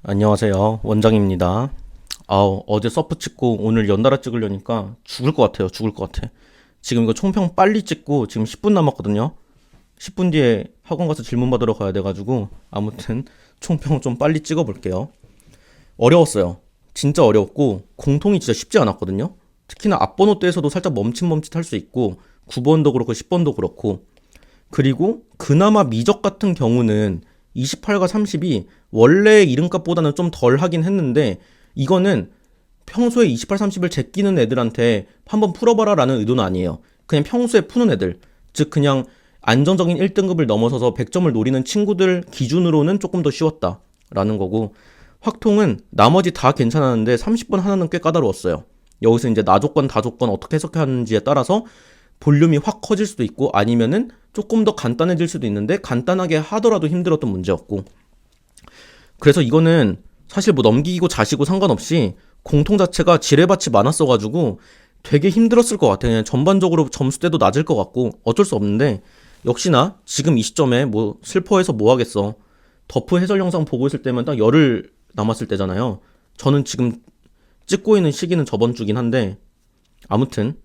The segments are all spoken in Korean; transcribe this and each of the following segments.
안녕하세요. 원장입니다. 어제 서프 찍고 오늘 연달아 찍으려니까 죽을 것 같아요. 죽을 것 같아. 지금 이거 총평 빨리 찍고 지금 10분 남았거든요. 10분 뒤에 학원 가서 질문 받으러 가야 돼가지고 아무튼 총평 좀 빨리 찍어볼게요. 어려웠어요. 진짜 어려웠고 공통이 진짜 쉽지 않았거든요. 특히나 앞번호 때에서도 살짝 멈칫멈칫 할 수 있고 9번도 그렇고 10번도 그렇고 그리고 그나마 미적 같은 경우는 28과 30이 원래 이름값보다는 좀 덜 하긴 했는데 이거는 평소에 28, 30을 제끼는 애들한테 한번 풀어봐라 라는 의도는 아니에요. 그냥 평소에 푸는 애들, 즉 그냥 안정적인 1등급을 넘어서서 100점을 노리는 친구들 기준으로는 조금 더 쉬웠다 라는 거고, 확통은 나머지 다 괜찮았는데 30번 하나는 꽤 까다로웠어요. 여기서 이제 나조건 다조건 어떻게 해석하는지에 따라서 볼륨이 확 커질 수도 있고 아니면은 조금 더 간단해질 수도 있는데 간단하게 하더라도 힘들었던 문제였고, 그래서 이거는 사실 뭐 넘기고 자시고 상관없이 공통 자체가 지뢰밭이 많았어가지고 되게 힘들었을 것 같아요. 그냥 전반적으로 점수대도 낮을 것 같고 어쩔 수 없는데, 역시나 지금 이 시점에 뭐 슬퍼해서 뭐 하겠어. 더프 해설 영상 보고 있을 때면 딱 열흘 남았을 때잖아요. 저는 지금 찍고 있는 시기는 저번 주긴 한데 아무튼,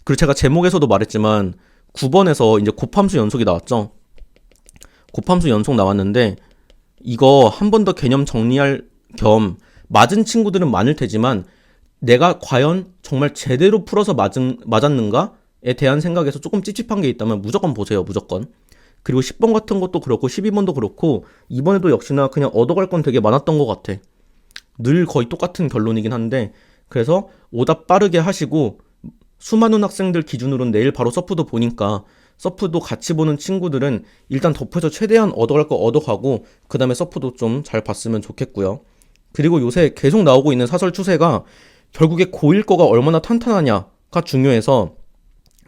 그리고 제가 제목에서도 말했지만 9번에서 이제 곱함수 연속이 나왔죠. 곱함수 연속 나왔는데 이거 한 번 더 개념 정리할 겸 맞은 친구들은 많을 테지만 내가 과연 정말 제대로 풀어서 맞았는가에 대한 생각에서 조금 찝찝한 게 있다면 무조건 보세요. 무조건. 그리고 10번 같은 것도 그렇고 12번도 그렇고 이번에도 역시나 그냥 얻어갈 건 되게 많았던 것 같아. 늘 거의 똑같은 결론이긴 한데, 그래서 오답 빠르게 하시고 수많은 학생들 기준으로는 내일 바로 서프도 보니까 서프도 같이 보는 친구들은 일단 덮여서 최대한 얻어갈 거 얻어가고 그 다음에 서프도 좀 잘 봤으면 좋겠고요. 그리고 요새 계속 나오고 있는 사설 추세가 결국에 고1 거가 얼마나 탄탄하냐가 중요해서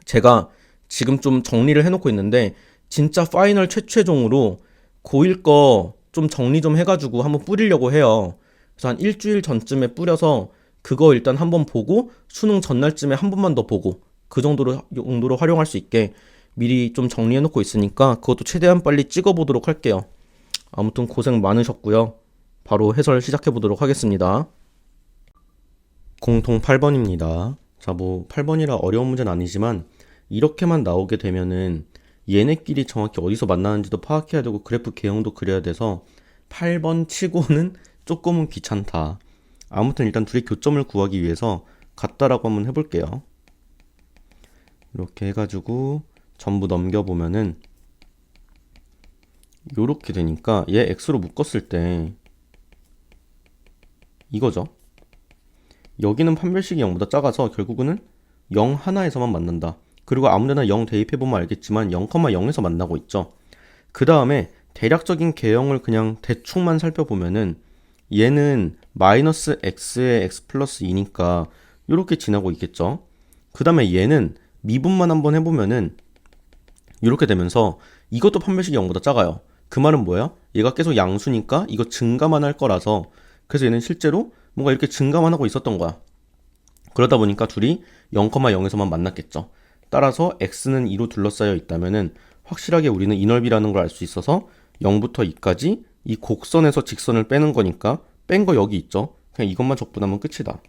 제가 지금 좀 정리를 해놓고 있는데, 진짜 파이널 최최종으로 고1 거 좀 정리 좀 해가지고 한번 뿌리려고 해요. 그래서 한 일주일 전쯤에 뿌려서 그거 일단 한번 보고 수능 전날쯤에 한 번만 더 보고 그 정도로 용도로 활용할 수 있게 미리 좀 정리해놓고 있으니까 그것도 최대한 빨리 찍어보도록 할게요. 아무튼 고생 많으셨고요. 바로 해설 시작해보도록 하겠습니다. 공통 8번입니다. 자, 뭐 8번이라 어려운 문제는 아니지만 이렇게만 나오게 되면은 얘네끼리 정확히 어디서 만나는지도 파악해야 되고 그래프 개형도 그려야 돼서 8번 치고는 조금은 귀찮다. 아무튼 일단 둘이 교점을 구하기 위해서 같다라고 한번 해볼게요. 이렇게 해가지고 전부 넘겨보면은 요렇게 되니까 얘 x로 묶었을 때 이거죠. 여기는 판별식이 0보다 작아서 결국은 0 하나에서만 만난다. 그리고 아무데나 0 대입해보면 알겠지만 0,0에서 만나고 있죠. 그 다음에 대략적인 개형을 그냥 대충만 살펴보면은 얘는 마이너스 x에 x 플러스 2니까 이렇게 지나고 있겠죠. 그 다음에 얘는 미분만 한번 해보면은 이렇게 되면서 이것도 판별식이 0보다 작아요. 그 말은 뭐야? 얘가 계속 양수니까 이거 증가만 할 거라서, 그래서 얘는 실제로 뭔가 이렇게 증가만 하고 있었던 거야. 그러다 보니까 둘이 0,0에서만 만났겠죠. 따라서 x는 2로 둘러싸여 있다면은 확실하게 우리는 이 넓이라는 걸 알 수 있어서 0부터 2까지 이 곡선에서 직선을 빼는 거니까 뺀 거 여기 있죠. 그냥 이것만 적분하면 끝이다.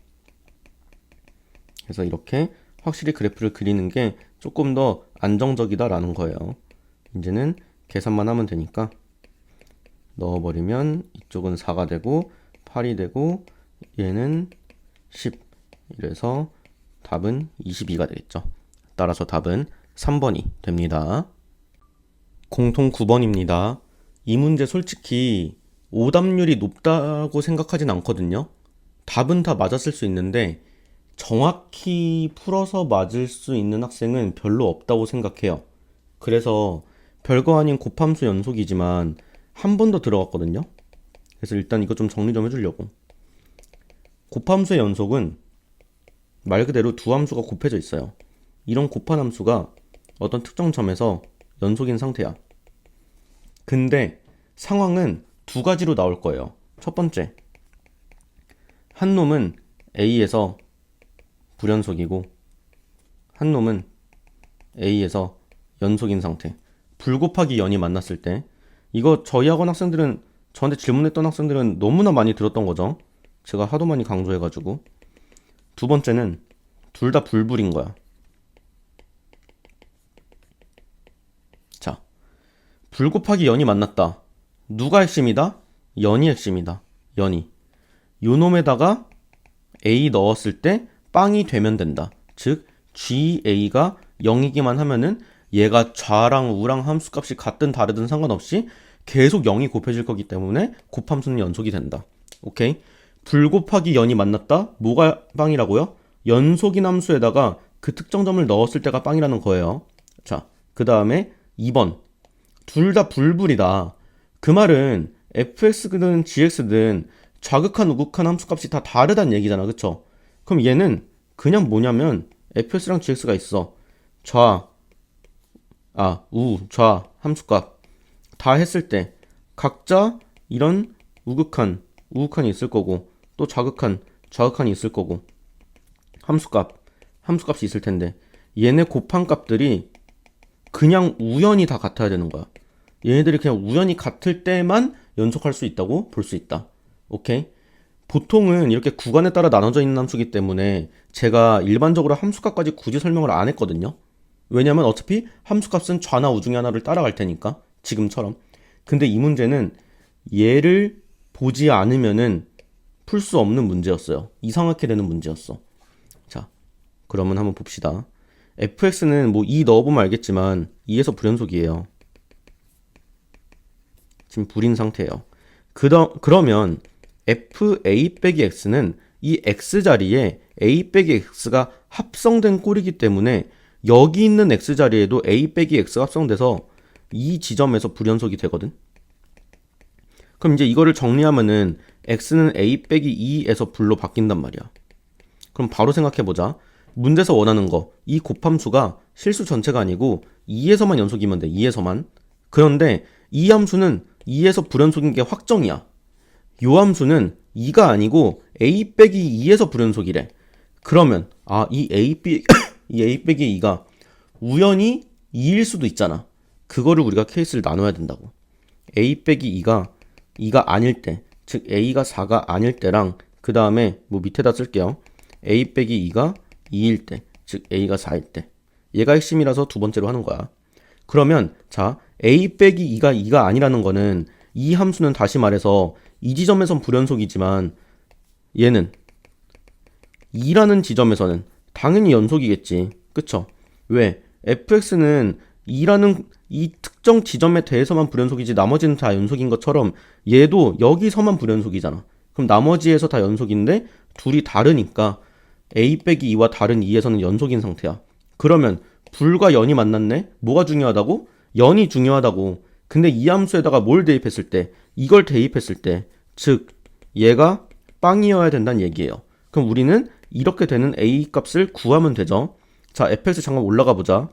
그래서 이렇게 확실히 그래프를 그리는 게 조금 더 안정적이다라는 거예요. 이제는 계산만 하면 되니까 넣어버리면 이쪽은 4가 되고 8이 되고 얘는 10, 이래서 답은 22가 되겠죠. 따라서 답은 3번이 됩니다. 공통 9번입니다. 이 문제 솔직히 오답률이 높다고 생각하진 않거든요. 답은 다 맞았을 수 있는데 정확히 풀어서 맞을 수 있는 학생은 별로 없다고 생각해요. 그래서 별거 아닌 곱함수 연속이지만 한 번 더 들어갔거든요. 그래서 일단 이거 좀 정리 좀 해주려고. 곱함수의 연속은 말 그대로 두 함수가 곱해져 있어요. 이런 곱한 함수가 어떤 특정 점에서 연속인 상태야. 근데 상황은 두 가지로 나올 거예요. 첫 번째, 한 놈은 A에서 불연속이고 한 놈은 A에서 연속인 상태. 불 곱하기 연이 만났을 때, 이거 저희 학원 학생들은 저한테 질문했던 학생들은 너무나 많이 들었던 거죠. 제가 하도 많이 강조해가지고. 두 번째는 둘 다 불불인 거야. 자, 불 곱하기 연이 만났다. 누가 핵심이다? 연이 핵심이다. 연이. 요 놈에다가 A 넣었을 때 빵이 되면 된다. 즉 GA가 0이기만 하면은 얘가 좌랑 우랑 함수값이 같든 다르든 상관없이 계속 0이 곱해질 거기 때문에 곱함수는 연속이 된다. 오케이? 불 곱하기 연이 만났다? 뭐가 빵이라고요? 연속인 함수에다가 그 특정 점을 넣었을 때가 빵이라는 거예요. 자, 그 다음에 2번. 둘 다 불불이다. 그 말은 fx든 gx든 좌극한 우극한 함수값이 다 다르다는 얘기잖아. 그쵸? 그럼 얘는 그냥 뭐냐면 fx랑 gx가 있어. 좌 함수값 다 했을 때 각자 이런 우극한이 있을 거고 또 좌극한이 있을 거고 함수값이 있을 텐데 얘네 곱한 값들이 그냥 우연히 다 같아야 되는 거야. 얘네들이 그냥 우연히 같을 때만 연속할 수 있다고 볼 수 있다. 오케이? 보통은 이렇게 구간에 따라 나눠져 있는 함수기 때문에 제가 일반적으로 함수값까지 굳이 설명을 안 했거든요. 왜냐면 어차피 함수값은 좌나 우 중에 하나를 따라갈 테니까 지금처럼. 근데 이 문제는 얘를 보지 않으면은 풀 수 없는 문제였어요. 이상하게 되는 문제였어. 자, 그러면 한번 봅시다. fx는 뭐 2 넣어보면 알겠지만 2에서 불연속이에요. 지금 불인 상태예요. 그러면 fa 빼기 x는 이 x 자리에 a 빼기 x가 합성된 꼴이기 때문에 여기 있는 x 자리에도 a 빼기 x가 합성돼서 이 지점에서 불연속이 되거든. 그럼 이제 이거를 정리하면은 x는 a 빼기 2에서 불로 바뀐단 말이야. 그럼 바로 생각해보자. 문제에서 원하는 거, 이 곱함수가 실수 전체가 아니고 2에서만 연속이면 돼. 2에서만. 그런데 이 함수는 2에서 불연속인 게 확정이야. 요 함수는 2가 아니고 a 빼기 2에서 불연속이래. 그러면 이 a 빼기 2가 우연히 2일 수도 있잖아. 그거를 우리가 케이스를 나눠야 된다고. a 빼기 2가 아닐 때, 즉 a가 4가 아닐 때랑 그 다음에 뭐 밑에다 쓸게요. a 빼기 2가 2일 때, 즉 a가 4일 때. 얘가 핵심이라서 두 번째로 하는 거야. 그러면 자, a 빼기 2가 아니라는 거는 이 함수는 다시 말해서 이 지점에선 불연속이지만 얘는 2라는 지점에서는 당연히 연속이겠지. 그쵸? 왜? fx는 2라는 이 특정 지점에 대해서만 불연속이지 나머지는 다 연속인 것처럼 얘도 여기서만 불연속이잖아. 그럼 나머지에서 다 연속인데 둘이 다르니까 a 빼기 2와 다른 2에서는 연속인 상태야. 그러면 불과 연이 만났네? 뭐가 중요하다고? 연이 중요하다고. 근데 이 함수에다가 뭘 대입했을 때? 이걸 대입했을 때, 즉 얘가 빵이어야 된다는 얘기예요. 그럼 우리는 이렇게 되는 a 값을 구하면 되죠. 자, fx 잠깐 올라가 보자.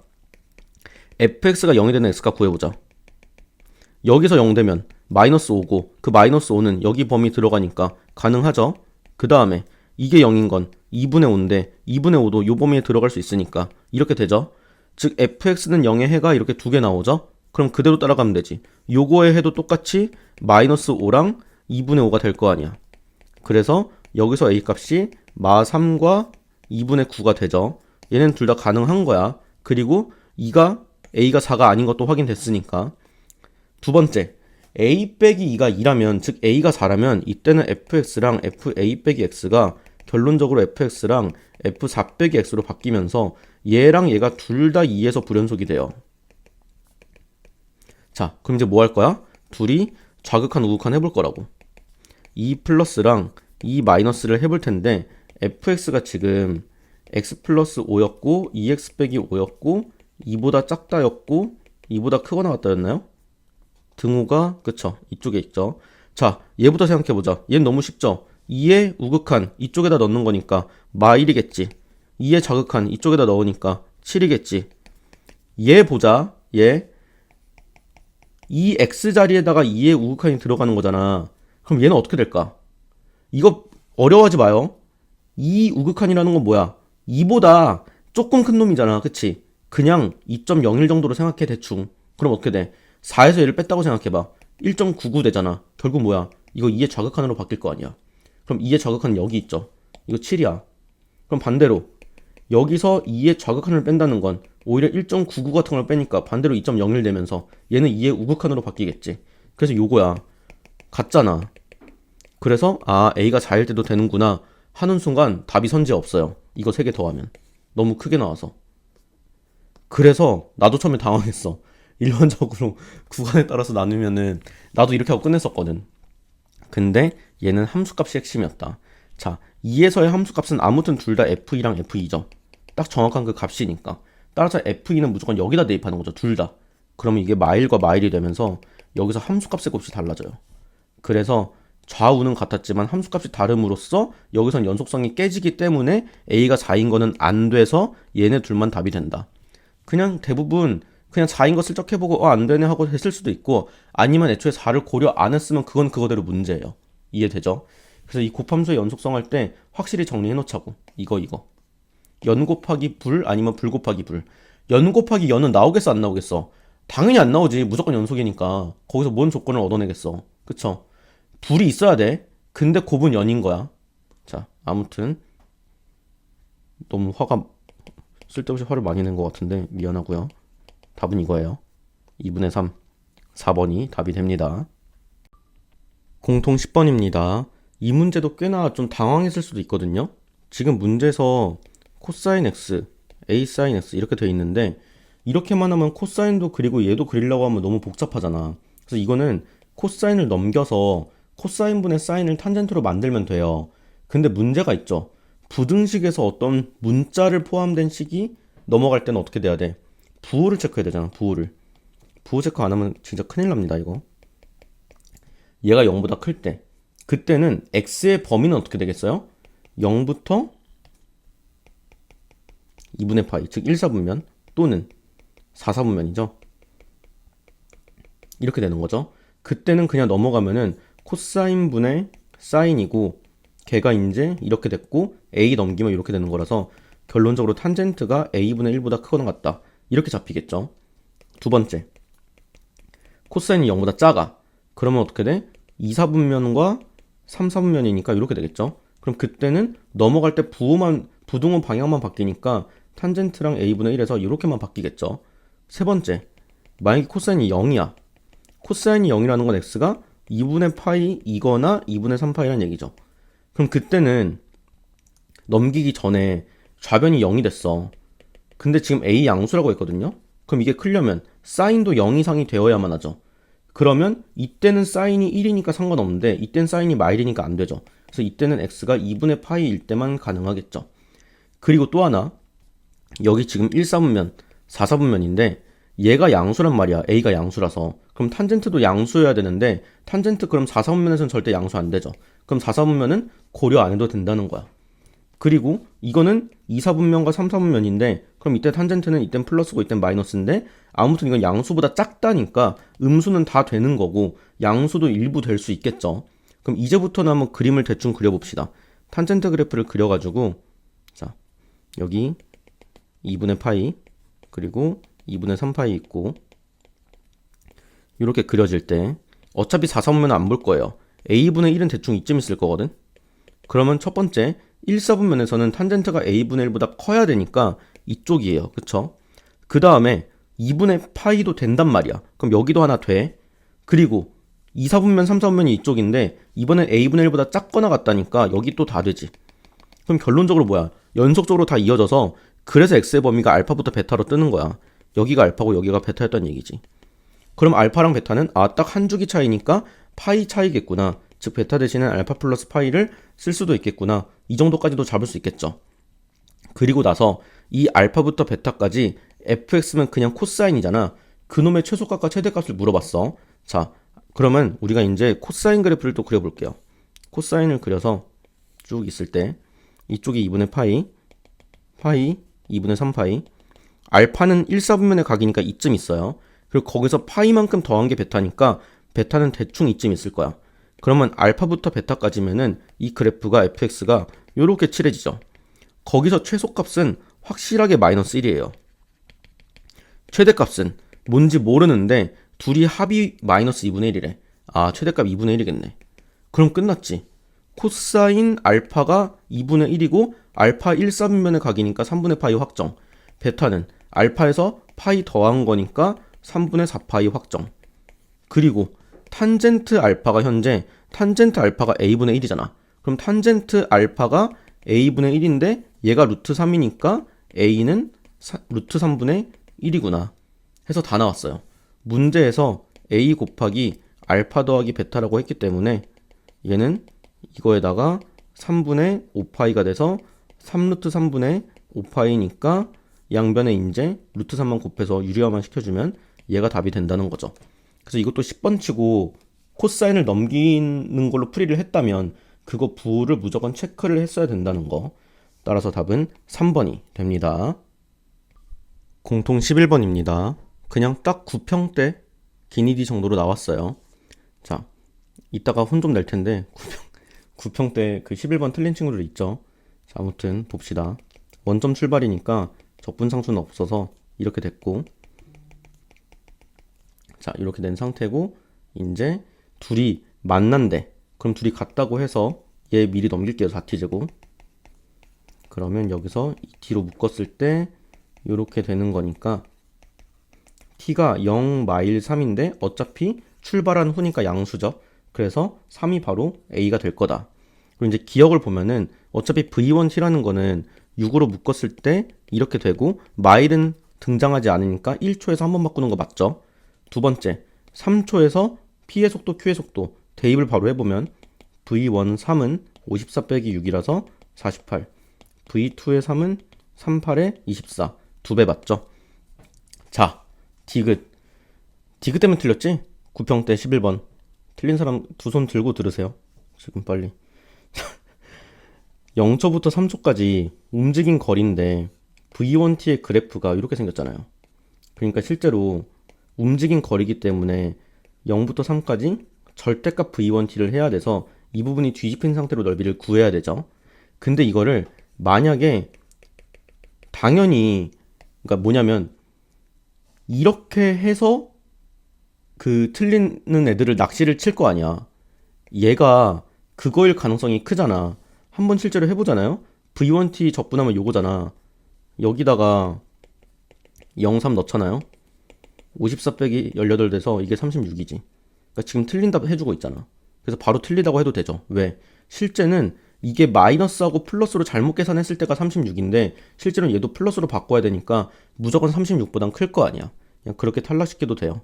fx가 0이 되는 x값 구해보자. 여기서 0 되면 마이너스 5고 그 마이너스 5는 여기 범위 들어가니까 가능하죠. 그 다음에 이게 0인 건 2분의 5인데 2분의 5도 요 범위에 들어갈 수 있으니까 이렇게 되죠. 즉 fx는 0의 해가 이렇게 두 개 나오죠. 그럼 그대로 따라가면 되지. 요거의 해도 똑같이 마이너스 5랑 2분의 5가 될 거 아니야. 그래서 여기서 a 값이 마 3과 2분의 9가 되죠. 얘는 둘 다 가능한 거야. 그리고 a가 4가 아닌 것도 확인됐으니까. 두 번째, a 빼기 2가 2라면, 즉 a가 4라면 이때는 fx랑 fa 빼기 x가 결론적으로 fx랑 f4 빼기 x로 바뀌면서 얘랑 얘가 둘 다 2에서 불연속이 돼요. 자, 그럼 이제 뭐 할 거야? 둘이 좌극한 우극한 해볼 거라고. 2 플러스랑 2 마이너스를 해볼 텐데 fx가 지금 x 플러스 5였고 2x 빼기 5였고 2보다 작다였고 2보다 크거나 같다였나요? 등호가 그쵸 이쪽에 있죠. 자, 얘부터 생각해보자. 얘는 너무 쉽죠. 2의 우극한 이쪽에다 넣는 거니까 마 1이겠지. 2의 좌극한 이쪽에다 넣으니까 7이겠지. 얘 보자. 얘 이 x 자리에다가 2의 우극한이 들어가는 거잖아. 그럼 얘는 어떻게 될까? 이거 어려워하지 마요. 2 우극한이라는 건 뭐야? 2보다 조금 큰 놈이잖아. 그치? 그냥 2.01 정도로 생각해 대충. 그럼 어떻게 돼? 4에서 얘를 뺐다고 생각해봐. 1.99 되잖아. 결국 뭐야? 이거 2의 좌극한으로 바뀔 거 아니야. 그럼 2의 좌극한은 여기 있죠. 이거 7이야. 그럼 반대로 여기서 2의 좌극한을 뺀다는 건 오히려 1.99 같은 걸 빼니까 반대로 2.01 되면서 얘는 2의 우극한으로 바뀌겠지. 그래서 요거야. 같잖아. 그래서 A가 4일 때도 되는구나 하는 순간 답이 선지에 없어요. 이거 3개 더하면. 너무 크게 나와서. 그래서 나도 처음에 당황했어. 일반적으로 구간에 따라서 나누면은 나도 이렇게 하고 끝냈었거든. 근데 얘는 함수값이 핵심이었다. 자, 2에서의 함수값은 아무튼 둘 다 F2랑 F2죠. 딱 정확한 그 값이니까. 따라서 F2는 무조건 여기다 대입하는 거죠. 둘 다. 그러면 이게 마일과 마일이 되면서 여기서 함수값의 값이 달라져요. 그래서 좌우는 같았지만 함수값이 다름으로써 여기선 연속성이 깨지기 때문에 A가 4인 거는 안 돼서 얘네 둘만 답이 된다. 그냥 대부분 그냥 4인 거 슬쩍 해보고 안 되네 하고 했을 수도 있고 아니면 애초에 4를 고려 안 했으면 그건 그거대로 문제예요. 이해되죠? 그래서 이 곱함수의 연속성 할 때 확실히 정리해 놓자고. 이거. 연 곱하기 불 아니면 불 곱하기 불. 연 곱하기 연은 나오겠어 안 나오겠어? 당연히 안 나오지. 무조건 연속이니까. 거기서 뭔 조건을 얻어내겠어. 그쵸? 불이 있어야 돼. 근데 곱은 연인 거야. 자, 아무튼 너무 쓸데없이 화를 많이 낸 것 같은데 미안하고요. 답은 이거예요. 2분의 3, 4번이 답이 됩니다. 공통 10번입니다. 이 문제도 꽤나 좀 당황했을 수도 있거든요. 지금 문제에서 코사인 x, a 사인 x 이렇게 돼 있는데 이렇게만 하면 코사인도 그리고 얘도 그리려고 하면 너무 복잡하잖아. 그래서 이거는 코사인을 넘겨서 코사인분의 사인을 탄젠트로 만들면 돼요. 근데 문제가 있죠. 부등식에서 어떤 문자를 포함된 식이 넘어갈 때는 어떻게 돼야 돼? 부호를 체크해야 되잖아. 부호 체크 안 하면 진짜 큰일 납니다. 이거 얘가 0보다 클 때 그때는 x의 범위는 어떻게 되겠어요? 0부터 2분의 파이 즉 1사분면 또는 4사분면이죠. 이렇게 되는 거죠. 그때는 그냥 넘어가면은 코사인 분의 사인이고 걔가 이제 이렇게 됐고 a 넘기면 이렇게 되는 거라서 결론적으로 탄젠트가 a분의 1보다 크거나 같다. 이렇게 잡히겠죠. 두 번째, 코사인이 0보다 작아. 그러면 어떻게 돼? 2사분면과 3사분면이니까 이렇게 되겠죠. 그럼 그때는 넘어갈 때 부등호 방향만 바뀌니까 탄젠트랑 a분의 1에서 이렇게만 바뀌겠죠. 세 번째, 만약에 코사인이 0이야. 코사인이 0이라는 건 x가 2분의 파이 이거나 2분의 3파이라는 얘기죠. 그럼 그때는 넘기기 전에 좌변이 0이 됐어. 근데 지금 a 양수라고 했거든요. 그럼 이게 크려면 사인도 0 이상이 되어야만 하죠. 그러면 이때는 사인이 1이니까 상관없는데 이때는 사인이 마일이니까 안 되죠. 그래서 이때는 x가 2분의 파이일 때만 가능하겠죠. 그리고 또 하나, 여기 지금 1사분면, 4사분면인데 얘가 양수란 말이야. a가 양수라서. 그럼 탄젠트도 양수여야 되는데 탄젠트 그럼 4사분면에서는 절대 양수 안 되죠. 그럼 4사분면은 고려 안 해도 된다는 거야. 그리고 이거는 2사분면과 3사분면인데 그럼 이때 탄젠트는 이땐 플러스고 이땐 마이너스인데 아무튼 이건 양수보다 작다니까 음수는 다 되는 거고 양수도 일부 될 수 있겠죠. 그럼 이제부터는 한번 그림을 대충 그려봅시다. 탄젠트 그래프를 그려가지고 자 여기 2분의 파이 그리고 2분의 3파이 있고 이렇게 그려질 때 어차피 4사분면은 안 볼 거예요. a분의 1은 대충 이쯤 있을 거거든. 그러면 첫 번째 1사분면에서는 탄젠트가 a분의 1보다 커야 되니까 이쪽이에요. 그쵸? 그 다음에 2분의 파이도 된단 말이야. 그럼 여기도 하나 돼. 그리고 2사분면, 3사분면이 이쪽인데 이번엔 a분의 1보다 작거나 같다니까 여기 또 다 되지. 그럼 결론적으로 뭐야? 연속적으로 다 이어져서 그래서 x의 범위가 알파부터 베타로 뜨는 거야. 여기가 알파고 여기가 베타였다는 얘기지. 그럼 알파랑 베타는 딱 한 주기 차이니까 파이 차이겠구나. 즉 베타 대신에 알파 플러스 파이를 쓸 수도 있겠구나. 이 정도까지도 잡을 수 있겠죠. 그리고 나서 이 알파부터 베타까지 fx면 그냥 코사인이잖아. 그놈의 최소값과 최대값을 물어봤어. 자, 그러면 우리가 이제 코사인 그래프를 또 그려볼게요. 코사인을 그려서 쭉 있을 때 이쪽이 2분의 파이, 2분의 3파이. 알파는 1사분면의 각이니까 이쯤 있어요. 그리고 거기서 파이만큼 더한 게 베타니까 베타는 대충 이쯤 있을 거야. 그러면 알파부터 베타까지면은 이 그래프가 fx가 요렇게 칠해지죠. 거기서 최소값은 확실하게 마이너스 1이에요. 최대값은 뭔지 모르는데 둘이 합이 마이너스 2분의 1이래. 아, 최대값 2분의 1이겠네. 그럼 끝났지. 코사인 알파가 2분의 1이고 알파 1, 3분면의 각이니까 3분의 파이 확정. 베타는 알파에서 파이 더한 거니까 3분의 4파이 확정. 그리고 탄젠트 알파가 현재 탄젠트 알파가 a분의 1이잖아. 그럼 탄젠트 알파가 a분의 1인데 얘가 루트 3이니까 a는 루트 3분의 1이구나 해서 다 나왔어요. 문제에서 a 곱하기 알파 더하기 베타라고 했기 때문에 얘는 이거에다가 3분의 5파이가 돼서 3루트 3분의 5파이니까 양변에 이제 루트 3만 곱해서 유리화만 시켜주면 얘가 답이 된다는 거죠. 그래서 이것도 10번 치고 코사인을 넘기는 걸로 풀이를 했다면 그거 부를 무조건 체크를 했어야 된다는 거. 따라서 답은 3번이 됩니다. 공통 11번입니다. 그냥 딱 9평대 기니디 정도로 나왔어요. 자, 이따가 혼 좀 낼 텐데 9평대 그 11번 틀린 친구들 있죠. 자, 아무튼 봅시다. 원점 출발이니까 적분상수는 없어서 이렇게 됐고, 자, 이렇게 된 상태고 이제 둘이 만난대. 그럼 둘이 같다고 해서 얘 미리 넘길게요. 4t제곱. 그러면 여기서 t로 묶었을 때 이렇게 되는 거니까 t가 0 마일 3인데 어차피 출발한 후니까 양수죠. 그래서 3이 바로 a가 될 거다. 그리고 이제 기억을 보면은 어차피 v1t라는 거는 6으로 묶었을 때 이렇게 되고 마일은 등장하지 않으니까 1초에서 한 번 바꾸는 거 맞죠? 두 번째, 3초에서 p의 속도, q의 속도 대입을 바로 해보면 v1 3은 54 빼기 6이라서 48, v2의 3은 38에 24, 2배 맞죠? 자, 디귿 때문에 틀렸지? 9평대 11번 틀린 사람 두 손 들고 들으세요. 지금 빨리. 0초부터 3초까지 움직인 거리인데 v1t의 그래프가 이렇게 생겼잖아요. 그러니까 실제로 움직인 거리이기 때문에 0부터 3까지 절대값 v1t를 해야 돼서 이 부분이 뒤집힌 상태로 넓이를 구해야 되죠. 근데 이거를 만약에 당연히 그러니까 뭐냐면 이렇게 해서 그 틀리는 애들을 낚시를 칠 거 아니야. 얘가 그거일 가능성이 크잖아. 한번 실제로 해보잖아요. v1t 적분하면 요거잖아. 여기다가 0, 3 넣잖아요. 54 빼기 18 돼서 이게 36이지. 그러니까 지금 틀린다고 해주고 있잖아. 그래서 바로 틀리다고 해도 되죠. 왜? 실제는 이게 마이너스하고 플러스로 잘못 계산했을 때가 36인데 실제로는 얘도 플러스로 바꿔야 되니까 무조건 36보단 클 거 아니야. 그냥 그렇게 탈락시켜도 돼요.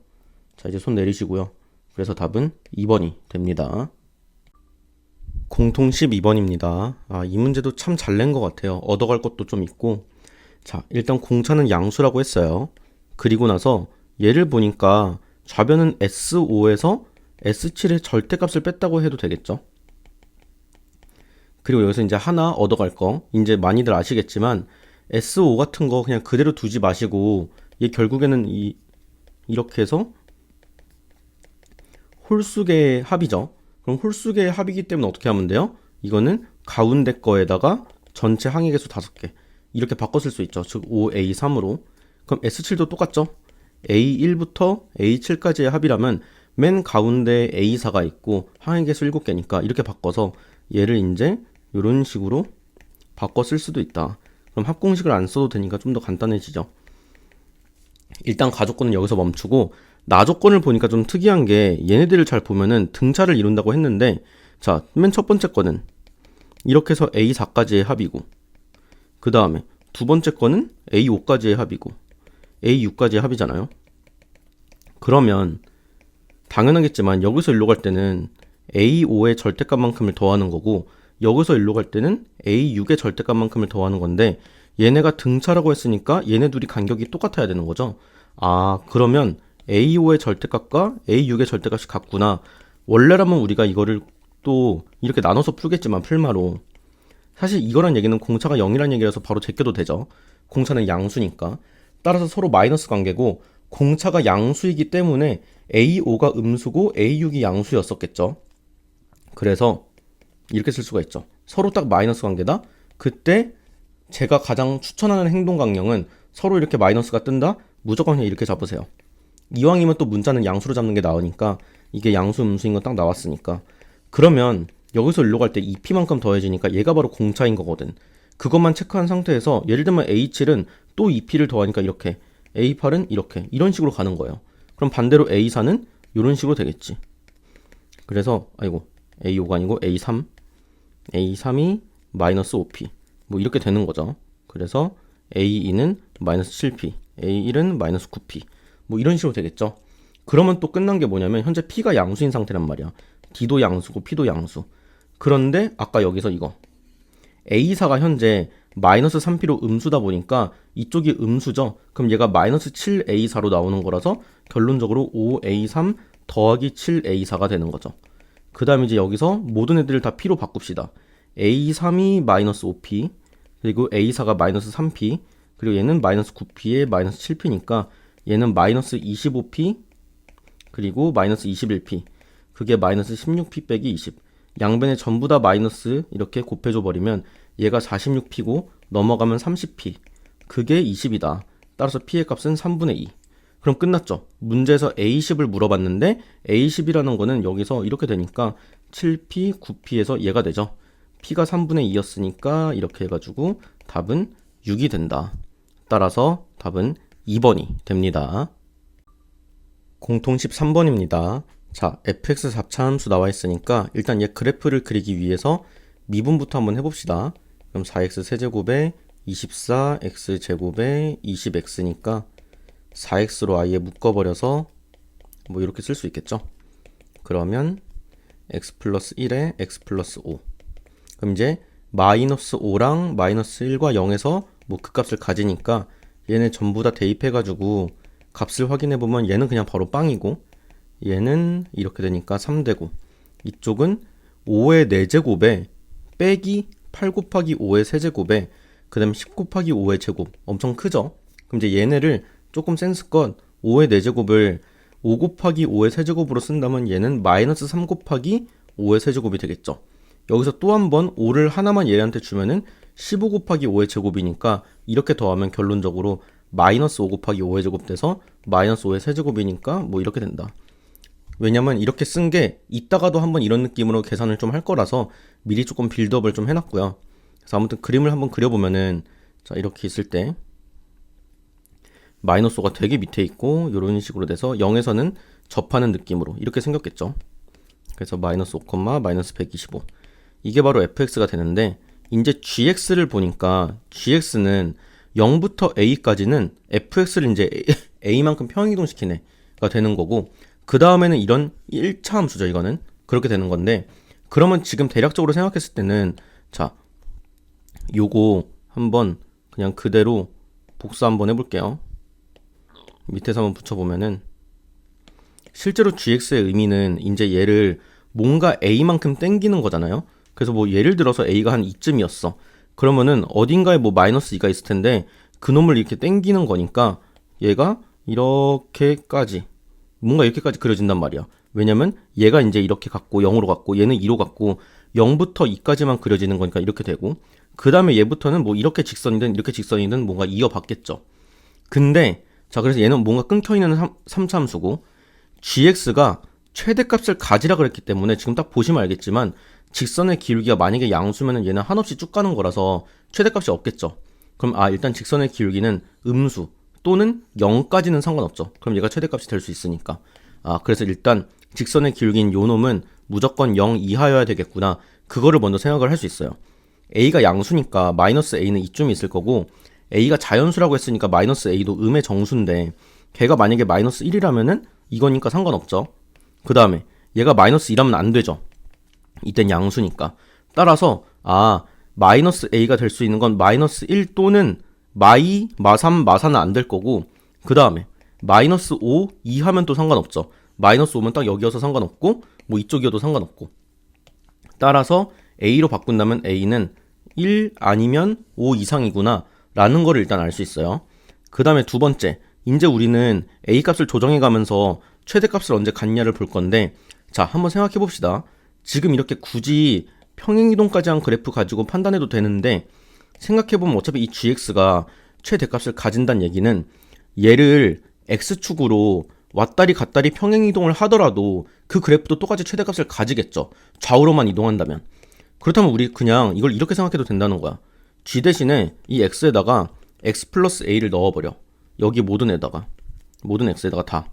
자, 이제 손 내리시고요. 그래서 답은 2번이 됩니다. 공통 12번입니다. 아, 이 문제도 참 잘 낸 것 같아요. 얻어갈 것도 좀 있고. 자, 일단 공차는 양수라고 했어요. 그리고 나서 얘를 보니까 좌변은 S5에서 S7의 절대값을 뺐다고 해도 되겠죠. 그리고 여기서 이제 하나 얻어갈 거, 이제 많이들 아시겠지만 S5 같은 거 그냥 그대로 두지 마시고 얘 결국에는 이렇게 해서 홀수계의 합이죠. 그럼 홀수계의 합이기 때문에 어떻게 하면 돼요? 이거는 가운데 거에다가 전체 항의계수 5개 이렇게 바꿔 쓸 수 있죠. 즉 5A3으로. 그럼 S7도 똑같죠? A1부터 A7까지의 합이라면 맨 가운데 A4가 있고 항의계수 7개니까 이렇게 바꿔서 얘를 이제 이런 식으로 바꿔 쓸 수도 있다. 그럼 합공식을 안 써도 되니까 좀 더 간단해지죠. 일단 가조건은 여기서 멈추고 나조건을 보니까 좀 특이한 게 얘네들을 잘 보면은 등차를 이룬다고 했는데 자, 맨 첫 번째 거는 이렇게 해서 A4까지의 합이고 그 다음에 두 번째 거는 A5까지의 합이고 A6까지의 합이잖아요. 그러면 당연하겠지만 여기서 일로 갈 때는 A5의 절대값만큼을 더하는 거고 여기서 일로 갈 때는 A6의 절대값만큼을 더하는 건데 얘네가 등차라고 했으니까 얘네 둘이 간격이 똑같아야 되는 거죠. 아, 그러면 A5의 절대값과 A6의 절대값이 같구나. 원래라면 우리가 이거를 또 이렇게 나눠서 풀겠지만 풀마로 사실 이거란 얘기는 공차가 0이란 얘기라서 바로 제껴도 되죠. 공차는 양수니까. 따라서 서로 마이너스 관계고 공차가 양수이기 때문에 A5가 음수고 A6이 양수였었겠죠. 그래서 이렇게 쓸 수가 있죠. 서로 딱 마이너스 관계다. 그때 제가 가장 추천하는 행동 강령은 서로 이렇게 마이너스가 뜬다. 무조건 그냥 이렇게 잡으세요. 이왕이면 또 문자는 양수로 잡는 게 나으니까 이게 양수 음수인 건 딱 나왔으니까 그러면 여기서 일로 갈 때 2p만큼 더해지니까 얘가 바로 공차인 거거든. 그것만 체크한 상태에서 예를 들면 A7은 또 2p를 더하니까 이렇게 A8은 이렇게 이런 식으로 가는 거예요. 그럼 반대로 A4는 이런 식으로 되겠지. 그래서 A5가 아니고 A3이 마이너스 5p 뭐 이렇게 되는 거죠. 그래서 A2는 마이너스 7p, A1은 마이너스 9p 뭐 이런 식으로 되겠죠. 그러면 또 끝난 게 뭐냐면 현재 p가 양수인 상태란 말이야. d도 양수고 p도 양수. 그런데 아까 여기서 이거 A4가 현재 마이너스 3p로 음수다 보니까 이쪽이 음수죠. 그럼 얘가 마이너스 7A4로 나오는 거라서 결론적으로 5A3 더하기 7A4가 되는 거죠. 그 다음에 이제 여기서 모든 애들을 다 p로 바꿉시다. A3이 마이너스 5p 그리고 A4가 마이너스 3p 그리고 얘는 마이너스 9p에 마이너스 7p니까 얘는 마이너스 25p 그리고 마이너스 21p 그게 마이너스 16p 빼기 20 양변에 전부 다 마이너스 이렇게 곱해줘 버리면 얘가 46p고 넘어가면 30p 그게 20이다. 따라서 p의 값은 3분의 2. 그럼 끝났죠. 문제에서 A10을 물어봤는데 A10이라는 거는 여기서 이렇게 되니까 7p, 9p에서 얘가 되죠. p가 3분의 2였으니까 이렇게 해가지고 답은 6이 된다. 따라서 답은 2번이 됩니다. 공통 13번입니다. 자, fx 4차 함수 나와 있으니까 일단 얘 그래프를 그리기 위해서 미분부터 한번 해봅시다. 그럼 4x 세제곱에 24x 제곱에 20x니까 4x로 아예 묶어버려서 뭐 이렇게 쓸 수 있겠죠. 그러면 x 플러스 1에 x 플러스 5 그럼 이제 마이너스 5랑 마이너스 1과 0에서 뭐 그 값을 가지니까 얘네 전부 다 대입해가지고 값을 확인해보면 얘는 그냥 바로 빵이고 얘는 이렇게 되니까 3되고 이쪽은 5의 4제곱에 빼기 8 곱하기 5의 세제곱에 그 다음 10 곱하기 5의 제곱 엄청 크죠? 그럼 이제 얘네를 조금 센스껏 5의 4제곱을 5 곱하기 5의 세제곱으로 쓴다면 얘는 마이너스 3 곱하기 5의 세제곱이 되겠죠. 여기서 또 한 번 5를 하나만 얘한테 주면은 15 곱하기 5의 제곱이니까 이렇게 더하면 결론적으로 마이너스 5 곱하기 5의 제곱 돼서 마이너스 5의 세제곱이니까 뭐 이렇게 된다. 왜냐면 이렇게 쓴 게 이따가도 한번 이런 느낌으로 계산을 좀 할 거라서 미리 조금 빌드업을 좀 해놨고요. 그래서 아무튼 그림을 한번 그려보면은 자 이렇게 있을 때 마이너스 5가 되게 밑에 있고 이런 식으로 돼서 0에서는 접하는 느낌으로 이렇게 생겼겠죠. 그래서 마이너스 5, 마이너스 125 이게 바로 fx가 되는데 이제 gx를 보니까 gx는 0부터 a까지는 fx를 이제 a만큼 평행이동시킨 애가 되는 거고 그 다음에는 이런 1차 함수죠. 이거는 그렇게 되는 건데 그러면 지금 대략적으로 생각했을 때는 자 요거 한번 그냥 그대로 복사 한번 해볼게요. 밑에서 한번 붙여보면은 실제로 gx의 의미는 이제 얘를 뭔가 a만큼 땡기는 거잖아요. 그래서 뭐 예를 들어서 a가 한 2쯤이었어. 그러면은 어딘가에 뭐 마이너스 2가 있을 텐데 그놈을 이렇게 땡기는 거니까 얘가 이렇게까지 뭔가 이렇게까지 그려진단 말이야. 왜냐면 얘가 이제 이렇게 갔고 0으로 갔고 얘는 2로 갔고 0부터 2까지만 그려지는 거니까 이렇게 되고 그 다음에 얘부터는 뭐 이렇게 직선이든 이렇게 직선이든 뭔가 이어봤겠죠. 근데 자 그래서 얘는 뭔가 끊겨있는 3차 함수고 gx가 최대값을 가지라 그랬기 때문에 지금 딱 보시면 알겠지만 직선의 기울기가 만약에 양수면은 얘는 한없이 쭉 가는 거라서 최대값이 없겠죠. 그럼 일단 직선의 기울기는 음수 또는 0까지는 상관없죠. 그럼 얘가 최대값이 될 수 있으니까. 그래서 일단 직선의 기울기인 요 놈은 무조건 0 이하여야 되겠구나. 그거를 먼저 생각을 할 수 있어요. a가 양수니까 마이너스 a는 이쯤 있을 거고 a가 자연수라고 했으니까 마이너스 a도 음의 정수인데 걔가 만약에 마이너스 1이라면은 이거니까 상관없죠. 그 다음에 얘가 마이너스 2라면 안 되죠. 이땐 양수니까. 따라서 마이너스 a가 될 수 있는 건 마이너스 1 또는 마2, 마3, 마4는 안 될 거고 그 다음에 마이너스 5, 2 하면 또 상관없죠. 마이너스 5면 딱 여기여서 상관없고 뭐 이쪽이어도 상관없고 따라서 a로 바꾼다면 a는 1 아니면 5 이상이구나 라는 거를 일단 알 수 있어요. 그 다음에 두 번째 이제 우리는 a 값을 조정해 가면서 최대값을 언제 갖냐를 볼 건데 자 한번 생각해 봅시다. 지금 이렇게 굳이 평행이동까지 한 그래프 가지고 판단해도 되는데 생각해보면 어차피 이 gx가 최대값을 가진다는 얘기는 얘를 x축으로 왔다리 갔다리 평행이동을 하더라도 그 그래프도 똑같이 최대값을 가지겠죠. 좌우로만 이동한다면. 그렇다면 우리 그냥 이걸 이렇게 생각해도 된다는 거야. g 대신에 이 x에다가 x 플러스 a를 넣어버려. 여기 모든 x에다가 다.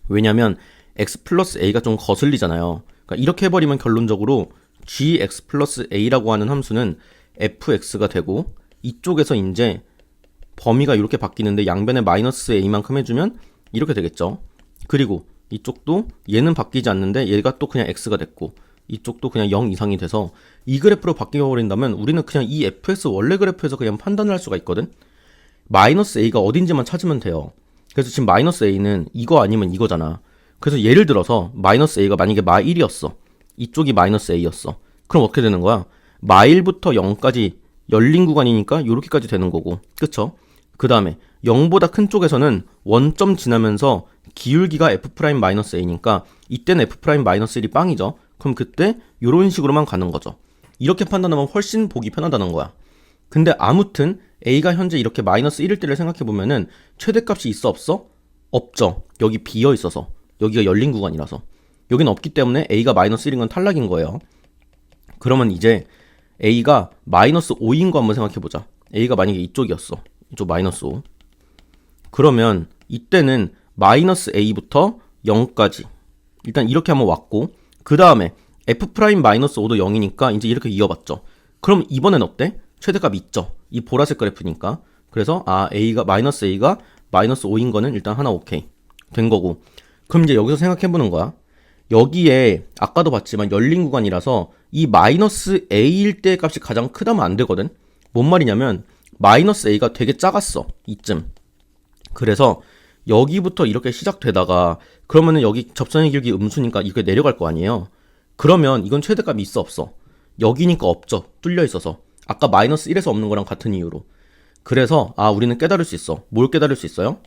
왜냐면 x 플러스 a가 좀 거슬리잖아요. 그러니까 이렇게 해버리면 결론적으로 gx 플러스 a라고 하는 함수는 fx가 되고, 이쪽에서 이제 범위가 이렇게 바뀌는데 양변에 마이너스 a만큼 해주면 이렇게 되겠죠. 그리고 이쪽도 얘는 바뀌지 않는데 얘가 또 그냥 x가 됐고, 이쪽도 그냥 0 이상이 돼서 이 그래프로 바뀌어버린다면 우리는 그냥 이 fx 원래 그래프에서 그냥 판단을 할 수가 있거든. 마이너스 a가 어딘지만 찾으면 돼요. 그래서 지금 마이너스 a는 이거 아니면 이거잖아. 그래서 예를 들어서 마이너스 a가 만약에 마1이었어. 이쪽이 마이너스 a였어. 그럼 어떻게 되는 거야? 마1부터 0까지 열린 구간이니까 요렇게까지 되는 거고, 그쵸? 그 다음에 0보다 큰 쪽에서는 원점 지나면서 기울기가 f'-a니까 이때는 f'-1이 빵이죠. 그럼 그때 요런 식으로만 가는 거죠. 이렇게 판단하면 훨씬 보기 편하다는 거야. 근데 아무튼 a가 현재 이렇게 마이너스 1일 때를 생각해보면은 최대값이 있어 없어? 없죠. 여기 비어 있어서. 여기가 열린 구간이라서. 여기는 없기 때문에 a가 마이너스 1인 건 탈락인 거예요. 그러면 이제 a가 마이너스 5인 거 한번 생각해보자. a가 만약에 이쪽이었어. 이쪽 마이너스 5. 그러면 이때는 마이너스 a부터 0까지 일단 이렇게 한번 왔고, 그 다음에 f'-5도 0이니까 이제 이렇게 이어봤죠. 그럼 이번엔 어때? 최대값 있죠. 이 보라색 그래프니까. 그래서 a가 마이너스 5인 거는 일단 하나 오케이 된 거고. 그럼 이제 여기서 생각해보는 거야. 여기에 아까도 봤지만 열린 구간이라서 이 마이너스 a일 때 값이 가장 크다면 안 되거든. 뭔 말이냐면 마이너스 a가 되게 작았어. 이쯤. 그래서 여기부터 이렇게 시작되다가 그러면은 여기 접선의 길기 음수니까 이렇게 내려갈 거 아니에요. 그러면 이건 최대값이 있어 없어? 여기니까 없죠. 뚫려 있어서. 아까 마이너스 1에서 없는 거랑 같은 이유로. 그래서 우리는 깨달을 수 있어. 뭘 깨달을 수 있어요?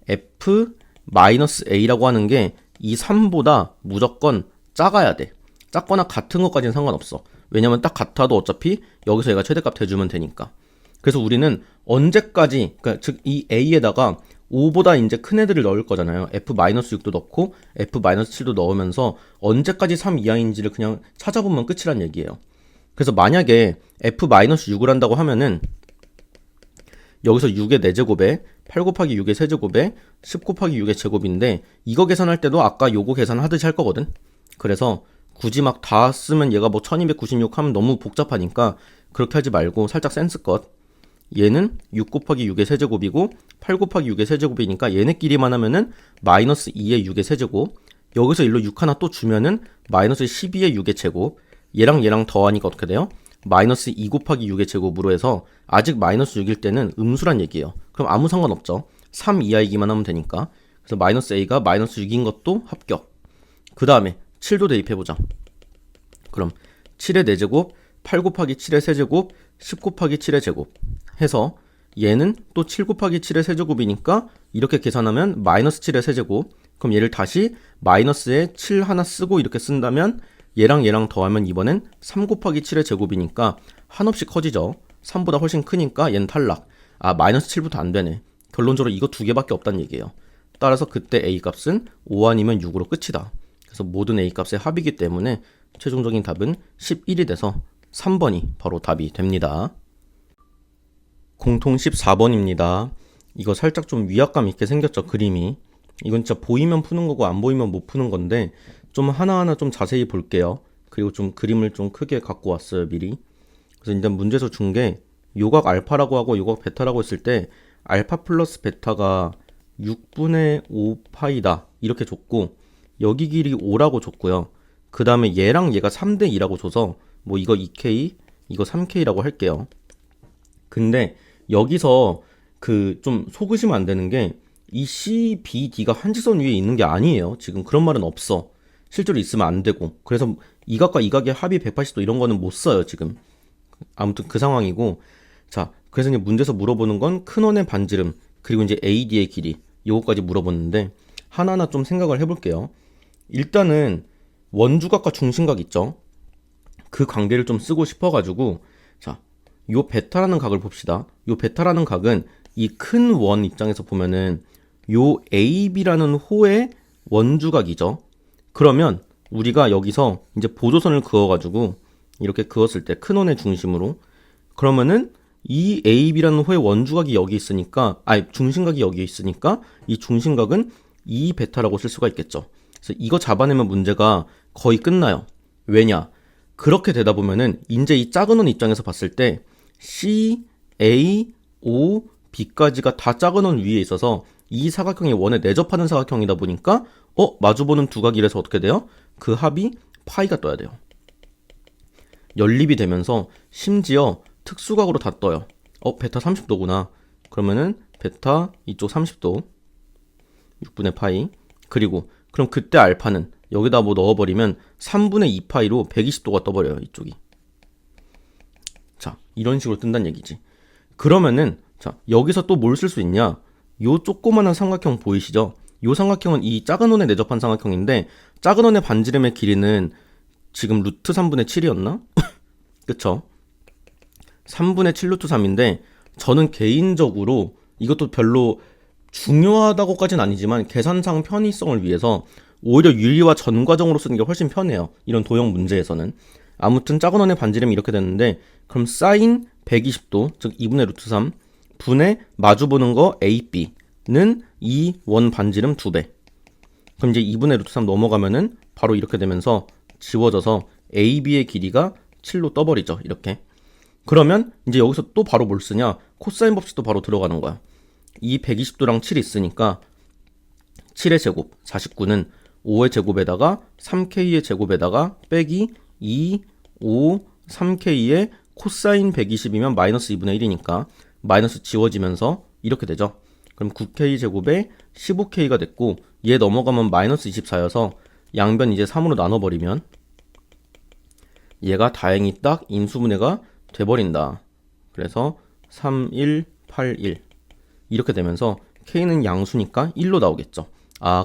f-a라고 하는 게 이 3보다 무조건 작아야 돼. 작거나 같은 것까지는 상관없어. 왜냐면 딱 같아도 어차피 여기서 얘가 최대값 대주면 되니까. 그래서 우리는 언제까지, 그러니까 즉 이 a에다가 5보다 이제 큰 애들을 넣을 거잖아요. f-6도 넣고 f-7도 넣으면서 언제까지 3 이하인지를 그냥 찾아보면 끝이란 얘기예요. 그래서 만약에 f-6을 한다고 하면은 여기서 6의 4제곱에 8 곱하기 6의 세제곱에 10 곱하기 6의 제곱인데 이거 계산할 때도 아까 요거 계산하듯이 할 거거든. 그래서 굳이 막 다 쓰면 얘가 뭐 1296 하면 너무 복잡하니까 그렇게 하지 말고 살짝 센스껏 얘는 6 곱하기 6의 세제곱이고 8 곱하기 6의 세제곱이니까 얘네끼리만 하면은 마이너스 2의 6의 세제곱, 여기서 일로 6 하나 또 주면은 마이너스 12의 6의 제곱, 얘랑 더하니까 어떻게 돼요? 마이너스 2 곱하기 6의 제곱으로 해서 아직 마이너스 6일 때는 음수란 얘기예요. 그럼 아무 상관없죠. 3 이하이기만 하면 되니까. 그래서 마이너스 a가 마이너스 6인 것도 합격. 그 다음에 7도 대입해보자. 그럼 7의 4제곱, 8 곱하기 7의 세제곱, 10 곱하기 7의 제곱 해서 얘는 또 7 곱하기 7의 세제곱이니까 이렇게 계산하면 마이너스 7의 세제곱. 그럼 얘를 다시 마이너스에 7 하나 쓰고 이렇게 쓴다면 얘랑 더하면 이번엔 3 곱하기 7의 제곱이니까 한없이 커지죠. 3보다 훨씬 크니까 얘는 탈락. 마이너스 7부터 안 되네. 결론적으로 이거 두 개밖에 없다는 얘기예요. 따라서 그때 a 값은 5 아니면 6으로 끝이다. 그래서 모든 a 값의 합이기 때문에 최종적인 답은 11이 돼서 3번이 바로 답이 됩니다. 공통 14번입니다. 이거 살짝 좀 위압감 있게 생겼죠, 그림이. 이건 진짜 보이면 푸는 거고 안 보이면 못 푸는 건데 좀 하나하나 좀 자세히 볼게요. 그리고 좀 그림을 좀 크게 갖고 왔어요, 미리. 그래서 일단 문제에서 준 게 요각 알파라고 하고 요각 베타라고 했을 때 알파 플러스 베타가 6분의 5파이다 이렇게 줬고, 여기 길이 5라고 줬고요. 그 다음에 얘랑 얘가 3대 2라고 줘서 뭐 이거 2K, 이거 3K라고 할게요. 근데 여기서 그 좀 속으시면 안 되는 게 이 C, B, D가 한직선 위에 있는 게 아니에요. 지금 그런 말은 없어. 실제로 있으면 안 되고. 그래서 이 각과 이 각의 합이 180도 이런 거는 못 써요, 지금. 아무튼 그 상황이고. 자, 그래서 이제 문제에서 물어보는 건 큰 원의 반지름, 그리고 이제 AD의 길이, 요거까지 물어보는데 하나하나 좀 생각을 해볼게요. 일단은 원주각과 중심각 있죠? 그 관계를 좀 쓰고 싶어가지고, 자, 요 베타라는 각을 봅시다. 요 베타라는 각은 이 큰 원 입장에서 보면은 요 AB라는 호의 원주각이죠. 그러면 우리가 여기서 이제 보조선을 그어가지고 이렇게 그었을 때 큰 원의 중심으로 그러면은 이 AB라는 호의 원주각이 여기 있으니까 중심각이 여기 있으니까 이 중심각은 2베타라고 쓸 수가 있겠죠. 그래서 이거 잡아내면 문제가 거의 끝나요. 왜냐? 그렇게 되다 보면은 이제 이 작은 원 입장에서 봤을 때 C, A, O, B까지가 다 작은 원 위에 있어서 이 사각형이 원에 내접하는 사각형이다 보니까 마주보는 두 각이라서 어떻게 돼요? 그 합이 파이가 떠야 돼요. 연립이 되면서 심지어 특수각으로 다 떠요. 베타 30도구나. 그러면은 베타 이쪽 30도 6분의 파이 그리고 그럼 그때 알파는 여기다 뭐 넣어버리면 3분의 2파이로 120도가 떠버려요. 이쪽이. 자, 이런 식으로 뜬다는 얘기지. 그러면은 자, 여기서 또 뭘 쓸 수 있냐? 요 조그마한 삼각형 보이시죠? 요 삼각형은 이 작은 원에 내접한 삼각형인데 작은 원의 반지름의 길이는 지금 루트 3분의 7이었나? 그쵸? 3분의 7 루트 3인데 저는 개인적으로 이것도 별로 중요하다고까지는 아니지만 계산상 편의성을 위해서 오히려 유리와 전과정으로 쓰는 게 훨씬 편해요. 이런 도형 문제에서는. 아무튼 작은 원의 반지름이 이렇게 됐는데 그럼 사인 120도 즉 2분의 루트 3 분의 마주보는 거 AB는 이 원 반지름 2배. 그럼 이제 2분의 루트 3 넘어가면은 바로 이렇게 되면서 지워져서 AB의 길이가 7로 떠버리죠. 이렇게. 그러면 이제 여기서 또 바로 뭘 쓰냐? 코사인 법칙도 바로 들어가는 거야. 이 120도랑 7이 있으니까 7의 제곱 49는 5의 제곱에다가 3K의 제곱에다가 빼기 2, 5, 3K의 코사인 120이면 마이너스 2분의 1이니까 마이너스 지워지면서 이렇게 되죠. 그럼 9K 제곱에 15K가 됐고 얘 넘어가면 마이너스 24여서 양변 이제 3으로 나눠버리면 얘가 다행히 딱 인수분해가 돼버린다. 그래서 3, 1, 8, 1 이렇게 되면서 K는 양수니까 1로 나오겠죠.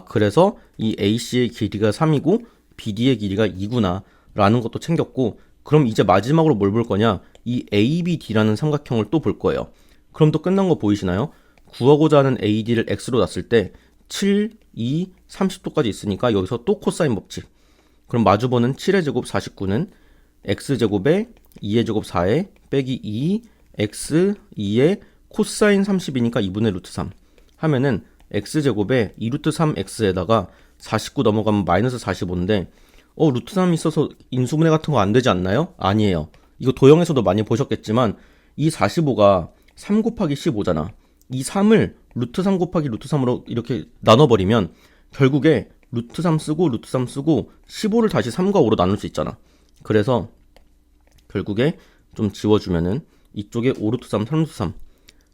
그래서 이 AC의 길이가 3이고 BD의 길이가 2구나 라는 것도 챙겼고 그럼 이제 마지막으로 뭘 볼 거냐? 이 ABD라는 삼각형을 또 볼 거예요. 그럼 또 끝난 거 보이시나요? 구하고자 하는 AD를 X로 놨을 때 7, 2, 30도까지 있으니까 여기서 또 코사인 법칙. 그럼 마주보는 7의 제곱 49는 X제곱에 2의 제곱 4에 빼기 2 X 2의 코사인 30이니까 2분의 루트 3 하면은 X제곱에 2 루트 3X에다가 49 넘어가면 마이너스 45인데 루트 3 있어서 인수분해 같은 거 안 되지 않나요? 아니에요. 이거 도형에서도 많이 보셨겠지만 이 45가 3 곱하기 15잖아. 이 3을 루트 3 곱하기 루트 3으로 이렇게 나눠버리면 결국에 루트 3 쓰고 루트 3 쓰고 15를 다시 3과 5로 나눌 수 있잖아. 그래서 결국에 좀 지워주면은 이쪽에 5 루트 3, 3 루트 3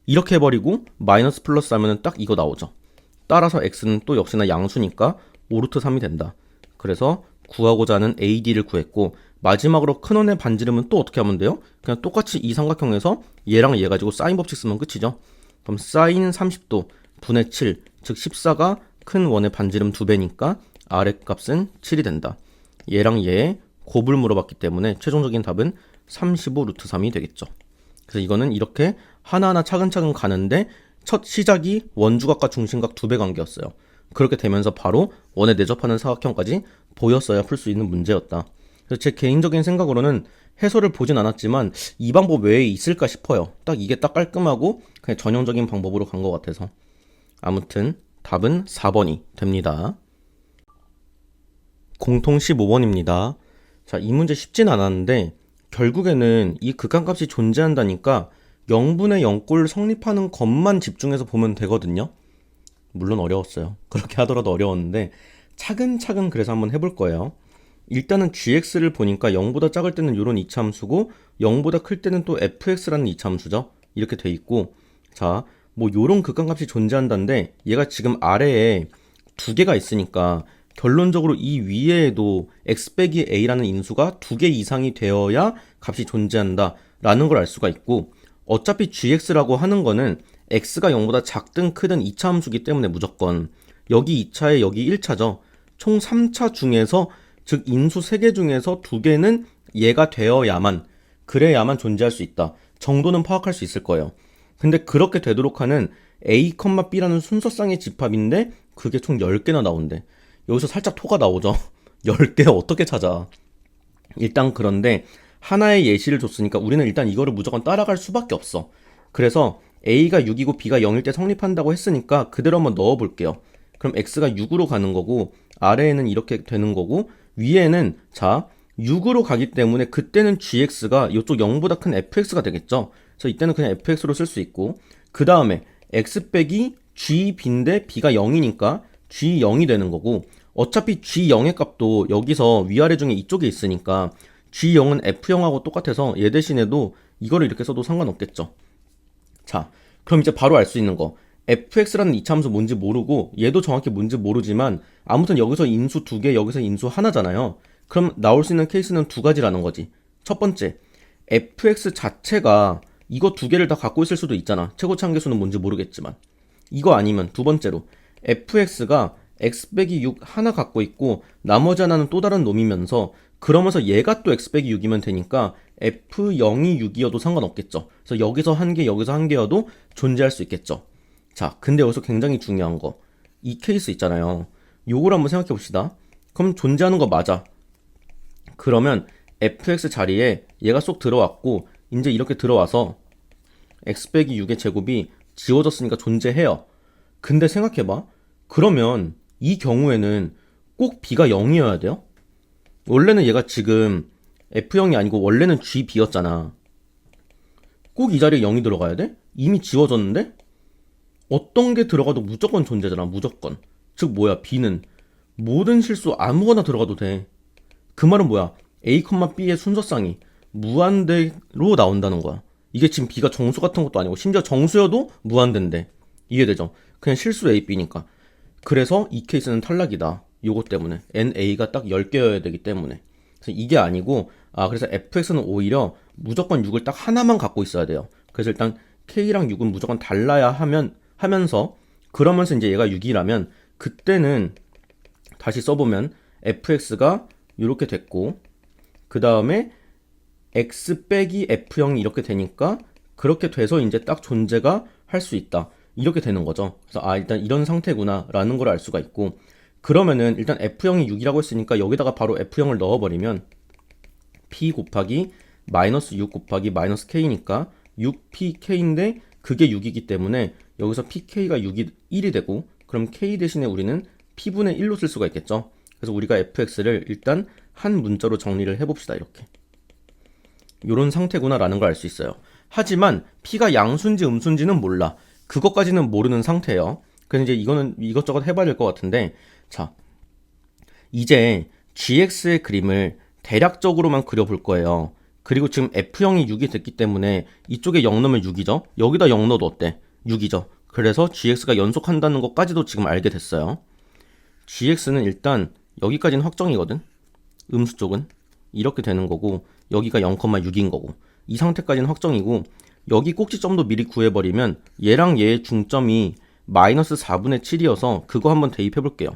이렇게 해버리고 마이너스 플러스 하면은 딱 이거 나오죠. 따라서 x는 또 역시나 양수니까 5 루트 3이 된다. 그래서 구하고자 하는 AD를 구했고 마지막으로 큰 원의 반지름은 또 어떻게 하면 돼요? 그냥 똑같이 이 삼각형에서 얘랑 얘 가지고 사인 법칙 쓰면 끝이죠. 그럼 사인 30도 분의 7, 즉 14가 큰 원의 반지름 2배니까 아래 값은 7이 된다. 얘랑 얘의 곱을 물어봤기 때문에 최종적인 답은 35 루트 3이 되겠죠. 그래서 이거는 이렇게 하나하나 차근차근 가는데 첫 시작이 원주각과 중심각 2배 관계였어요. 그렇게 되면서 바로 원에 내접하는 사각형까지 보였어야 풀 수 있는 문제였다. 그래서 제 개인적인 생각으로는 해설을 보진 않았지만 이 방법 외에 있을까 싶어요. 딱 이게 딱 깔끔하고 그냥 전형적인 방법으로 간 것 같아서. 아무튼 답은 4번이 됩니다. 공통 15번입니다. 자, 이 문제 쉽진 않았는데 결국에는 이 극한값이 존재한다니까 0분의 0꼴 성립하는 것만 집중해서 보면 되거든요. 물론 어려웠어요. 그렇게 하더라도 어려웠는데 차근차근 그래서 한번 해볼 거예요. 일단은 gx를 보니까 0보다 작을 때는 이런 이차함수고 0보다 클 때는 또 fx라는 이차함수죠. 이렇게 돼 있고 자, 뭐 요런 극한값이 존재한다는데 얘가 지금 아래에 두 개가 있으니까 결론적으로 이 위에도 x 빼기 a라는 인수가 2개 이상이 되어야 값이 존재한다 라는 걸 알 수가 있고 어차피 gx라고 하는 거는 x가 0보다 작든 크든 2차 함수기 때문에 무조건 여기 2차에 여기 1차죠. 총 3차 중에서 즉 인수 3개 중에서 2개는 얘가 되어야만 그래야만 존재할 수 있다 정도는 파악할 수 있을 거예요. 근데 그렇게 되도록 하는 A, B라는 순서쌍의 집합인데 그게 총 10개나 나온대. 여기서 살짝 토가 나오죠. 10개 어떻게 찾아? 일단 그런데 하나의 예시를 줬으니까 우리는 일단 이거를 무조건 따라갈 수밖에 없어. 그래서 A가 6이고 B가 0일 때 성립한다고 했으니까 그대로 한번 넣어볼게요. 그럼 X가 6으로 가는 거고 아래에는 이렇게 되는 거고 위에는 자 6으로 가기 때문에 그때는 GX가 이쪽 0보다 큰 FX가 되겠죠. 그래서 이때는 그냥 FX로 쓸 수 있고 그 다음에 X 빼기 GB인데 B가 0이니까 G0이 되는 거고 어차피 G0의 값도 여기서 위아래 중에 이쪽에 있으니까 G0은 F0하고 똑같아서 얘 대신에도 이거를 이렇게 써도 상관없겠죠. 자, 그럼 이제 바로 알 수 있는 거. fx라는 이차함수 뭔지 모르고 얘도 정확히 뭔지 모르지만 아무튼 여기서 인수 2개, 여기서 인수 하나잖아요. 그럼 나올 수 있는 케이스는 두 가지라는 거지. 첫 번째, fx 자체가 이거 두 개를 다 갖고 있을 수도 있잖아. 최고 차항계수는 뭔지 모르겠지만. 이거 아니면 두 번째로 fx가 x 빼기 6 하나 갖고 있고 나머지 하나는 또 다른 놈이면서 그러면서 얘가 또 x 빼기 6이면 되니까 f0이 6이어도 상관없겠죠. 그래서 여기서 한 개, 여기서 한 개여도 존재할 수 있겠죠. 자, 근데 여기서 굉장히 중요한 거. 이 케이스 있잖아요. 요걸 한번 생각해 봅시다. 그럼 존재하는 거 맞아. 그러면 fx 자리에 얘가 쏙 들어왔고 이제 이렇게 들어와서 x 빼기 6의 제곱이 지워졌으니까 존재해요. 근데 생각해봐. 그러면 이 경우에는 꼭 b가 0이어야 돼요? 원래는 얘가 지금 f0이 아니고 원래는 gb였잖아. 꼭 이 자리에 0이 들어가야 돼? 이미 지워졌는데? 어떤 게 들어가도 무조건 존재잖아. 무조건. 즉 뭐야, b는 모든 실수 아무거나 들어가도 돼. 그 말은 뭐야, a, b의 순서쌍이 무한대로 나온다는 거야. 이게 지금 b가 정수 같은 것도 아니고 심지어 정수여도 무한대인데. 이해되죠? 그냥 실수 a, b니까. 그래서 이 케이스는 탈락이다. 요거 때문에 NA가 딱 10개여야 되기 때문에. 그래서 이게 아니고 그래서 fx는 오히려 무조건 6을 딱 하나만 갖고 있어야 돼요. 그래서 일단 k랑 6은 무조건 달라야 하면서 그러면서 이제 얘가 6이라면 그때는 다시 써보면 fx가 이렇게 됐고 그 다음에 x 빼기 f0이 이렇게 되니까 그렇게 돼서 이제 딱 존재가 할 수 있다. 이렇게 되는 거죠. 그래서 일단 이런 상태구나 라는 걸 알 수가 있고 그러면은 일단 f0이 6이라고 했으니까 여기다가 바로 f0을 넣어버리면 p 곱하기 마이너스 6 곱하기 마이너스 k니까 6pk인데 그게 6이기 때문에 여기서 pk가 1이 되고 그럼 k 대신에 우리는 p분의 1로 쓸 수가 있겠죠. 그래서 우리가 fx를 일단 한 문자로 정리를 해봅시다. 이렇게 요런 상태구나 라는 걸 알 수 있어요. 하지만 p가 양수인지 음수인지는 몰라. 그것까지는 모르는 상태예요. 그래서 이제 이거는 이것저것 해봐야 될 것 같은데 자 이제 gx의 그림을 대략적으로만 그려볼 거예요. 그리고 지금 f0이 6이 됐기 때문에 이쪽에 0 넣으면 6이죠. 여기다 0 넣어도 어때? 6이죠. 그래서 gx가 연속한다는 것까지도 지금 알게 됐어요. gx는 일단 여기까지는 확정이거든. 음수 쪽은 이렇게 되는 거고 여기가 0,6인 거고 이 상태까지는 확정이고 여기 꼭지점도 미리 구해버리면 얘랑 얘의 중점이 마이너스 4분의 7이어서 그거 한번 대입해 볼게요.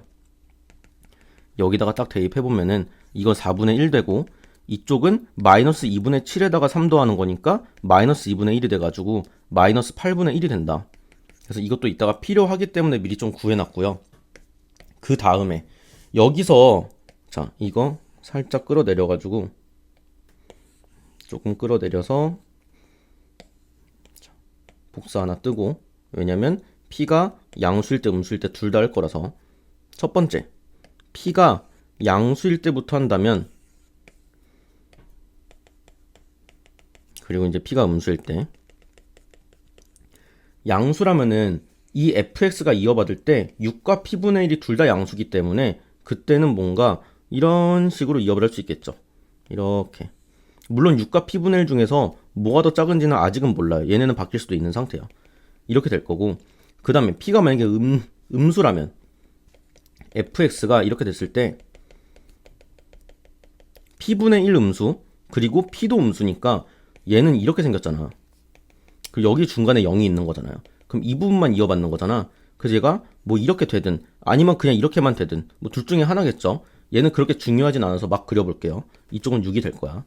여기다가 딱 대입해 보면은 이거 4분의 1 되고 이쪽은 마이너스 2분의 7에다가 3 더하는 거니까 마이너스 2분의 1이 돼가지고 마이너스 8분의 1이 된다. 그래서 이것도 이따가 필요하기 때문에 미리 좀 구해놨고요. 그 다음에 여기서 자 이거 살짝 끌어내려가지고 조금 끌어내려서 복사 하나 뜨고 왜냐면 p가 양수일 때 음수일 때 둘 다 할 거라서 첫 번째 p가 양수일 때부터 한다면 그리고 이제 p가 음수일 때 양수라면은 이 fx가 이어받을 때 6과 p분의 1이 둘 다 양수기 때문에 그때는 뭔가 이런 식으로 이어받을 수 있겠죠. 이렇게 물론 6과 p분의 1 중에서 뭐가 더 작은지는 아직은 몰라요. 얘네는 바뀔 수도 있는 상태야. 이렇게 될 거고 그 다음에 p가 만약에 음수라면 fx가 이렇게 됐을 때 p분의 1 음수 그리고 p도 음수니까 얘는 이렇게 생겼잖아. 그리고 여기 중간에 0이 있는 거잖아요. 그럼 이 부분만 이어받는 거잖아. 그래서 얘가 뭐 이렇게 되든 아니면 그냥 이렇게만 되든 뭐 둘 중에 하나겠죠. 얘는 그렇게 중요하진 않아서 막 그려볼게요. 이쪽은 6이 될 거야.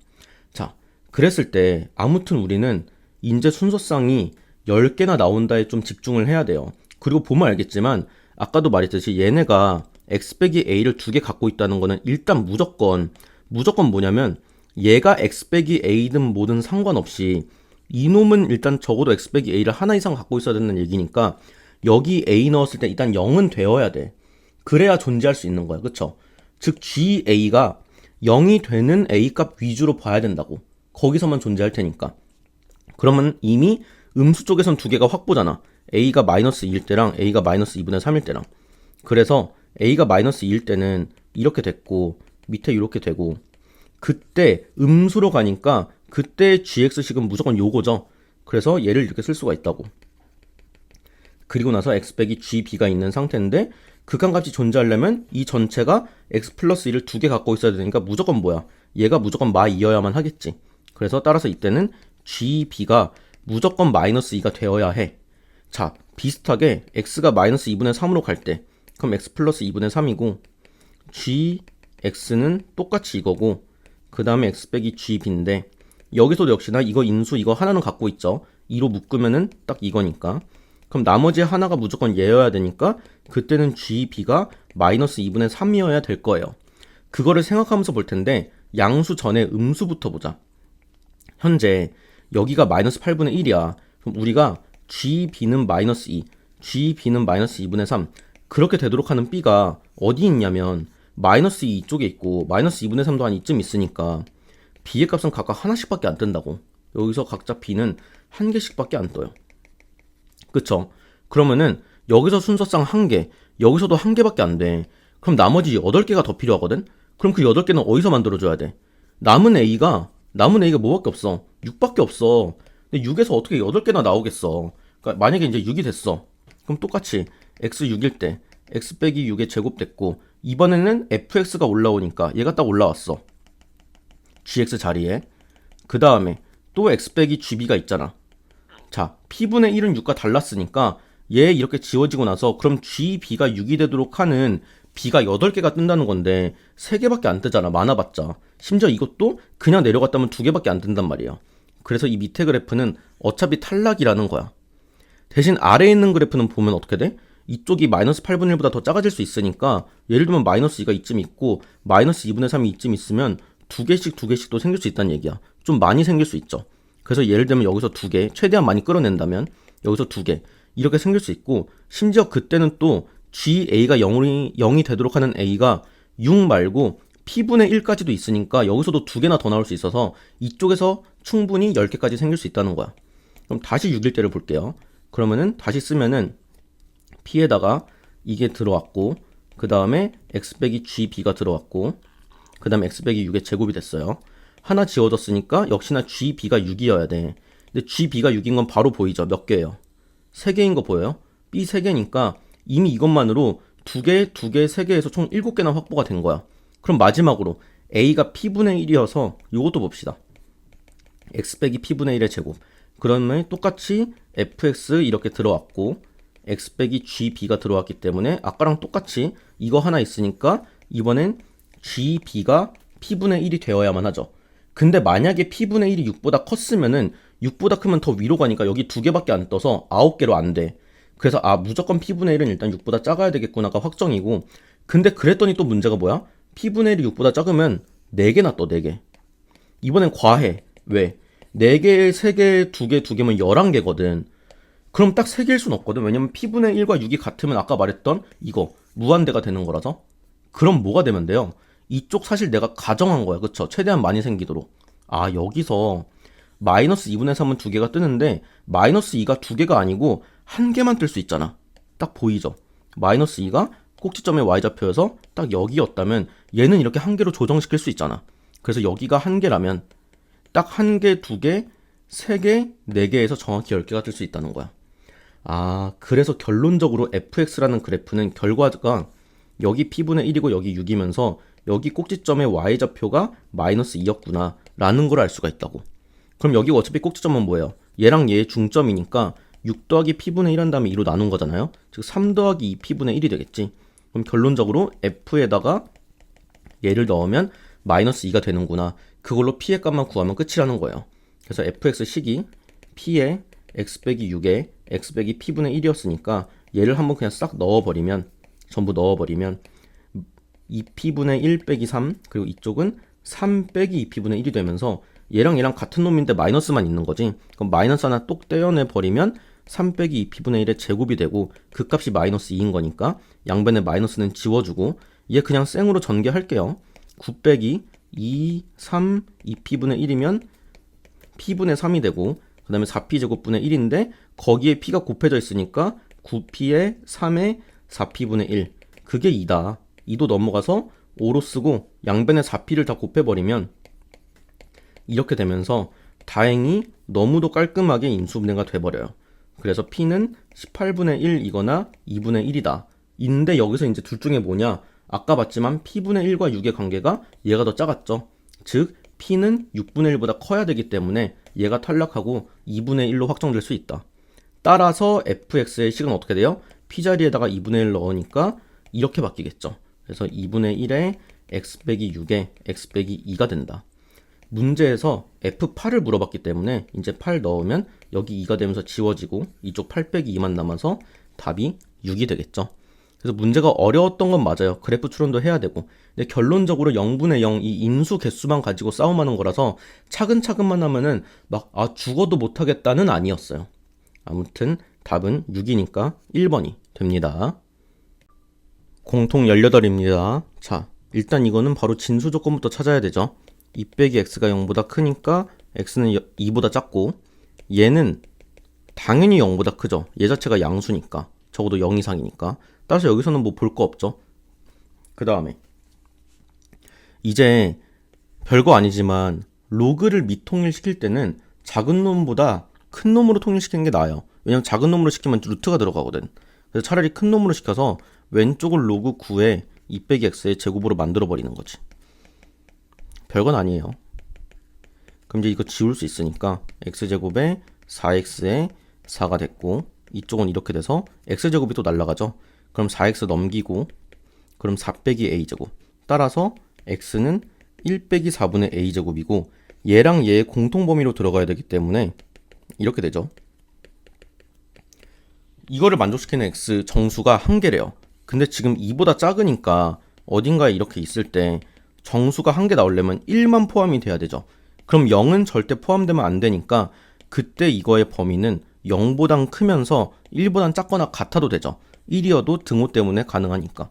자, 그랬을 때 아무튼 우리는 인제 순서쌍이 10개나 나온다에 좀 집중을 해야 돼요. 그리고 보면 알겠지만 아까도 말했듯이 얘네가 x 빼기 a를 2개 갖고 있다는 거는 일단 무조건 뭐냐면 얘가 x 빼기 a든 뭐든 상관없이 이놈은 일단 적어도 x 빼기 a를 하나 이상 갖고 있어야 된다는 얘기니까 여기 a 넣었을 때 일단 0은 되어야 돼. 그래야 존재할 수 있는 거야. 그쵸? 즉 GA가 0이 되는 A값 위주로 봐야 된다고. 거기서만 존재할 테니까. 그러면 이미 음수 쪽에선 두 개가 확보잖아. A가 마이너스 2일 때랑 A가 마이너스 2분의 3일 때랑. 그래서 A가 마이너스 2일 때는 이렇게 됐고 밑에 이렇게 되고 그때 음수로 가니까 그때 GX식은 무조건 요거죠. 그래서 얘를 이렇게 쓸 수가 있다고. 그리고 나서 x 빼기 gb가 있는 상태인데 극한값이 존재하려면 이 전체가 x 플러스 1을 2개 갖고 있어야 되니까 무조건 뭐야? 얘가 무조건 마2여야만 하겠지. 그래서 따라서 이때는 gb가 무조건 마이너스 2가 되어야 해. 자, 비슷하게 x가 마이너스 2분의 3으로 갈 때 그럼 x 플러스 2분의 3이고 gx는 똑같이 이거고 그 다음에 x 빼기 gb인데 여기서도 역시나 이거 인수 이거 하나는 갖고 있죠. 2로 묶으면은 딱 이거니까. 그럼 나머지 하나가 무조건 얘여야 되니까 그때는 GB가 마이너스 2분의 3이어야 될 거예요. 그거를 생각하면서 볼 텐데 양수 전에 음수부터 보자. 현재 여기가 마이너스 8분의 1이야. 그럼 우리가 GB는 마이너스 2, GB는 마이너스 2분의 3 그렇게 되도록 하는 B가 어디 있냐면 마이너스 2 이쪽에 있고 마이너스 2분의 3도 한 이쯤 있으니까 B의 값은 각각 하나씩밖에 안 뜬다고. 여기서 각자 B는 한 개씩밖에 안 떠요. 그쵸? 그러면은 여기서 순서상 한 개, 여기서도 한 개밖에 안 돼. 그럼 나머지 8개가 더 필요하거든? 그럼 그 8개는 어디서 만들어줘야 돼? 남은 A가 뭐밖에 없어? 6밖에 없어. 근데 6에서 어떻게 8개나 나오겠어? 그러니까 만약에 이제 6이 됐어. 그럼 똑같이 x 6일 때 x 빼기 6의 제곱 됐고 이번에는 fx가 올라오니까 얘가 딱 올라왔어. gx 자리에. 그 다음에 또 x 빼기 gb가 있잖아. 자, p분의 1은 6과 달랐으니까 얘 이렇게 지워지고 나서 그럼 gb가 6이 되도록 하는 b가 8개가 뜬다는 건데 3개밖에 안 뜨잖아. 많아봤자. 심지어 이것도 그냥 내려갔다면 2개밖에 안 뜬단 말이야. 그래서 이 밑에 그래프는 어차피 탈락이라는 거야. 대신 아래에 있는 그래프는 보면 어떻게 돼? 이쪽이 마이너스 8분의 1보다 더 작아질 수 있으니까 예를 들면 마이너스 2가 이쯤 있고 마이너스 2분의 3이 이쯤 있으면 2개씩 또 생길 수 있다는 얘기야. 좀 많이 생길 수 있죠. 그래서 예를 들면 여기서 2개, 최대한 많이 끌어낸다면 여기서 2개 이렇게 생길 수 있고 심지어 그때는 또 GA가 0이 되도록 하는 A가 6 말고 P분의 1까지도 있으니까 여기서도 2개나 더 나올 수 있어서 이쪽에서 충분히 10개까지 생길 수 있다는 거야. 그럼 다시 6일 때를 볼게요. 그러면은 다시 쓰면은 P에다가 이게 들어왔고 그 다음에 X 빼기 GB가 들어왔고 그 다음에 X 빼기 6의 제곱이 됐어요. 하나 지워졌으니까 역시나 GB가 6이어야 돼. 근데 GB가 6인 건 바로 보이죠? 몇 개예요? 3개인 거 보여요? B 3개니까 이미 이것만으로 2개, 2개, 3개에서 총 7개나 확보가 된 거야. 그럼 마지막으로 A가 P분의 1이어서 이것도 봅시다. X 빼기 P분의 1의 제곱. 그러면 똑같이 fx 이렇게 들어왔고 x 빼기 gb가 들어왔기 때문에 아까랑 똑같이 이거 하나 있으니까 이번엔 gb가 p분의 1이 되어야만 하죠. 근데 만약에 p분의 1이 6보다 컸으면은 6보다 크면 더 위로 가니까 여기 2개밖에 안 떠서 9개로 안 돼. 그래서 무조건 p분의 1은 일단 6보다 작아야 되겠구나가 확정이고 근데 그랬더니 또 문제가 뭐야? p분의 1이 6보다 작으면 4개나 떠 4개. 이번엔 과해. 왜? 4개, 3개, 2개, 2개면 11개거든. 그럼 딱 3개일 순 없거든. 왜냐면 p분의 1과 6이 같으면 아까 말했던 이거 무한대가 되는 거라서. 그럼 뭐가 되면 돼요? 이쪽 사실 내가 가정한 거야. 그쵸? 최대한 많이 생기도록. 여기서 마이너스 2분의 3은 2개가 뜨는데 마이너스 2가 2개가 아니고 1개만 뜰 수 있잖아. 딱 보이죠? 마이너스 2가 꼭지점의 y좌표여서 딱 여기였다면 얘는 이렇게 1개로 조정시킬 수 있잖아. 그래서 여기가 1개라면 딱 1개, 2개, 3개, 4개에서 정확히 10개가 뜰 수 있다는 거야. 그래서 결론적으로 fx라는 그래프는 결과가 여기 p분의 1이고 여기 6이면서 여기 꼭지점의 y좌표가 마이너스 2였구나 라는 걸 알 수가 있다고. 그럼 여기 어차피 꼭지점은 뭐예요? 얘랑 얘의 중점이니까 6 더하기 p분의 1 한 다음에 2로 나눈 거잖아요. 즉 3 더하기 2 p분의 1이 되겠지. 그럼 결론적으로 f에다가 얘를 넣으면 마이너스 2가 되는구나. 그걸로 p의 값만 구하면 끝이라는 거예요. 그래서 fx식이 p의 x 빼기 6에 x 빼기 p분의 1이었으니까 얘를 한번 그냥 싹 넣어버리면 전부 넣어버리면 2p분의 1 빼기 3 그리고 이쪽은 3 빼기 2p분의 1이 되면서 얘랑 같은 놈인데 마이너스만 있는 거지. 그럼 마이너스 하나 똑 떼어내 버리면 3 빼기 2p분의 1의 제곱이 되고 그 값이 마이너스 2인 거니까 양변의 마이너스는 지워주고 얘 그냥 생으로 전개할게요. 9 빼기 2, 3, 2p분의 1이면 p분의 3이 되고 그 다음에 4p제곱분의 1인데 거기에 p가 곱해져 있으니까 9p에 3에 4p분의 1 그게 2다. 2도 넘어가서 5로 쓰고 양변에 4p를 다 곱해버리면 이렇게 되면서 다행히 너무도 깔끔하게 인수분해가 돼버려요. 그래서 p는 18분의 1이거나 2분의 1이다. 인데 여기서 이제 둘 중에 뭐냐? 아까 봤지만 p분의 1과 6의 관계가 얘가 더 작았죠. 즉 p는 6분의 1보다 커야 되기 때문에 얘가 탈락하고 2분의 1로 확정될 수 있다. 따라서 fx의 식은 어떻게 돼요? p 자리에다가 2분의 1 넣으니까 이렇게 바뀌겠죠. 그래서 2분의 1에 x 빼기 6에 x 빼기 2가 된다. 문제에서 f8을 물어봤기 때문에 이제 8 넣으면 여기 2가 되면서 지워지고 이쪽 8 빼기 2만 남아서 답이 6이 되겠죠. 그래서 문제가 어려웠던 건 맞아요. 그래프 추론도 해야 되고. 근데 결론적으로 0분의 0 이 인수 개수만 가지고 싸움하는 거라서 차근차근만 하면은 막 죽어도 못하겠다는 아니었어요. 아무튼 답은 6이니까 1번이 됩니다. 공통 18입니다. 자, 일단 이거는 바로 진수 조건부터 찾아야 되죠. 2 빼기 x가 0보다 크니까 x는 2보다 작고 얘는 당연히 0보다 크죠. 얘 자체가 양수니까. 적어도 0 이상이니까. 따라서 여기서는 뭐 볼 거 없죠. 그 다음에 이제 별거 아니지만 로그를 미통일시킬 때는 작은 놈보다 큰 놈으로 통일시키는 게 나아요. 왜냐면 작은 놈으로 시키면 루트가 들어가거든. 그래서 차라리 큰 놈으로 시켜서 왼쪽을 로그 9에 2 빼기 x의 제곱으로 만들어 버리는 거지. 별건 아니에요. 그럼 이제 이거 지울 수 있으니까 x제곱에 4x에 4가 됐고 이쪽은 이렇게 돼서 x제곱이 또 날라가죠. 그럼 4x 넘기고 그럼 4 빼기 a제곱. 따라서 x는 1 빼기 4분의 a제곱이고 얘랑 얘의 공통범위로 들어가야 되기 때문에 이렇게 되죠. 이거를 만족시키는 x 정수가 한 개래요. 근데 지금 2보다 작으니까 어딘가에 이렇게 있을 때 정수가 한 개 나오려면 1만 포함이 돼야 되죠. 그럼 0은 절대 포함되면 안 되니까 그때 이거의 범위는 0보단 크면서 1보단 작거나 같아도 되죠. 1이어도 등호 때문에 가능하니까.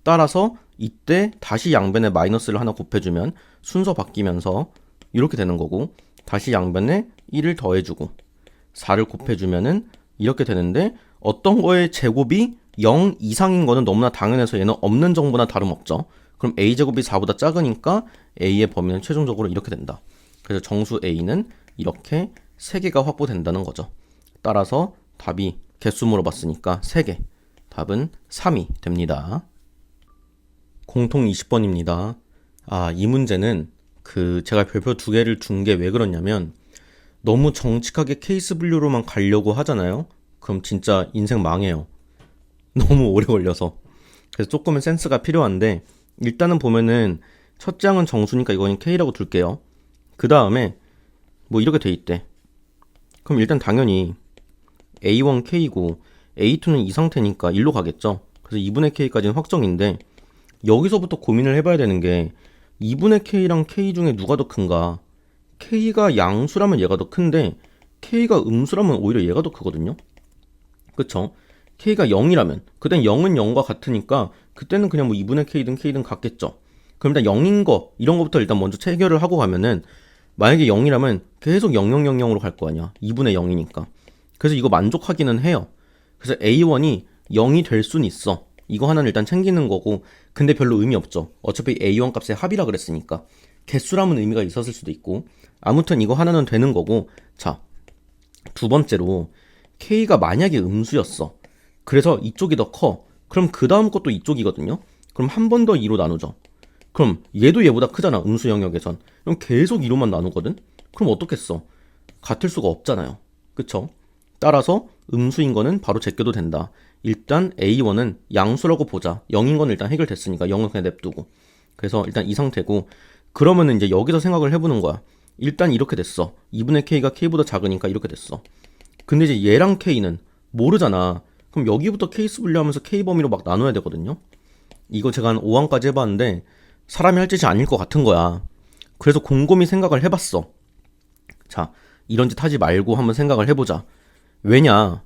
따라서 이때 다시 양변에 마이너스를 하나 곱해주면 순서 바뀌면서 이렇게 되는 거고 다시 양변에 1을 더해주고 4를 곱해주면은 이렇게 되는데 어떤 거의 제곱이 0 이상인 거는 너무나 당연해서 얘는 없는 정보나 다름없죠. 그럼 a제곱이 4보다 작으니까 a의 범위는 최종적으로 이렇게 된다. 그래서 정수 a는 이렇게 3개가 확보된다는 거죠. 따라서 답이 개수 물어봤으니까 3개. 답은 3이 됩니다. 공통 20번입니다. 이 문제는 제가 별표 2개를 준 게 왜 그러냐면 너무 정직하게 케이스 분류로만 가려고 하잖아요. 그럼 진짜 인생 망해요. 너무 오래 걸려서. 그래서 조금은 센스가 필요한데 일단은 보면은 첫 장은 정수니까 이거는 K라고 둘게요. 그 다음에 뭐 이렇게 돼 있대. 그럼 일단 당연히 A1 K고 A2는 이 상태니까 1로 가겠죠. 그래서 2분의 K까지는 확정인데 여기서부터 고민을 해봐야 되는 게 2분의 K랑 K 중에 누가 더 큰가? K가 양수라면 얘가 더 큰데 K가 음수라면 오히려 얘가 더 크거든요. 그쵸? K가 0이라면 그땐 0은 0과 같으니까 그때는 그냥 뭐 2분의 K든 K든 같겠죠. 그럼 일단 0인 거 이런 거부터 일단 먼저 체결을 하고 가면은 만약에 0이라면 계속 0000으로 갈 거 아니야. 2분의 0이니까. 그래서 이거 만족하기는 해요. 그래서 A1이 0이 될 순 있어. 이거 하나는 일단 챙기는 거고 근데 별로 의미 없죠. 어차피 A1 값의 합이라 그랬으니까. 개수라면 의미가 있었을 수도 있고 아무튼 이거 하나는 되는 거고 자, 두 번째로 K가 만약에 음수였어. 그래서 이쪽이 더 커. 그럼 그 다음 것도 이쪽이거든요. 그럼 한 번 더 2로 나누죠. 그럼 얘도 얘보다 크잖아. 음수 영역에선. 그럼 계속 2로만 나누거든. 그럼 어떻겠어? 같을 수가 없잖아요. 그쵸? 따라서 음수인 거는 바로 제껴도 된다. 일단 A1은 양수라고 보자. 0인 건 일단 해결됐으니까 0은 그냥 냅두고. 그래서 일단 이 상태고 그러면은 이제 여기서 생각을 해보는 거야. 일단 이렇게 됐어. 2분의 K가 K보다 작으니까 이렇게 됐어. 근데 이제 얘랑 K는 모르잖아. 그럼 여기부터 케이스 분류하면서 K 범위로 막 나눠야 되거든요. 이거 제가 한 5항까지 해봤는데 사람이 할 짓이 아닐 것 같은 거야. 그래서 곰곰이 생각을 해봤어. 자, 이런 짓 하지 말고 한번 생각을 해보자. 왜냐,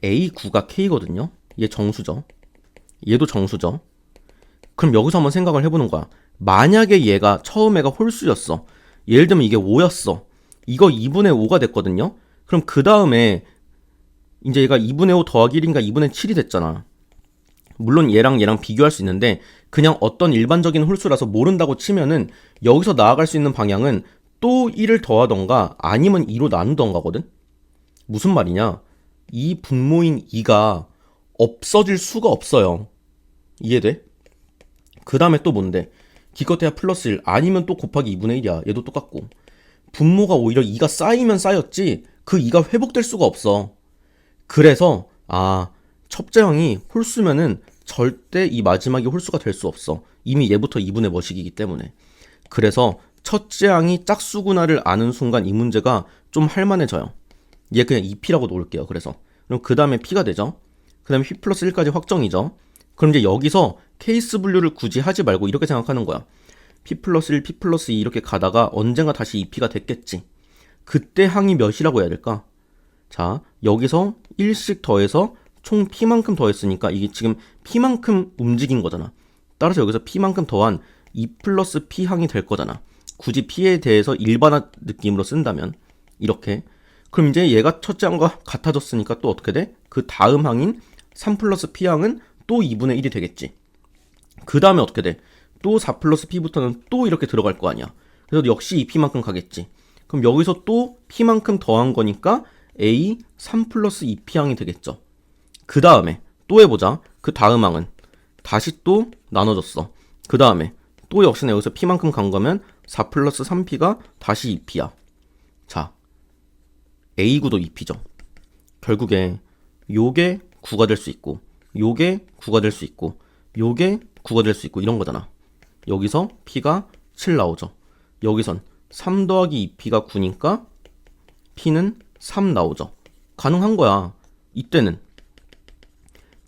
A9가 K거든요. 얘 정수죠. 얘도 정수죠. 그럼 여기서 한번 생각을 해보는 거야. 만약에 얘가 처음에가 홀수였어. 예를 들면 이게 5였어. 이거 2분의 5가 됐거든요. 그럼 그 다음에 이제 얘가 2분의 5 더하기 1인가 2분의 7이 됐잖아. 물론 얘랑 비교할 수 있는데 그냥 어떤 일반적인 홀수라서 모른다고 치면은 여기서 나아갈 수 있는 방향은 또 1을 더하던가 아니면 2로 나누던가거든. 무슨 말이냐? 이 분모인 2가 없어질 수가 없어요. 이해돼? 그 다음에 또 뭔데? 기껏해야 플러스 1 아니면 또 곱하기 2분의 1이야. 얘도 똑같고. 분모가 오히려 2가 쌓이면 쌓였지 그 2가 회복될 수가 없어. 그래서 첩제형이 홀수면은 절대 이 마지막이 홀수가 될 수 없어. 이미 얘부터 2분의 뭐식이기 때문에. 그래서 첫째항이 짝수구나를 아는 순간 이 문제가 좀 할만해져요. 얘 그냥 2p라고 놓을게요. 그래서 그럼 그 다음에 p가 되죠. 그 다음에 p 플러스 1까지 확정이죠. 그럼 이제 여기서 케이스 분류를 굳이 하지 말고 이렇게 생각하는 거야. p 플러스 1, p 플러스 2 이렇게 가다가 언젠가 다시 2p가 됐겠지. 그때 항이 몇이라고 해야 될까? 자, 여기서 1씩 더해서 총 p만큼 더했으니까 이게 지금 p만큼 움직인 거잖아. 따라서 여기서 p만큼 더한 2 플러스 p 항이 될 거잖아. 굳이 p에 대해서 일반화 느낌으로 쓴다면 이렇게. 그럼 이제 얘가 첫째 항과 같아졌으니까 또 어떻게 돼? 그 다음 항인 3 플러스 p 항은 또 2분의 1이 되겠지. 그 다음에 어떻게 돼? 또 4 플러스 p부터는 또 이렇게 들어갈 거 아니야. 그래서 역시 2p만큼 가겠지. 그럼 여기서 또 p만큼 더한 거니까 a 3 플러스 2p 항이 되겠죠. 그 다음에 또 해보자. 그 다음 항은 다시 또 나눠졌어. 그 다음에 또 역시나 여기서 p만큼 간 거면 4 플러스 3p가 다시 2p야. 자, a9도 2p죠. 결국에 요게 9가 될 수 있고 요게 9가 될 수 있고 요게 9가 될 수 있고 이런 거잖아. 여기서 p가 7 나오죠. 여기선 3 더하기 2p가 9니까 p는 3 나오죠. 가능한 거야. 이때는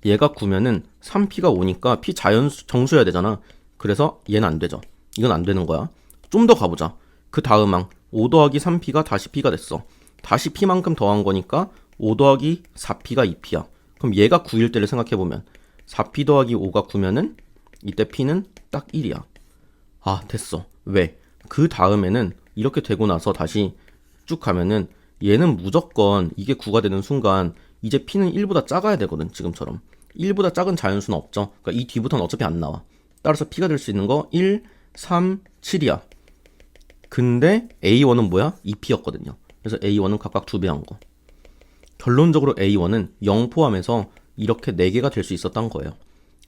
얘가 9면은 3p가 5니까 p 정수여야 되잖아. 그래서 얘는 안 되죠. 이건 안 되는 거야. 좀 더 가보자. 그 다음 항 5 더하기 3p가 다시 p가 됐어. 다시 p만큼 더한 거니까 5 더하기 4p가 2p야. 그럼 얘가 9일 때를 생각해보면 4p 더하기 5가 9면은 이때 p는 딱 1이야. 됐어. 왜? 그 다음에는 이렇게 되고 나서 다시 쭉 가면은 얘는 무조건 이게 9가 되는 순간 이제 p는 1보다 작아야 되거든. 지금처럼 1보다 작은 자연수는 없죠. 그러니까 이 뒤부터는 어차피 안 나와. 따라서 p가 될 수 있는 거 1, 3, 7이야. 근데 A1은 뭐야? 2p였거든요. 그래서 A1은 각각 2배 한 거. 결론적으로 A1은 0 포함해서 이렇게 4개가 될 수 있었던 거예요.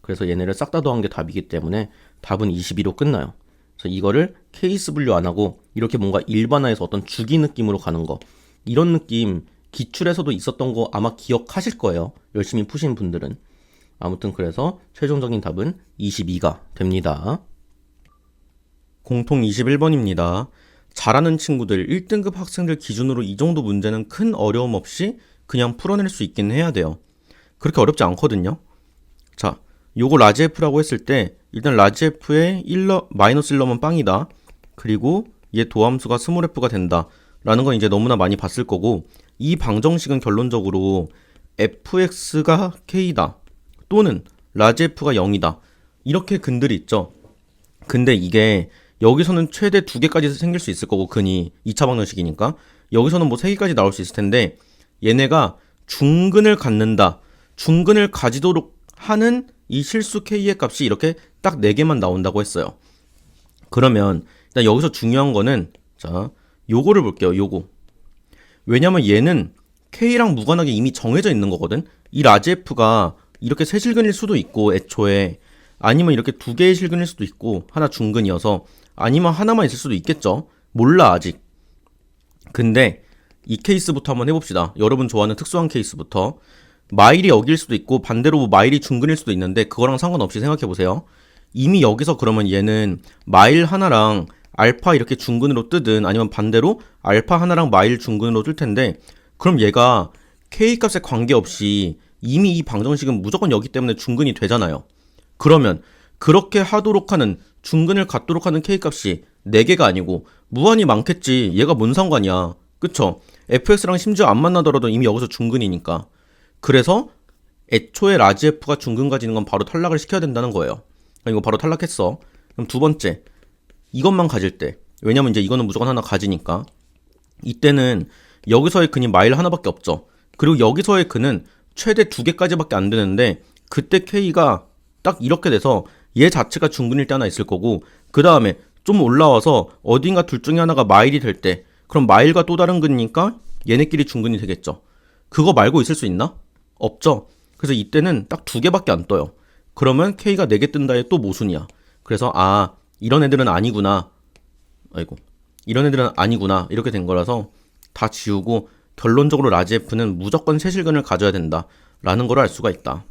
그래서 얘네를 싹 다 더한 게 답이기 때문에 답은 22로 끝나요. 그래서 이거를 케이스 분류 안 하고 이렇게 뭔가 일반화해서 어떤 주기 느낌으로 가는 거. 이런 느낌 기출에서도 있었던 거 아마 기억하실 거예요. 열심히 푸신 분들은. 아무튼 그래서 최종적인 답은 22가 됩니다. 공통 21번입니다. 잘하는 친구들 1등급 학생들 기준으로 이 정도 문제는 큰 어려움 없이 그냥 풀어낼 수 있긴 해야 돼요. 그렇게 어렵지 않거든요. 자, 요거 라지 F라고 했을 때 일단 라지 F에 마이너스 1 넣으면 빵이다. 그리고 얘 도함수가 스몰 F가 된다. 라는 건 이제 너무나 많이 봤을 거고 이 방정식은 결론적으로 fx가 k다. 또는 라지 F가 0이다. 이렇게 근들이 있죠. 근데 이게 여기서는 최대 2개까지 생길 수 있을 거고 근이 2차 방정식이니까 여기서는 뭐 3개까지 나올 수 있을 텐데 얘네가 중근을 갖는다. 중근을 가지도록 하는 이 실수 k의 값이 이렇게 딱 4개만 나온다고 했어요. 그러면 일단 여기서 중요한 거는 자, 요거를 볼게요. 요거. 왜냐면 얘는 k랑 무관하게 이미 정해져 있는 거거든. 이 라지 F가 이렇게 세 실근일 수도 있고 애초에 아니면 이렇게 2개의 실근일 수도 있고 하나 중근이어서 아니면 하나만 있을 수도 있겠죠. 몰라 아직. 근데 이 케이스부터 한번 해봅시다. 여러분 좋아하는 특수한 케이스부터. 마일이 여기일 수도 있고 반대로 마일이 중근일 수도 있는데 그거랑 상관없이 생각해보세요. 이미 여기서 그러면 얘는 마일 하나랑 알파 이렇게 중근으로 뜨든 아니면 반대로 알파 하나랑 마일 중근으로 뜰 텐데 그럼 얘가 K값에 관계없이 이미 이 방정식은 무조건 여기 때문에 중근이 되잖아요. 그러면 그렇게 하도록 하는 중근을 갖도록 하는 K값이 4개가 아니고 무한히 많겠지. 얘가 뭔 상관이야. 그쵸? fx랑 심지어 안 만나더라도 이미 여기서 중근이니까. 그래서 애초에 라지 F가 중근 가지는 건 바로 탈락을 시켜야 된다는 거예요. 이거 바로 탈락했어. 그럼 두 번째, 이것만 가질 때, 왜냐면 이제 이거는 무조건 하나 가지니까, 이때는 여기서의 근이 마일 하나밖에 없죠. 그리고 여기서의 근은 최대 2개까지밖에 안 되는데, 그때 K가 딱 이렇게 돼서 얘 자체가 중근일 때 하나 있을 거고, 그 다음에 좀 올라와서 어딘가 둘 중에 하나가 마일이 될 때, 그럼 마일과 또 다른 근이니까 얘네끼리 중근이 되겠죠. 그거 말고 있을 수 있나? 없죠. 그래서 이때는 딱 2개밖에 안 떠요. 그러면 K가 4개 뜬다에 또 모순이야. 그래서 이런 애들은 아니구나. 이런 애들은 아니구나. 이렇게 된 거라서 다 지우고 결론적으로 라지 F는 무조건 세실근을 가져야 된다. 라는 걸 알 수가 있다.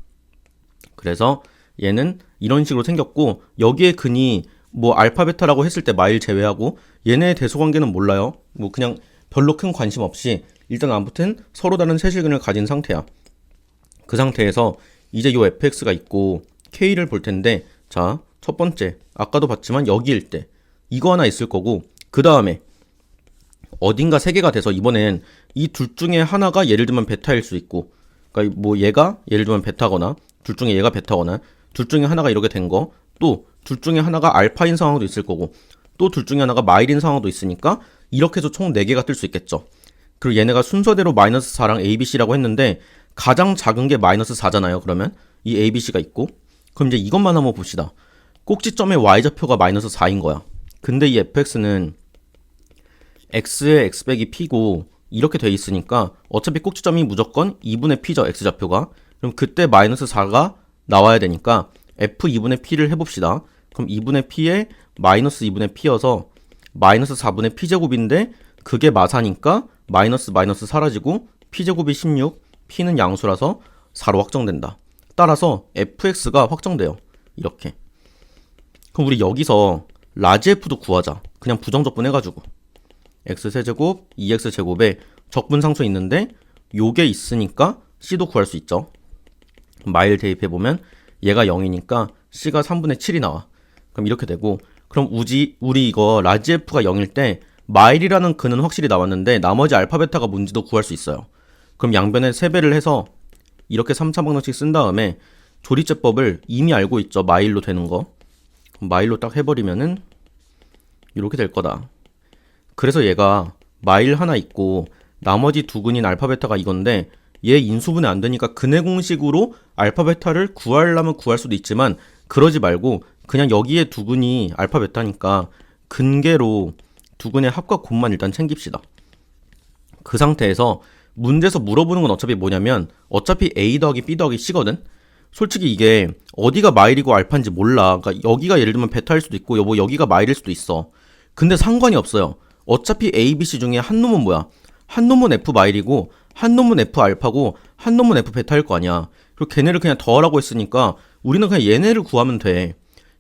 그래서 얘는 이런 식으로 생겼고, 여기에 근이 뭐 알파 베타라고 했을 때 마일 제외하고 얘네의 대소관계는 몰라요. 뭐 그냥 별로 큰 관심 없이 일단 아무튼 서로 다른 세실근을 가진 상태야. 그 상태에서 이제 요 fx가 있고 k를 볼 텐데, 자, 첫 번째 아까도 봤지만 여기일 때 이거 하나 있을 거고, 그 다음에 어딘가 3개가 돼서 이번엔 이 둘 중에 하나가 예를 들면 베타일 수 있고, 그러니까 뭐 얘가 예를 들면 베타거나 둘 중에 얘가 베타거나 둘 중에 하나가 이렇게 된 거, 또 둘 중에 하나가 알파인 상황도 있을 거고, 또 둘 중에 하나가 마일인 상황도 있으니까 이렇게 해서 총 4개가 뜰 수 있겠죠. 그리고 얘네가 순서대로 마이너스 4랑 ABC라고 했는데 가장 작은 게 마이너스 4잖아요. 그러면 이 ABC가 있고, 그럼 이제 이것만 한번 봅시다. 꼭지점의 y좌표가 마이너스 4인 거야. 근데 이 fx는 x의 x백이 p고 이렇게 돼 있으니까 어차피 꼭지점이 무조건 2분의 p죠. x좌표가. 그럼 그때 마이너스 4가 나와야 되니까 f 2분의 p를 해봅시다. 그럼 2분의 p에 마이너스 2분의 p여서 마이너스 4분의 p제곱인데 그게 마사니까 마이너스 사라지고 p제곱이 16, p는 양수라서 4로 확정된다. 따라서 fx가 확정돼요. 이렇게. 그럼 우리 여기서 라지 f도 구하자. 그냥 부정적분 해가지고 x세제곱 2x제곱에 적분상수 있는데 요게 있으니까 c도 구할 수 있죠. 마일 대입해보면 얘가 0이니까 c가 3분의 7이 나와. 그럼 이렇게 되고, 그럼 우리 이거 라지 f가 0일 때 마일이라는 근은 확실히 나왔는데 나머지 알파 베타가 뭔지도 구할 수 있어요. 그럼 양변에 3배를 해서 이렇게 3차 방정식 쓴 다음에 조리제법을 이미 알고 있죠. 마일로 되는 거. 마일로 딱 해버리면은 이렇게 될 거다. 그래서 얘가 마일 하나 있고 나머지 두 근인 알파 베타가 이건데, 얘 인수분해 안 되니까 근해 공식으로 알파 베타를 구하려면 구할 수도 있지만 그러지 말고 그냥 여기에 두 근이 알파 베타니까 근계로 두 근의 합과 곱만 일단 챙깁시다. 그 상태에서 문제에서 물어보는 건 어차피 뭐냐면 어차피 a 더하기 b 더하기 c거든. 솔직히 이게 어디가 마일이고 알파인지 몰라. 그러니까 여기가 예를 들면 베타일 수도 있고 뭐 여기가 마일일 수도 있어. 근데 상관이 없어요. 어차피 a, b, c 중에 한 놈은 뭐야? 한 놈은 f 마일이고 한 놈은 f 알파고 한 놈은 f 베타일 거 아니야. 그리고 걔네를 그냥 더하라고 했으니까 우리는 그냥 얘네를 구하면 돼.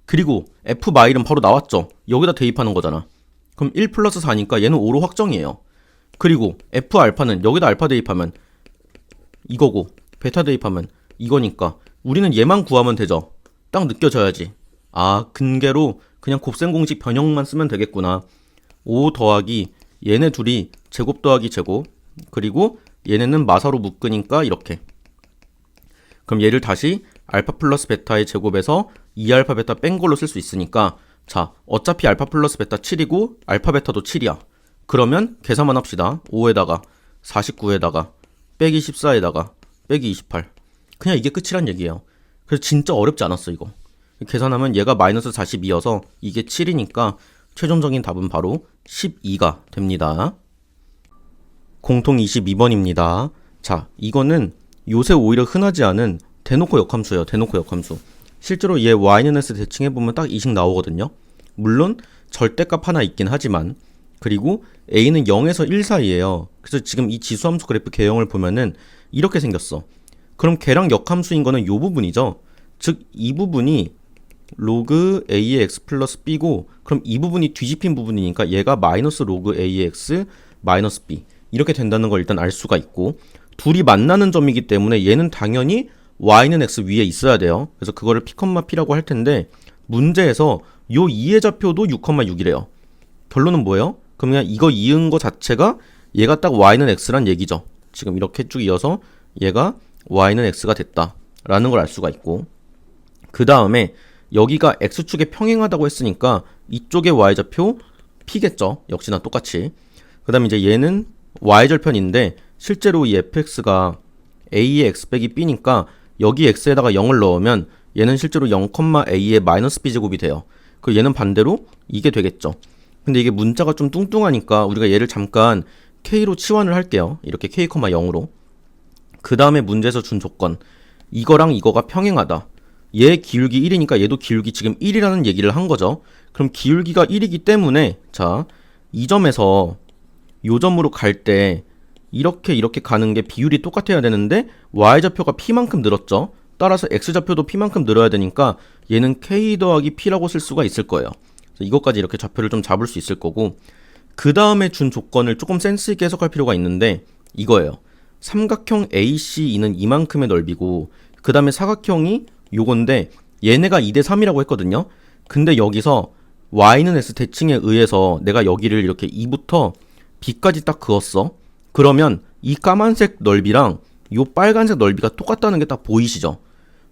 그리고 f 마일은 바로 나왔죠. 여기다 대입하는 거잖아. 그럼 1 플러스 4니까 얘는 5로 확정이에요. 그리고 f 알파는 여기다 알파 대입하면 이거고 베타 대입하면 이거니까 우리는 얘만 구하면 되죠. 딱 느껴져야지. 근계로 그냥 곱셈 공식 변형만 쓰면 되겠구나. 5 더하기 얘네 둘이 제곱 더하기 제곱, 그리고 얘네는 마사로 묶으니까 이렇게. 그럼 얘를 다시 알파 플러스 베타의 제곱에서 2알파 베타 뺀 걸로 쓸 수 있으니까, 자, 어차피 알파 플러스 베타 7이고 알파 베타도 7이야. 그러면 계산만 합시다. 5에다가 49에다가 빼기 14에다가 빼기 28. 그냥 이게 끝이란 얘기예요. 그래서 진짜 어렵지 않았어 이거. 계산하면 얘가 마이너스 42여서 이게 7이니까 최종적인 답은 바로 12가 됩니다. 공통 22번입니다. 자, 이거는 요새 오히려 흔하지 않은 대놓고 역함수예요. 대놓고 역함수. 실제로 얘 y-s 대칭해보면 딱 이식 나오거든요. 물론 절대값 하나 있긴 하지만, 그리고 a는 0에서 1 사이에요. 그래서 지금 이 지수함수 그래프 개형을 보면은 이렇게 생겼어. 그럼 걔랑 역함수인 거는 요 부분이죠. 즉 이 부분이 로그 a의 x 플러스 b고, 그럼 이 부분이 뒤집힌 부분이니까 얘가 마이너스 로그 a의 x 마이너스 b 이렇게 된다는 걸 일단 알 수가 있고, 둘이 만나는 점이기 때문에 얘는 당연히 y는 x 위에 있어야 돼요. 그래서 그거를 p,p라고 할 텐데 문제에서 요 2의 좌표도 6,6이래요. 결론은 뭐예요? 그러면 이거 이은 거 자체가 얘가 딱 y는 x란 얘기죠. 지금 이렇게 쭉 이어서 얘가 y는 x가 됐다 라는 걸 알 수가 있고, 그 다음에 여기가 x축에 평행하다고 했으니까 이쪽의 y좌표 p겠죠. 역시나 똑같이. 그 다음에 이제 얘는 y절편인데 실제로 이 fx가 a의 x 빼기 b니까 여기 x에다가 0을 넣으면 얘는 실제로 0,a의 마이너스 b제곱이 돼요. 그리고 얘는 반대로 이게 되겠죠. 근데 이게 문자가 좀 뚱뚱하니까 우리가 얘를 잠깐 k로 치환을 할게요. 이렇게 k, 0으로. 그 다음에 문제에서 준 조건, 이거랑 이거가 평행하다. 얘 기울기 1이니까 얘도 기울기 지금 1이라는 얘기를 한 거죠. 그럼 기울기가 1이기 때문에 자, 이 점에서 요 점으로 갈 때 이렇게 가는 게 비율이 똑같아야 되는데 y좌표가 p만큼 늘었죠. 따라서 x좌표도 p만큼 늘어야 되니까 얘는 k 더하기 p라고 쓸 수가 있을 거예요. 그래서 이것까지 이렇게 좌표를 좀 잡을 수 있을 거고, 그 다음에 준 조건을 조금 센스 있게 해석할 필요가 있는데 이거예요. 삼각형 ACE는 이만큼의 넓이고 그 다음에 사각형이 요건데 얘네가 2대3이라고 했거든요. 근데 여기서 y는 s 대칭에 의해서 내가 여기를 이렇게 2부터 b까지 딱 그었어. 그러면 이 까만색 넓이랑 요 빨간색 넓이가 똑같다는 게 딱 보이시죠?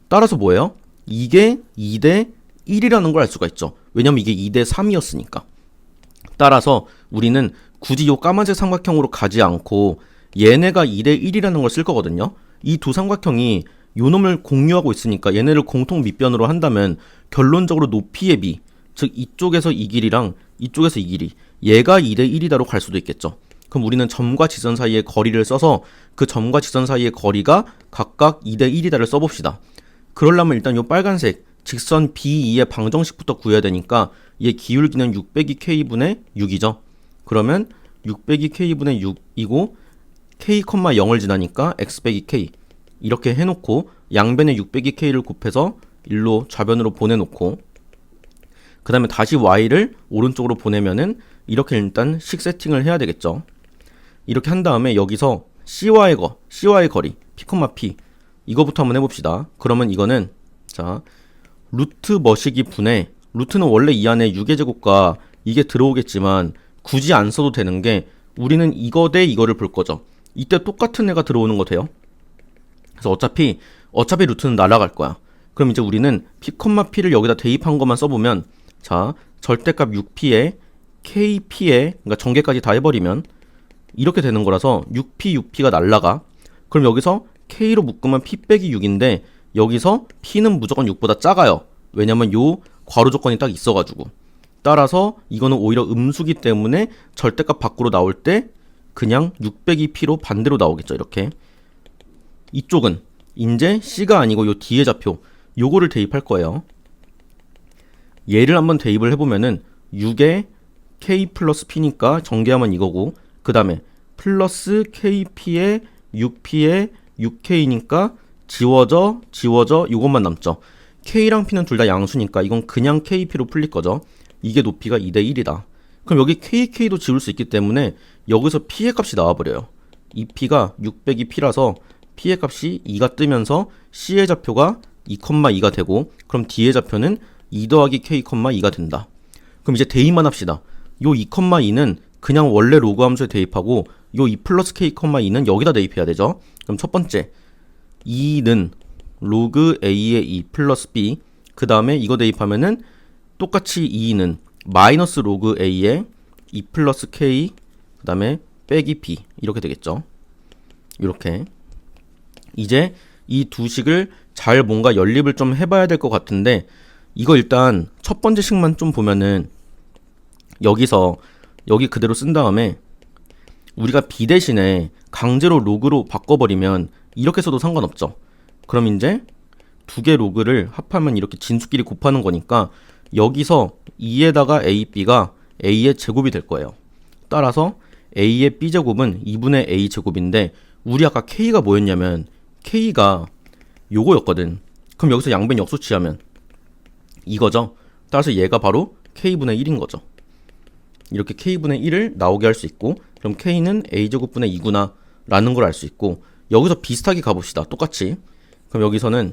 따라서 뭐예요? 이게 2대 1이라는 걸 알 수가 있죠. 왜냐면 이게 2대 3이었으니까. 따라서 우리는 굳이 요 까만색 삼각형으로 가지 않고 얘네가 2대 1이라는 걸 쓸 거거든요. 이 두 삼각형이 요 놈을 공유하고 있으니까 얘네를 공통 밑변으로 한다면 결론적으로 높이의 비, 즉 이쪽에서 이 길이랑 이쪽에서 이 길이, 얘가 2대 1이다로 갈 수도 있겠죠. 그럼 우리는 점과 지선 사이의 거리를 써서 그 점과 지선 사이의 거리가 각각 2대 1이다를 써봅시다. 그러려면 일단 요 빨간색 직선 B2의 방정식부터 구해야 되니까 얘 기울기는 6 빼기 K분의 6이죠. 그러면 6 빼기 K분의 6이고 K, 0을 지나니까 X 빼기 K 이렇게 해놓고 양변에 6 빼기 K를 곱해서 일로 좌변으로 보내놓고 그 다음에 다시 Y를 오른쪽으로 보내면은 이렇게 일단 식 세팅을 해야 되겠죠. 이렇게 한 다음에 여기서 C와의 거리 P, P 이거부터 한번 해봅시다. 그러면 이거는 자 루트 머시기 분의 루트는 원래 이 안에 6의 제곱과 이게 들어오겠지만 굳이 안 써도 되는 게 우리는 이거 대 이거를 볼 거죠. 이때 똑같은 애가 들어오는 거 돼요. 그래서 어차피 루트는 날아갈 거야. 그럼 이제 우리는 P, P를 여기다 대입한 것만 써보면 자 절대값 6P에 KP에 그러니까 전개까지 다 해버리면 이렇게 되는 거라서 6P가 날라가. 그럼 여기서 K로 묶으면 P 빼기 6인데 여기서 P는 무조건 6보다 작아요. 왜냐면 요 괄호 조건이 딱 있어가지고. 따라서 이거는 오히려 음수기 때문에 절대값 밖으로 나올 때 그냥 6 빼기 P로 반대로 나오겠죠. 이렇게. 이쪽은 이제 C가 아니고 요 뒤에 좌표 요거를 대입할 거예요. 얘를 한번 대입을 해보면은 6에 K 플러스 P니까 전개하면 이거고 그 다음에 플러스 KP에 6P에 6K니까 지워져 이것만 남죠. K랑 P는 둘 다 양수니까 이건 그냥 KP로 풀릴 거죠. 이게 높이가 2대 1이다. 그럼 여기 KK도 지울 수 있기 때문에 여기서 P의 값이 나와버려요. 이 P가 6 빼기 P라서 P의 값이 2가 뜨면서 C의 좌표가 2,2가 되고 그럼 D의 좌표는 2 더하기 K, 2가 된다. 그럼 이제 대입만 합시다. 요 2,2는 그냥 원래 로그 함수에 대입하고 요 2 플러스 K, 2는 여기다 대입해야 되죠. 그럼 첫 번째 2는 로그 A의 2 플러스 B 그 다음에 이거 대입하면은 똑같이 2는 마이너스 로그 A의 2 플러스 K 그 다음에 빼기 B 이렇게 되겠죠. 이렇게 이제 이 두 식을 잘 뭔가 연립을 좀 해봐야 될 것 같은데 이거 일단 첫 번째 식만 좀 보면은 여기서 여기 그대로 쓴 다음에 우리가 B 대신에 강제로 로그로 바꿔버리면 이렇게 써도 상관없죠. 그럼 이제 두 개 로그를 합하면 이렇게 진수끼리 곱하는 거니까 여기서 2에다가 AB가 A의 제곱이 될 거예요. 따라서 A의 B제곱은 2분의 A제곱인데 우리 아까 K가 뭐였냐면 K가 요거였거든. 그럼 여기서 양변 역수치하면 이거죠. 따라서 얘가 바로 K분의 1인 거죠. 이렇게 K분의 1을 나오게 할 수 있고 그럼 K는 A제곱분의 2구나 라는 걸 알 수 있고 여기서 비슷하게 가봅시다. 똑같이. 그럼 여기서는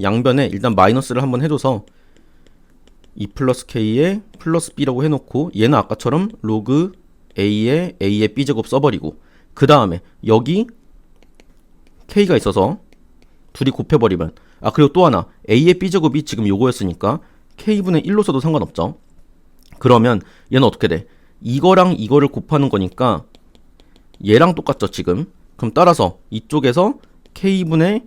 양변에 일단 마이너스를 한번 해줘서 2 플러스 k에 플러스 b라고 해놓고 얘는 아까처럼 로그 a에 b제곱 써버리고 그 다음에 여기 k가 있어서 둘이 곱해버리면 그리고 또 하나 a의 b제곱이 지금 요거였으니까 k분의 1로 써도 상관없죠. 그러면 얘는 어떻게 돼? 이거랑 이거를 곱하는 거니까 얘랑 똑같죠 지금. 그럼 따라서 이쪽에서 k분의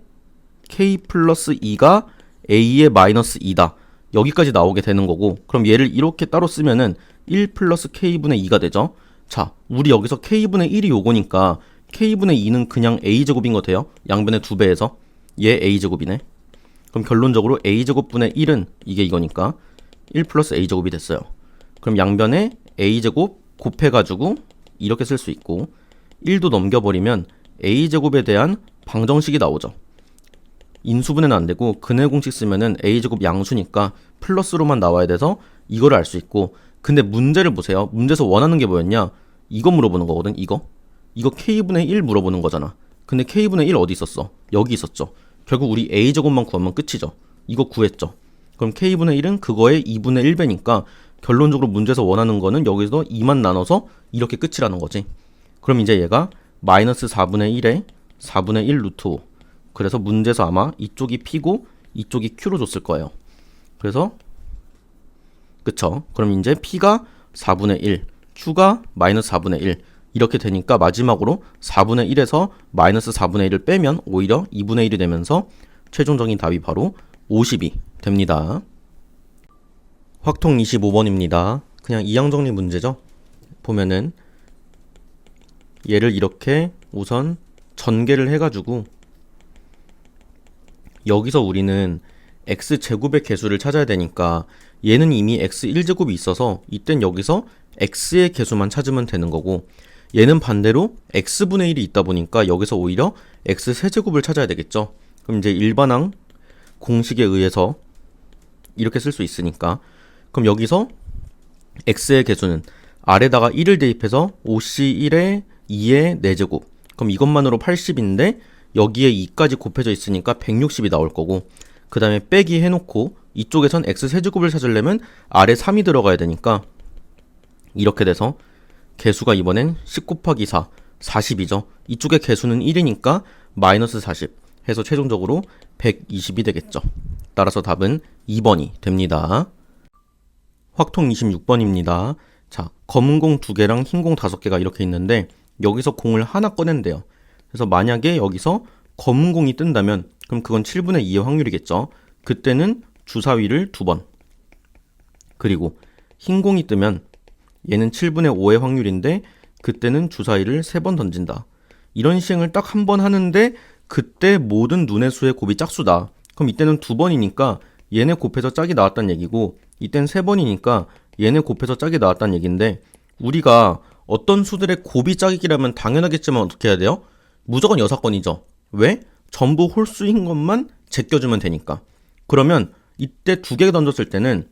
k 플러스 2가 a의 마이너스 2다. 여기까지 나오게 되는 거고 그럼 얘를 이렇게 따로 쓰면은 1 플러스 k분의 2가 되죠. 자, 우리 여기서 k분의 1이 요거니까 k분의 2는 그냥 a제곱인 거 돼요. 양변의 2배에서 얘 a제곱이네. 그럼 결론적으로 a제곱분의 1은 이게 이거니까 1 플러스 a제곱이 됐어요. 그럼 양변에 a제곱 곱해가지고 이렇게 쓸 수 있고 1도 넘겨버리면 a제곱에 대한 방정식이 나오죠. 인수분해는 안 되고 근해 공식 쓰면은 a제곱 양수니까 플러스로만 나와야 돼서 이거를 알 수 있고 근데 문제를 보세요. 문제에서 원하는 게 뭐였냐? 이거 물어보는 거거든. 이거 k분의 1 물어보는 거잖아. 근데 k분의 1 어디 있었어? 여기 있었죠. 결국 우리 a제곱만 구하면 끝이죠. 이거 구했죠. 그럼 k분의 1은 그거의 2분의 1배니까 결론적으로 문제에서 원하는 거는 여기서 2만 나눠서 이렇게 끝이라는 거지. 그럼 이제 얘가 마이너스 4분의 1에 4분의 1 루트 5. 그래서 문제에서 아마 이쪽이 p고 이쪽이 q로 줬을 거예요. 그래서 그쵸? 그럼 이제 p가 4분의 1, q가 마이너스 4분의 1 이렇게 되니까 마지막으로 4분의 1에서 마이너스 4분의 1을 빼면 오히려 2분의 1이 되면서 최종적인 답이 바로 50이 됩니다. 확통 25번입니다. 그냥 이항정리 문제죠. 보면은 얘를 이렇게 우선 전개를 해가지고 여기서 우리는 x제곱의 개수를 찾아야 되니까 얘는 이미 x1제곱이 있어서 이땐 여기서 x의 개수만 찾으면 되는 거고 얘는 반대로 x분의 1이 있다 보니까 여기서 오히려 x세제곱을 찾아야 되겠죠. 그럼 이제 일반항 공식에 의해서 이렇게 쓸 수 있으니까 그럼 여기서 x의 개수는 아래다가 1을 대입해서 5c1에 2의 4제곱 그럼 이것만으로 80인데 여기에 2까지 곱해져 있으니까 160이 나올 거고 그 다음에 빼기 해놓고 이쪽에선 x세제곱을 찾으려면 아래 3이 들어가야 되니까 이렇게 돼서 개수가 이번엔 10 곱하기 4, 40이죠. 이쪽에 개수는 1이니까 마이너스 40 해서 최종적으로 120이 되겠죠. 따라서 답은 2번이 됩니다. 확통 26번입니다. 자, 검은 공 2개랑 흰 공 5개가 이렇게 있는데 여기서 공을 하나 꺼낸대요. 그래서 만약에 여기서 검은 공이 뜬다면 그럼 그건 7분의 2의 확률이겠죠. 그때는 주사위를 2번 그리고 흰 공이 뜨면 얘는 7분의 5의 확률인데 그때는 주사위를 3번 던진다. 이런 시행을 딱 한 번 하는데 그때 모든 눈의 수의 곱이 짝수다. 그럼 이때는 2번이니까 얘네 곱해서 짝이 나왔다는 얘기고 이땐 3번이니까 얘네 곱해서 짝이 나왔다는 얘기인데 우리가 어떤 수들의 곱이 짝이라면 당연하겠지만 어떻게 해야 돼요? 무조건 여사건이죠. 왜? 전부 홀수인 것만 제껴주면 되니까. 그러면 이때 2개 던졌을 때는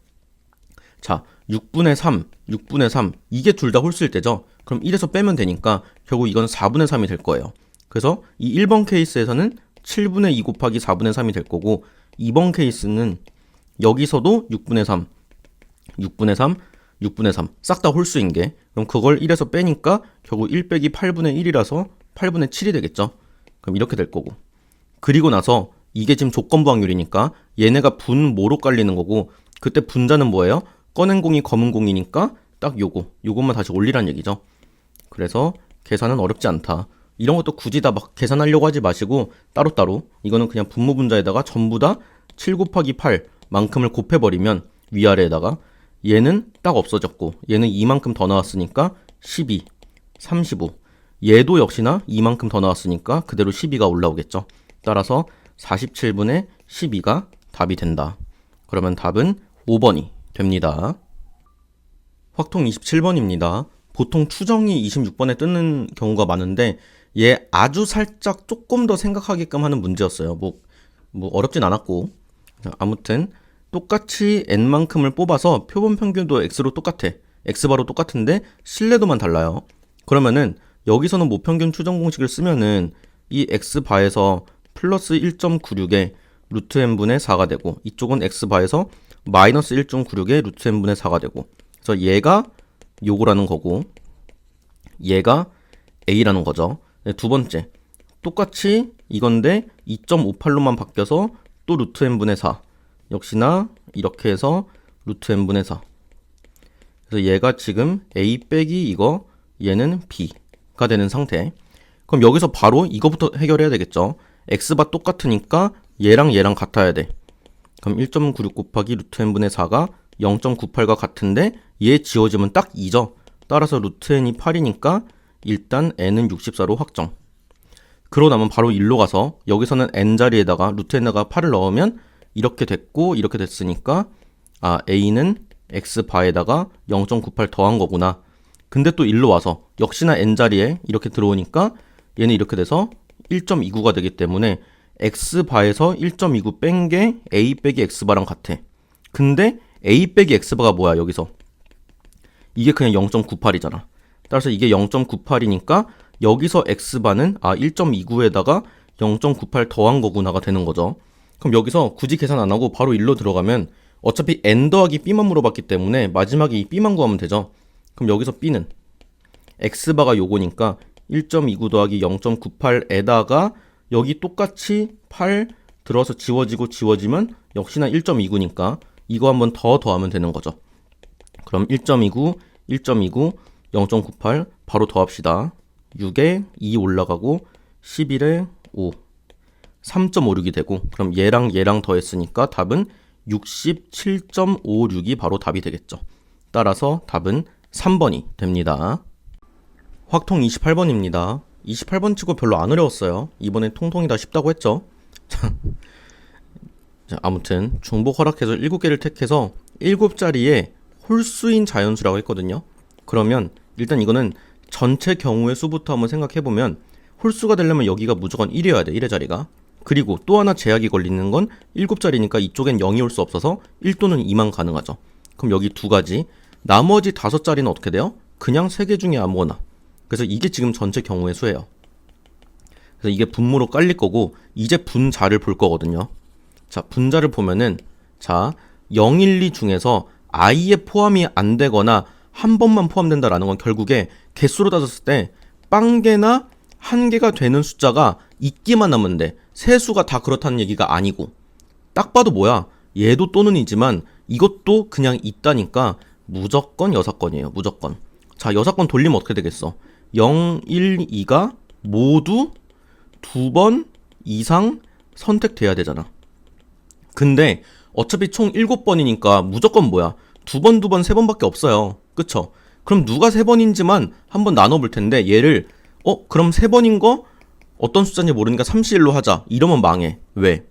자 6분의 3, 6분의 3 이게 둘 다 홀수일 때죠. 그럼 1에서 빼면 되니까 결국 이건 4분의 3이 될 거예요. 그래서 이 1번 케이스에서는 7분의 2 곱하기 4분의 3이 될 거고 2번 케이스는 여기서도 6분의 3, 6분의 3, 6분의 3 싹 다 홀수인 게 그럼 그걸 1에서 빼니까 결국 1 빼기 8분의 1이라서 8분의 7이 되겠죠. 그럼 이렇게 될 거고 그리고 나서 이게 지금 조건부 확률이니까 얘네가 분모로 깔리는 거고 그때 분자는 뭐예요? 꺼낸 공이 검은 공이니까 딱 요것만 다시 올리란 얘기죠. 그래서 계산은 어렵지 않다. 이런 것도 굳이 다 막 계산하려고 하지 마시고 따로따로 이거는 그냥 분모 분자에다가 전부 다 7 곱하기 8 만큼을 곱해버리면 위아래에다가 얘는 딱 없어졌고 얘는 이만큼 더 나왔으니까 12, 35 얘도 역시나 이만큼 더 나왔으니까 그대로 12가 올라오겠죠. 따라서 47분의 12가 답이 된다. 그러면 답은 5번이 됩니다. 확통 27번입니다. 보통 추정이 26번에 뜨는 경우가 많은데 얘 아주 살짝 조금 더 생각하게끔 하는 문제였어요. 뭐 어렵진 않았고 아무튼 똑같이 n만큼을 뽑아서 표본 평균도 x로 똑같아. x바로 똑같은데 신뢰도만 달라요. 그러면은 여기서는 모평균 추정 공식을 쓰면은 이 x바에서 플러스 1.96에 루트 n분의 4가 되고 이쪽은 x바에서 마이너스 1.96에 루트 n분의 4가 되고 그래서 얘가 요거라는 거고 얘가 a라는 거죠. 네, 두 번째 똑같이 이건데 2.58로만 바뀌어서 또 루트 n분의 4 역시나 이렇게 해서 루트 n분의 4 그래서 얘가 지금 a 빼기 이거 얘는 b가 되는 상태. 그럼 여기서 바로 이거부터 해결해야 되겠죠. x바 똑같으니까 얘랑 얘랑 같아야 돼. 그럼 1.96 곱하기 루트 n분의 4가 0.98과 같은데 얘 지워지면 딱 2죠. 따라서 루트 n이 8이니까 일단 n은 64로 확정. 그러고 나면 바로 1로 가서 여기서는 n 자리에다가 루트 n에다가 8을 넣으면 이렇게 됐고 이렇게 됐으니까 a는 x바에다가 0.98 더한 거구나. 근데 또 1로 와서 역시나 n 자리에 이렇게 들어오니까 얘는 이렇게 돼서 1.29가 되기 때문에 x바에서 1.29 뺀 게 a 빼기 x바랑 같아. 근데 a 빼기 x바가 뭐야 여기서? 이게 그냥 0.98이잖아. 따라서 이게 0.98이니까 여기서 x바는 1.29에다가 0.98 더한 거구나가 되는 거죠. 그럼 여기서 굳이 계산 안 하고 바로 1로 들어가면 어차피 n 더하기 b만 물어봤기 때문에 마지막에 이 b만 구하면 되죠. 그럼 여기서 b는 x바가 요거니까 1.29 더하기 0.98에다가 여기 똑같이 8 들어서 지워지고 지워지면 역시나 1.29니까 이거 한번 더 더하면 되는 거죠. 그럼 1.29, 1.29, 0.98 바로 더합시다. 6에 2 올라가고 11에 5, 3.56이 되고 그럼 얘랑 얘랑 더했으니까 답은 67.56이 바로 답이 되겠죠. 따라서 답은 3번이 됩니다. 확통 28번입니다. 28번 치고 별로 안 어려웠어요. 이번엔 통통이 다 쉽다고 했죠. 자, 아무튼 중복 허락해서 7개를 택해서 7자리에 홀수인 자연수라고 했거든요. 그러면 일단 이거는 전체 경우의 수부터 한번 생각해보면 홀수가 되려면 여기가 무조건 1이어야 돼. 1의 자리가. 그리고 또 하나 제약이 걸리는 건 7자리니까 이쪽엔 0이 올 수 없어서 1 또는 2만 가능하죠. 그럼 여기 두 가지. 나머지 5자리는 어떻게 돼요? 그냥 3개 중에 아무거나. 그래서 이게 지금 전체 경우의 수예요. 그래서 이게 분모로 깔릴 거고 이제 분자를 볼 거거든요. 자, 분자를 보면은 자, 0, 1, 2 중에서 i에 포함이 안 되거나 한 번만 포함된다라는 건 결국에 개수로 따졌을 때 빵개나 한 개가 되는 숫자가 있기만 하면 돼. 세 수가 다 그렇다는 얘기가 아니고. 딱 봐도 뭐야? 얘도 또는이지만 이것도 그냥 있다니까 무조건 6건이에요. 무조건. 자, 6건 돌리면 어떻게 되겠어? 0, 1, 2가 모두 2번 이상 선택돼야 되잖아. 근데 어차피 총 7번이니까 무조건 뭐야? 2번, 2번, 3번밖에 없어요. 그쵸? 그럼 누가 3번인지만 한번 나눠볼 텐데 얘를 그럼 3번인 거 어떤 숫자인지 모르니까 31로 하자. 이러면 망해. 왜?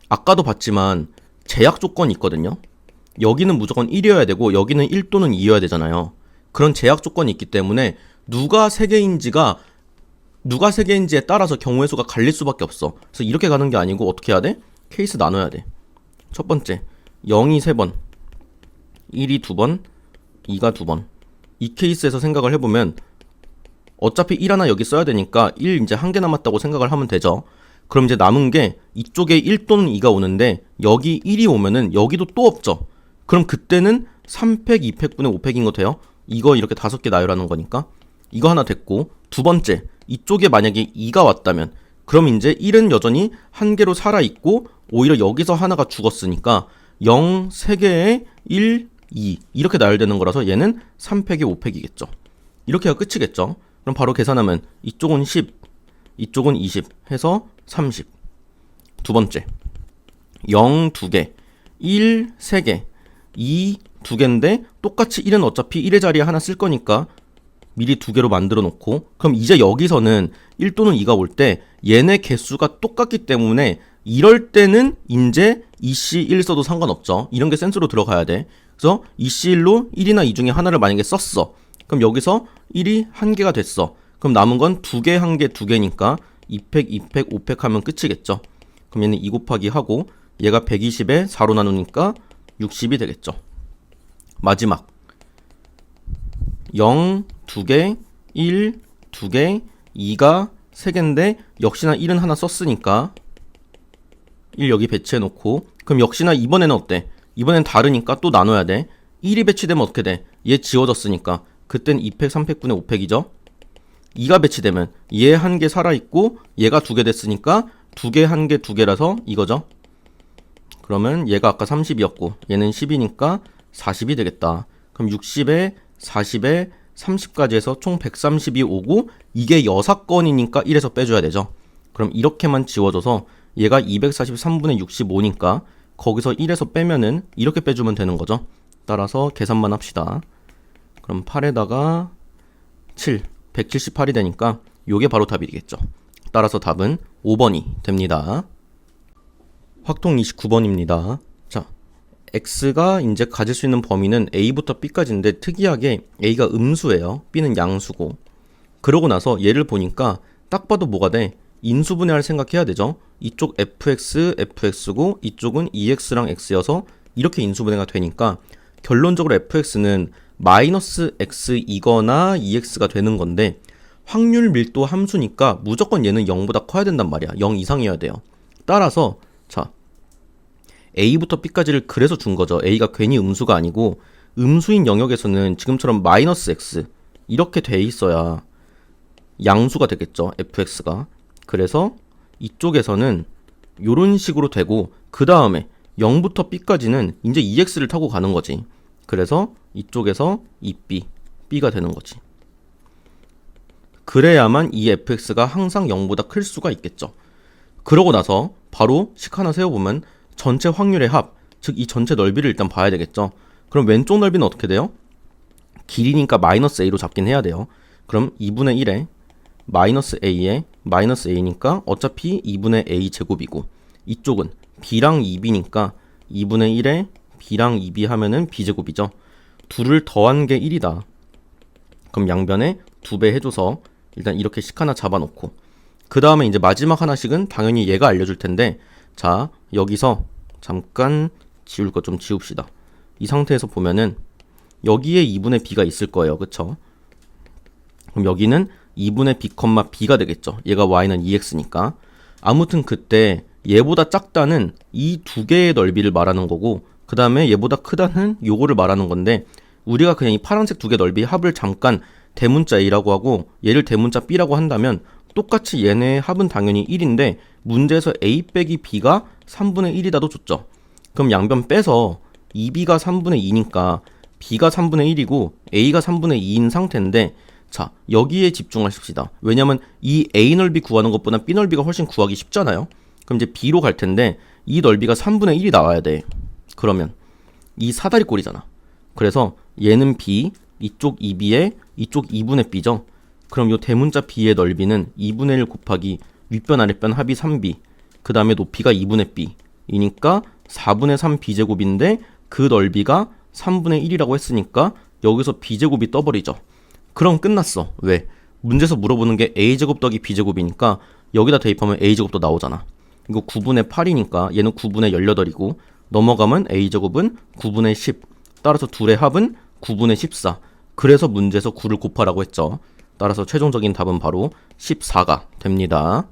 아까도 봤지만 제약 조건이 있거든요. 여기는 무조건 1이어야 되고 여기는 1 또는 2여야 되잖아요. 그런 제약 조건이 있기 때문에 누가 3개인지에 따라서 경우의 수가 갈릴 수밖에 없어. 그래서 이렇게 가는 게 아니고 어떻게 해야 돼? 케이스 나눠야 돼. 첫 번째, 0이 3번, 1이 2번, 2가 2번. 이 케이스에서 생각을 해보면 어차피 1 하나 여기 써야 되니까 1 이제 한 개 남았다고 생각을 하면 되죠. 그럼 이제 남은 게 이쪽에 1 또는 2가 오는데 여기 1이 오면은 여기도 또 없죠. 그럼 그때는 3팩, 2팩분의 5팩인 거 돼요? 이거 이렇게 5개 나열하는 거니까. 이거 하나 됐고, 두 번째, 이쪽에 만약에 2가 왔다면 그럼 이제 1은 여전히 한 개로 살아있고 오히려 여기서 하나가 죽었으니까 0, 3개에 1, 2 이렇게 나열되는 거라서 얘는 3팩에 5팩이겠죠. 이렇게 해야 끝이겠죠. 그럼 바로 계산하면 이쪽은 10, 이쪽은 20 해서 30. 두 번째, 0 2개, 1 3개, 2 2개인데 똑같이 1은 어차피 1의 자리에 하나 쓸 거니까 미리 2개로 만들어 놓고 그럼 이제 여기서는 1 또는 2가 올 때 얘네 개수가 똑같기 때문에 이럴 때는 이제 2C1 써도 상관없죠. 이런 게 센스로 들어가야 돼. 그래서 2C1로 1이나 2 중에 하나를 만약에 썼어. 그럼 여기서 1이 1개가 됐어. 그럼 남은 건 2개, 1개, 2개니까 2팩, 2팩, 5팩 하면 끝이겠죠. 그럼 얘는 2 곱하기 하고 얘가 120에 4로 나누니까 60이 되겠죠. 마지막 0, 2개, 1, 2개, 2가 3개인데 역시나 1은 하나 썼으니까 1 여기 배치해 놓고, 그럼 역시나 이번에는 어때? 이번엔 다르니까 또 나눠야 돼. 1이 배치되면 어떻게 돼? 얘 지워졌으니까 그땐 2팩 3팩분의 5팩이죠. 2가 배치되면 얘 한 개 살아있고 얘가 2개 됐으니까 2개 1개 2개라서 이거죠. 그러면 얘가 아까 30이었고 얘는 10이니까 40이 되겠다. 그럼 60에 40에 30까지 해서 총 130이 오고 이게 6건이니까 1에서 빼줘야 되죠. 그럼 이렇게만 지워져서 얘가 243분의 65니까 거기서 1에서 빼면은 이렇게 빼주면 되는 거죠. 따라서 계산만 합시다. 그럼 8에다가 7, 178이 되니까 요게 바로 답이 되겠죠. 따라서 답은 5번이 됩니다. 확통 29번입니다. 자, X가 이제 가질 수 있는 범위는 A부터 B까지인데 특이하게 A가 음수예요. B는 양수고. 그러고 나서 얘를 보니까 딱 봐도 뭐가 돼? 인수분해할 생각해야 되죠. 이쪽 fx, fx고 이쪽은 2x랑 x여서 이렇게 인수분해가 되니까 결론적으로 fx는 마이너스 x이거나 2x가 되는 건데 확률 밀도 함수니까 무조건 얘는 0보다 커야 된단 말이야. 0 이상이어야 돼요. 따라서 자, A부터 B까지를 그래서 준 거죠. A가 괜히 음수가 아니고 음수인 영역에서는 지금처럼 마이너스 x 이렇게 돼 있어야 양수가 되겠죠. fx가. 그래서 이쪽에서는 요런 식으로 되고 그 다음에 0부터 B까지는 이제 2x를 타고 가는 거지. 그래서 이쪽에서 2b, b가 되는 거지. 그래야만 이 fx가 항상 0보다 클 수가 있겠죠. 그러고 나서 바로 식 하나 세워보면 전체 확률의 합, 즉 이 전체 넓이를 일단 봐야 되겠죠. 그럼 왼쪽 넓이는 어떻게 돼요? 길이니까 마이너스 a로 잡긴 해야 돼요. 그럼 2분의 1에 마이너스 a에 마이너스 a니까 어차피 2분의 a 제곱이고 이쪽은 b랑 2b니까 2분의 1에 b랑 2b 하면은 b제곱이죠. 둘을 더한 게 1이다. 그럼 양변에 2배 해줘서 일단 이렇게 식 하나 잡아놓고 그 다음에 이제 마지막 하나씩은 당연히 얘가 알려줄 텐데 자 여기서 잠깐 지울 거 좀 지웁시다. 이 상태에서 보면은 여기에 2분의 b가 있을 거예요. 그쵸? 그럼 여기는 2분의 b, b가 되겠죠. 얘가 y는 2x니까. 아무튼 그때 얘보다 작다는 이 두 개의 넓이를 말하는 거고 그 다음에 얘보다 크다는 요거를 말하는 건데 우리가 그냥 이 파란색 두 개 넓이 합을 잠깐 대문자 a라고 하고 얘를 대문자 b라고 한다면 똑같이 얘네의 합은 당연히 1인데 문제에서 a 빼기 b가 3분의 1이다도 줬죠. 그럼 양변 빼서 2b가 3분의 2니까 b가 3분의 1이고 a가 3분의 2인 상태인데 자 여기에 집중하십시다. 왜냐면 이 a 넓이 구하는 것보다 b 넓이가 훨씬 구하기 쉽잖아요. 그럼 이제 b로 갈 텐데 이 넓이가 3분의 1이 나와야 돼. 그러면 이 사다리 꼴이잖아. 그래서 얘는 b, 이쪽 2b에 이쪽 2분의 b죠. 그럼 요 대문자 b의 넓이는 2분의 1 곱하기 윗변 아랫변 합이 3b 그 다음에 높이가 2분의 b 이니까 4분의 3 b제곱인데 그 넓이가 3분의 1이라고 했으니까 여기서 b제곱이 떠버리죠. 그럼 끝났어. 왜? 문제에서 물어보는 게 a제곱 더하기 b제곱이니까 여기다 대입하면 a제곱도 나오잖아. 이거 9분의 8이니까 얘는 9분의 18이고 넘어가면 a제곱은 9분의 10 따라서 둘의 합은 9분의 14 그래서 문제에서 9를 곱하라고 했죠. 따라서 최종적인 답은 바로 14가 됩니다.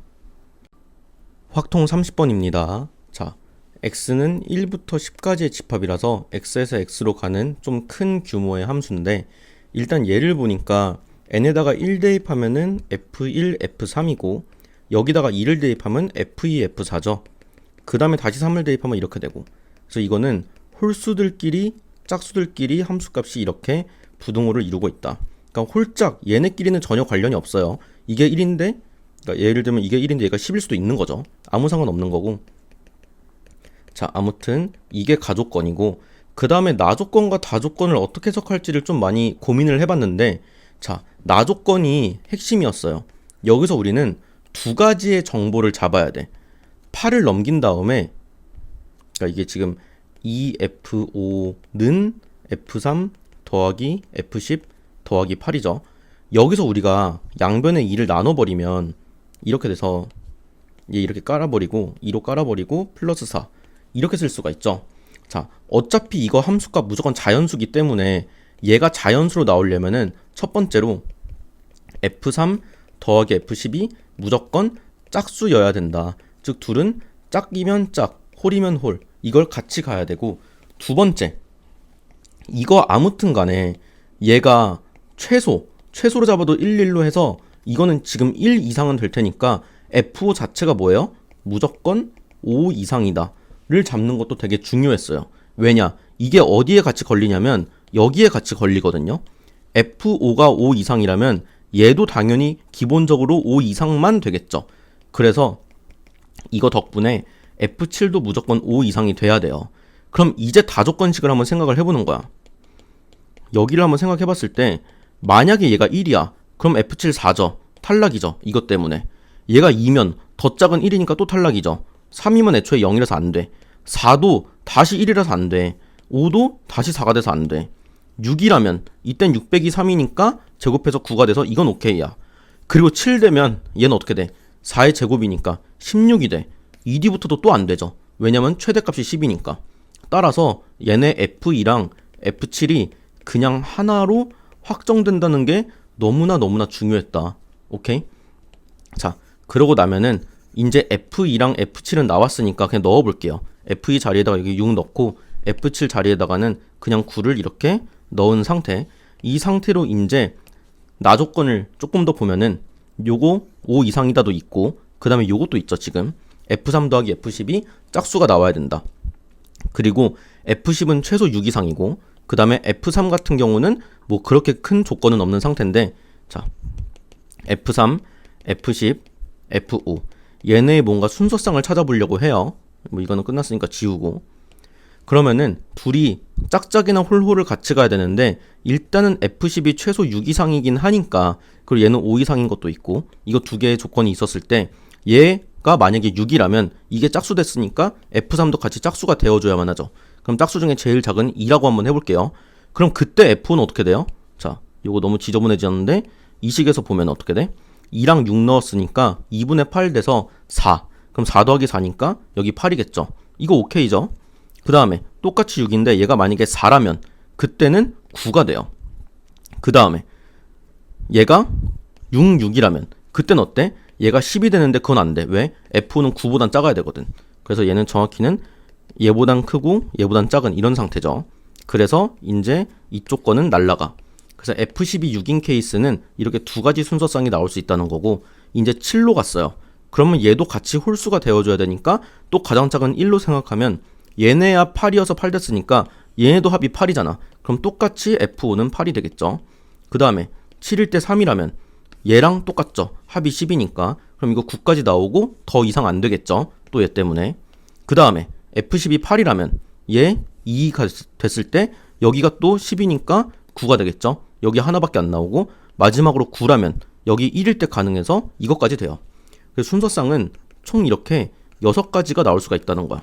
확통 30번입니다. 자, x는 1부터 10까지의 집합이라서 x에서 x로 가는 좀 큰 규모의 함수인데 일단 얘를 보니까 n에다가 1 대입하면은 f1, f3이고 여기다가 2를 대입하면 f2, f4죠. 그 다음에 다시 3을 대입하면 이렇게 되고 그래서 이거는 홀수들끼리 짝수들끼리 함수값이 이렇게 부등호를 이루고 있다. 그러니까 홀짝 얘네끼리는 전혀 관련이 없어요. 이게 1인데 그러니까 예를 들면 이게 1인데 얘가 10일 수도 있는 거죠. 아무 상관없는 거고 자 아무튼 이게 가조건이고 그 다음에 나조건과 다조건을 어떻게 해석할지를 좀 많이 고민을 해봤는데 자 나조건이 핵심이었어요. 여기서 우리는 두 가지의 정보를 잡아야 돼. 8을 넘긴 다음에 그러니까 이게 지금 2f5는 f3 더하기 f10 더하기 8이죠. 여기서 우리가 양변에 2를 나눠버리면 이렇게 돼서 얘 이렇게 깔아버리고 2로 깔아버리고 플러스 4 이렇게 쓸 수가 있죠. 자 어차피 이거 함수값 무조건 자연수기 때문에 얘가 자연수로 나오려면은 첫 번째로 f3 더하기 f12 무조건 짝수여야 된다. 즉 둘은 짝이면 짝, 홀이면 홀. 이걸 같이 가야 되고, 두 번째, 이거 아무튼 간에 얘가 최소로 잡아도 1, 1로 해서 이거는 지금 1 이상은 될 테니까 F5 자체가 뭐예요? 무조건 5 이상이다 를 잡는 것도 되게 중요했어요. 왜냐? 이게 어디에 같이 걸리냐면 여기에 같이 걸리거든요. F5가 5 이상이라면 얘도 당연히 기본적으로 5 이상만 되겠죠. 그래서 이거 덕분에 F7도 무조건 5 이상이 돼야 돼요. 그럼 이제 다조건식을 한번 생각을 해보는 거야. 여기를 한번 생각해봤을 때 만약에 얘가 1이야. 그럼 F7 4죠. 탈락이죠. 이것 때문에. 얘가 2면 더 작은 1이니까 또 탈락이죠. 3이면 애초에 0이라서 안 돼. 4도 다시 1이라서 안 돼. 5도 다시 4가 돼서 안 돼. 6이라면 이땐 6 빼기 3이니까 제곱해서 9가 돼서 이건 오케이야. 그리고 7 되면 얘는 어떻게 돼? 4의 제곱이니까 16이 돼. 2D부터도 또 안 되죠. 왜냐면 최대값이 10이니까. 따라서 얘네 F2랑 F7이 그냥 하나로 확정된다는 게 너무나 중요했다. 오케이? 자, 그러고 나면은 이제 F2랑 F7은 나왔으니까 그냥 넣어볼게요. F2 자리에다가 여기 6 넣고 F7 자리에다가는 그냥 9를 이렇게 넣은 상태. 이 상태로 이제 나조건을 조금 더 보면은 요거 5 이상이다도 있고 그 다음에 요것도 있죠. 지금 F3 더하기 F10이 짝수가 나와야 된다. 그리고 F10은 최소 6 이상이고 그 다음에 F3 같은 경우는 뭐 그렇게 큰 조건은 없는 상태인데, 자, F3, F10, F5 얘네의 뭔가 순서상을 찾아보려고 해요. 뭐 이거는 끝났으니까 지우고. 그러면은 둘이 짝짝이나 홀홀을 같이 가야 되는데 일단은 F10이 최소 6 이상이긴 하니까, 그리고 얘는 5 이상인 것도 있고, 이거 두 개의 조건이 있었을 때 얘가 만약에 6이라면 이게 짝수 됐으니까 F3도 같이 짝수가 되어줘야만 하죠. 그럼 짝수 중에 제일 작은 2라고 한번 해볼게요. 그럼 그때 F는 어떻게 돼요? 자, 요거 너무 지저분해졌는데 이 식에서 보면 어떻게 돼? 2랑 6 넣었으니까 2분의 8 돼서 4. 그럼 4 더하기 4니까 여기 8이겠죠. 이거 오케이죠? 그 다음에 똑같이 6인데 얘가 만약에 4라면 그때는 9가 돼요. 그 다음에 얘가 6, 6이라면 그때는 어때? 얘가 10이 되는데 그건 안 돼. 왜? F는 9보단 작아야 되거든. 그래서 얘는 정확히는 얘보단 크고 얘보단 작은 이런 상태죠. 그래서 이제 이쪽 거는 날라가. 그래서 F10이 6인 케이스는 이렇게 두 가지 순서상이 나올 수 있다는 거고, 이제 7로 갔어요. 그러면 얘도 같이 홀수가 되어줘야 되니까 또 가장 작은 1로 생각하면 얘네야 8이어서 8 됐으니까 얘네도 합이 8이잖아. 그럼 똑같이 F5는 8이 되겠죠. 그 다음에 7일 때 3이라면 얘랑 똑같죠. 합이 10이니까. 그럼 이거 9까지 나오고 더 이상 안 되겠죠. 또 얘 때문에. 그 다음에 F10이 8이라면 얘 2가 됐을 때 여기가 또 10이니까 9가 되겠죠. 여기 하나밖에 안 나오고, 마지막으로 9라면 여기 1일 때 가능해서 이것까지 돼요. 그래서 순서상은 총 이렇게 6가지가 나올 수가 있다는 거야.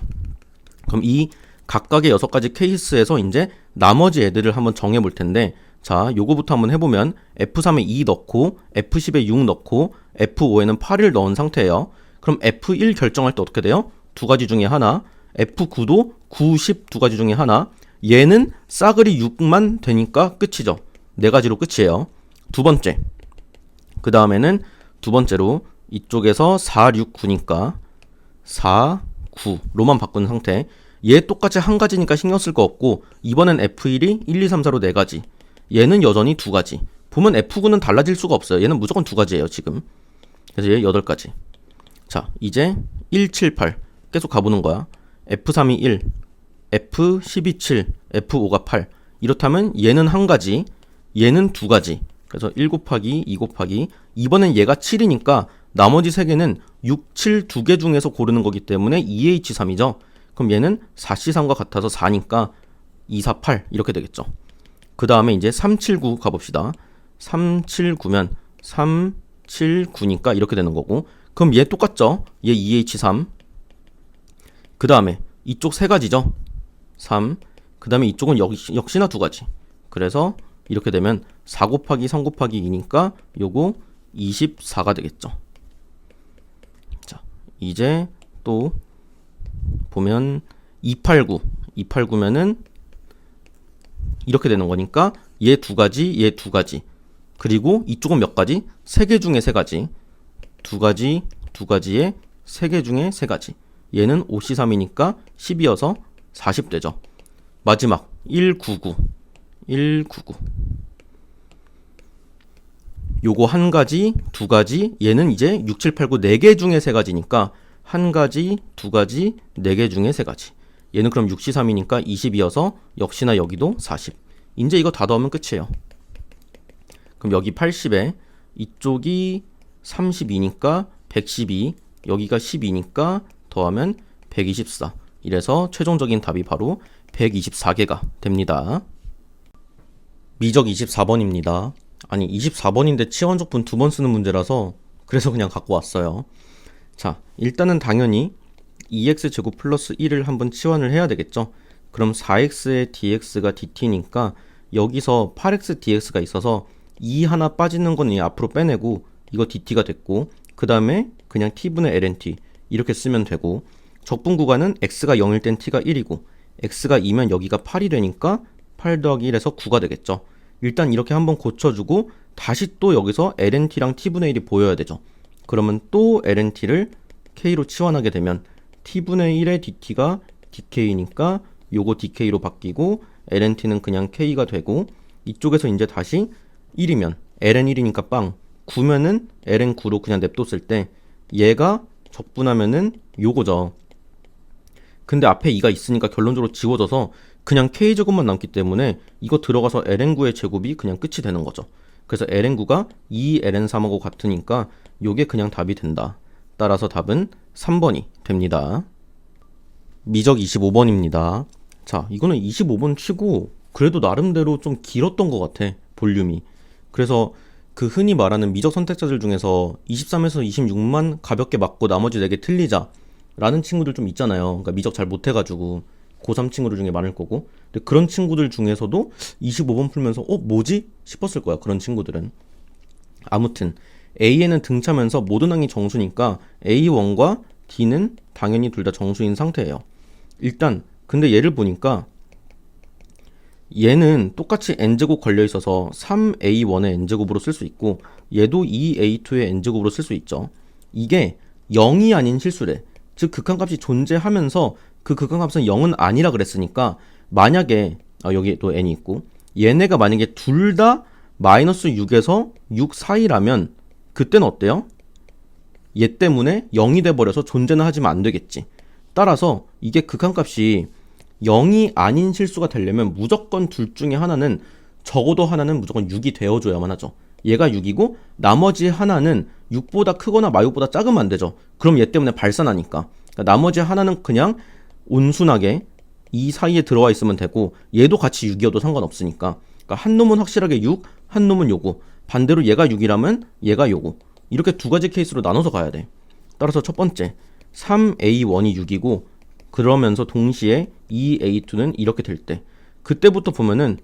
그럼 이 각각의 6가지 케이스에서 이제 나머지 애들을 한번 정해 볼 텐데, 자, 요거부터 한번 해보면 F3에 2 넣고 F10에 6 넣고 F5에는 8을 넣은 상태예요. 그럼 F1 결정할 때 어떻게 돼요? 두 가지 중에 하나. F9도 9, 10 두 가지 중에 하나. 얘는 싸그리 6만 되니까 끝이죠. 네 가지로 끝이에요. 두 번째. 그 다음에는 두 번째로 이쪽에서 4, 6, 9니까 4, 9로만 바꾼 상태. 얘 똑같이 한 가지니까 신경 쓸 거 없고, 이번엔 F1이 1, 2, 3, 4로 네 가지. 얘는 여전히 두 가지. 보면 F9는 달라질 수가 없어요. 얘는 무조건 두 가지예요, 지금. 그래서 얘 8가지. 자, 이제 1, 7, 8 계속 가보는 거야. F3이 1, F12, 7, F5가 8. 이렇다면 얘는 한 가지, 얘는 두 가지. 그래서 1 곱하기 2 곱하기, 이번엔 얘가 7이니까 나머지 세 개는 6, 7 두 개 중에서 고르는 거기 때문에 2H3이죠. 그럼 얘는 4C3과 같아서 4니까 2, 4, 8 이렇게 되겠죠. 그 다음에 이제 3, 7, 9 가봅시다. 3, 7, 9면 3, 7, 9니까 이렇게 되는 거고, 그럼 얘 똑같죠? 얘 2H3. 그 다음에 이쪽 세 가지죠. 3. 그 다음에 이쪽은 역시나 두 가지. 그래서 이렇게 되면 4 곱하기 3 곱하기 2니까 요거 24가 되겠죠. 자, 이제 또 보면 289면은 이렇게 되는 거니까 얘 두 가지, 얘 두 가지. 그리고 이쪽은 몇 가지? 세 개 중에 세 가지. 두 가지, 두 가지에 세 개 중에 세 가지. 얘는 5C3이니까 10이어서 40 되죠. 마지막 199. 요거 한 가지, 두 가지, 얘는 이제 6, 7, 8, 9 네 개 중에 세 가지니까 한 가지, 두 가지, 네 개 중에 세 가지. 얘는 그럼 6C3이니까 20이어서 역시나 여기도 40. 이제 이거 다 더하면 끝이에요. 그럼 여기 80에 이쪽이 32니까 112, 여기가 12니까 더하면 124. 이래서 최종적인 답이 바로 124개가 됩니다. 미적 24번입니다. 아니 24번인데 치환적분 두 번 쓰는 문제라서 그래서 그냥 갖고 왔어요. 자, 일단은 당연히 2x제곱 플러스 1을 한번 치환을 해야 되겠죠. 그럼 4x의 dx가 dt니까 여기서 8x dx가 있어서 2 하나 빠지는 건 이 앞으로 빼내고 이거 dt가 됐고, 그 다음에 그냥 t분의 lnt 이렇게 쓰면 되고, 적분 구간은 x가 0일 땐 t가 1이고 x가 2면 여기가 8이 되니까 8 더하기 1에서 9가 되겠죠. 일단 이렇게 한번 고쳐주고 다시 또 여기서 lnt랑 t분의 1이 보여야 되죠. 그러면 또 lnt를 k로 치환하게 되면 t분의 1의 dt가 dk니까 요거 dk로 바뀌고 lnt는 그냥 k가 되고, 이쪽에서 이제 다시 1이면 ln 1이니까 빵, 9면은 ln 9로 그냥 냅뒀을 때 얘가 적분하면은 요거죠. 근데 앞에 2가 있으니까 결론적으로 지워져서 그냥 k제곱만 남기 때문에 이거 들어가서 ln9의 제곱이 그냥 끝이 되는 거죠. 그래서 ln9가 2ln3하고 같으니까 요게 그냥 답이 된다. 따라서 답은 3번이 됩니다. 미적 25번입니다. 자, 이거는 25번 치고 그래도 나름대로 좀 길었던 것 같아, 볼륨이. 그래서 그 흔히 말하는 미적 선택자들 중에서 23에서 26만 가볍게 맞고 나머지 4개 틀리자 라는 친구들 좀 있잖아요. 그러니까 미적 잘 못해가지고 고3 친구들 중에 많을 거고, 근데 그런 친구들 중에서도 25번 풀면서 뭐지? 싶었을 거야, 그런 친구들은. 아무튼 A에는 등차면서 모든 항이 정수니까 A1과 D는 당연히 둘 다 정수인 상태예요. 일단 근데 얘를 보니까 얘는 똑같이 n제곱 걸려있어서 3a1의 n제곱으로 쓸 수 있고 얘도 2a2의 n제곱으로 쓸 수 있죠. 이게 0이 아닌 실수래. 즉 극한값이 존재하면서 그 극한값은 0은 아니라 그랬으니까, 만약에 여기 또 n이 있고 얘네가 만약에 둘 다 마이너스 6에서 6 사이라면 그때는 어때요? 얘 때문에 0이 돼버려서 존재는 하지만 안 되겠지. 따라서 이게 극한값이 0이 아닌 실수가 되려면 무조건 둘 중에 하나는, 적어도 하나는 무조건 6이 되어줘야만 하죠. 얘가 6이고 나머지 하나는 6보다 크거나 마이보다 작으면 안 되죠. 그럼 얘 때문에 발산하니까. 그러니까 나머지 하나는 그냥 온순하게 이 사이에 들어와 있으면 되고 얘도 같이 6이어도 상관없으니까. 그러니까 한 놈은 확실하게 6, 한 놈은 요거. 반대로 얘가 6이라면 얘가 요거. 이렇게 두 가지 케이스로 나눠서 가야 돼. 따라서 첫 번째 3a1이 6이고 그러면서 동시에 2a2는 이렇게 될 때, 그때부터 보면은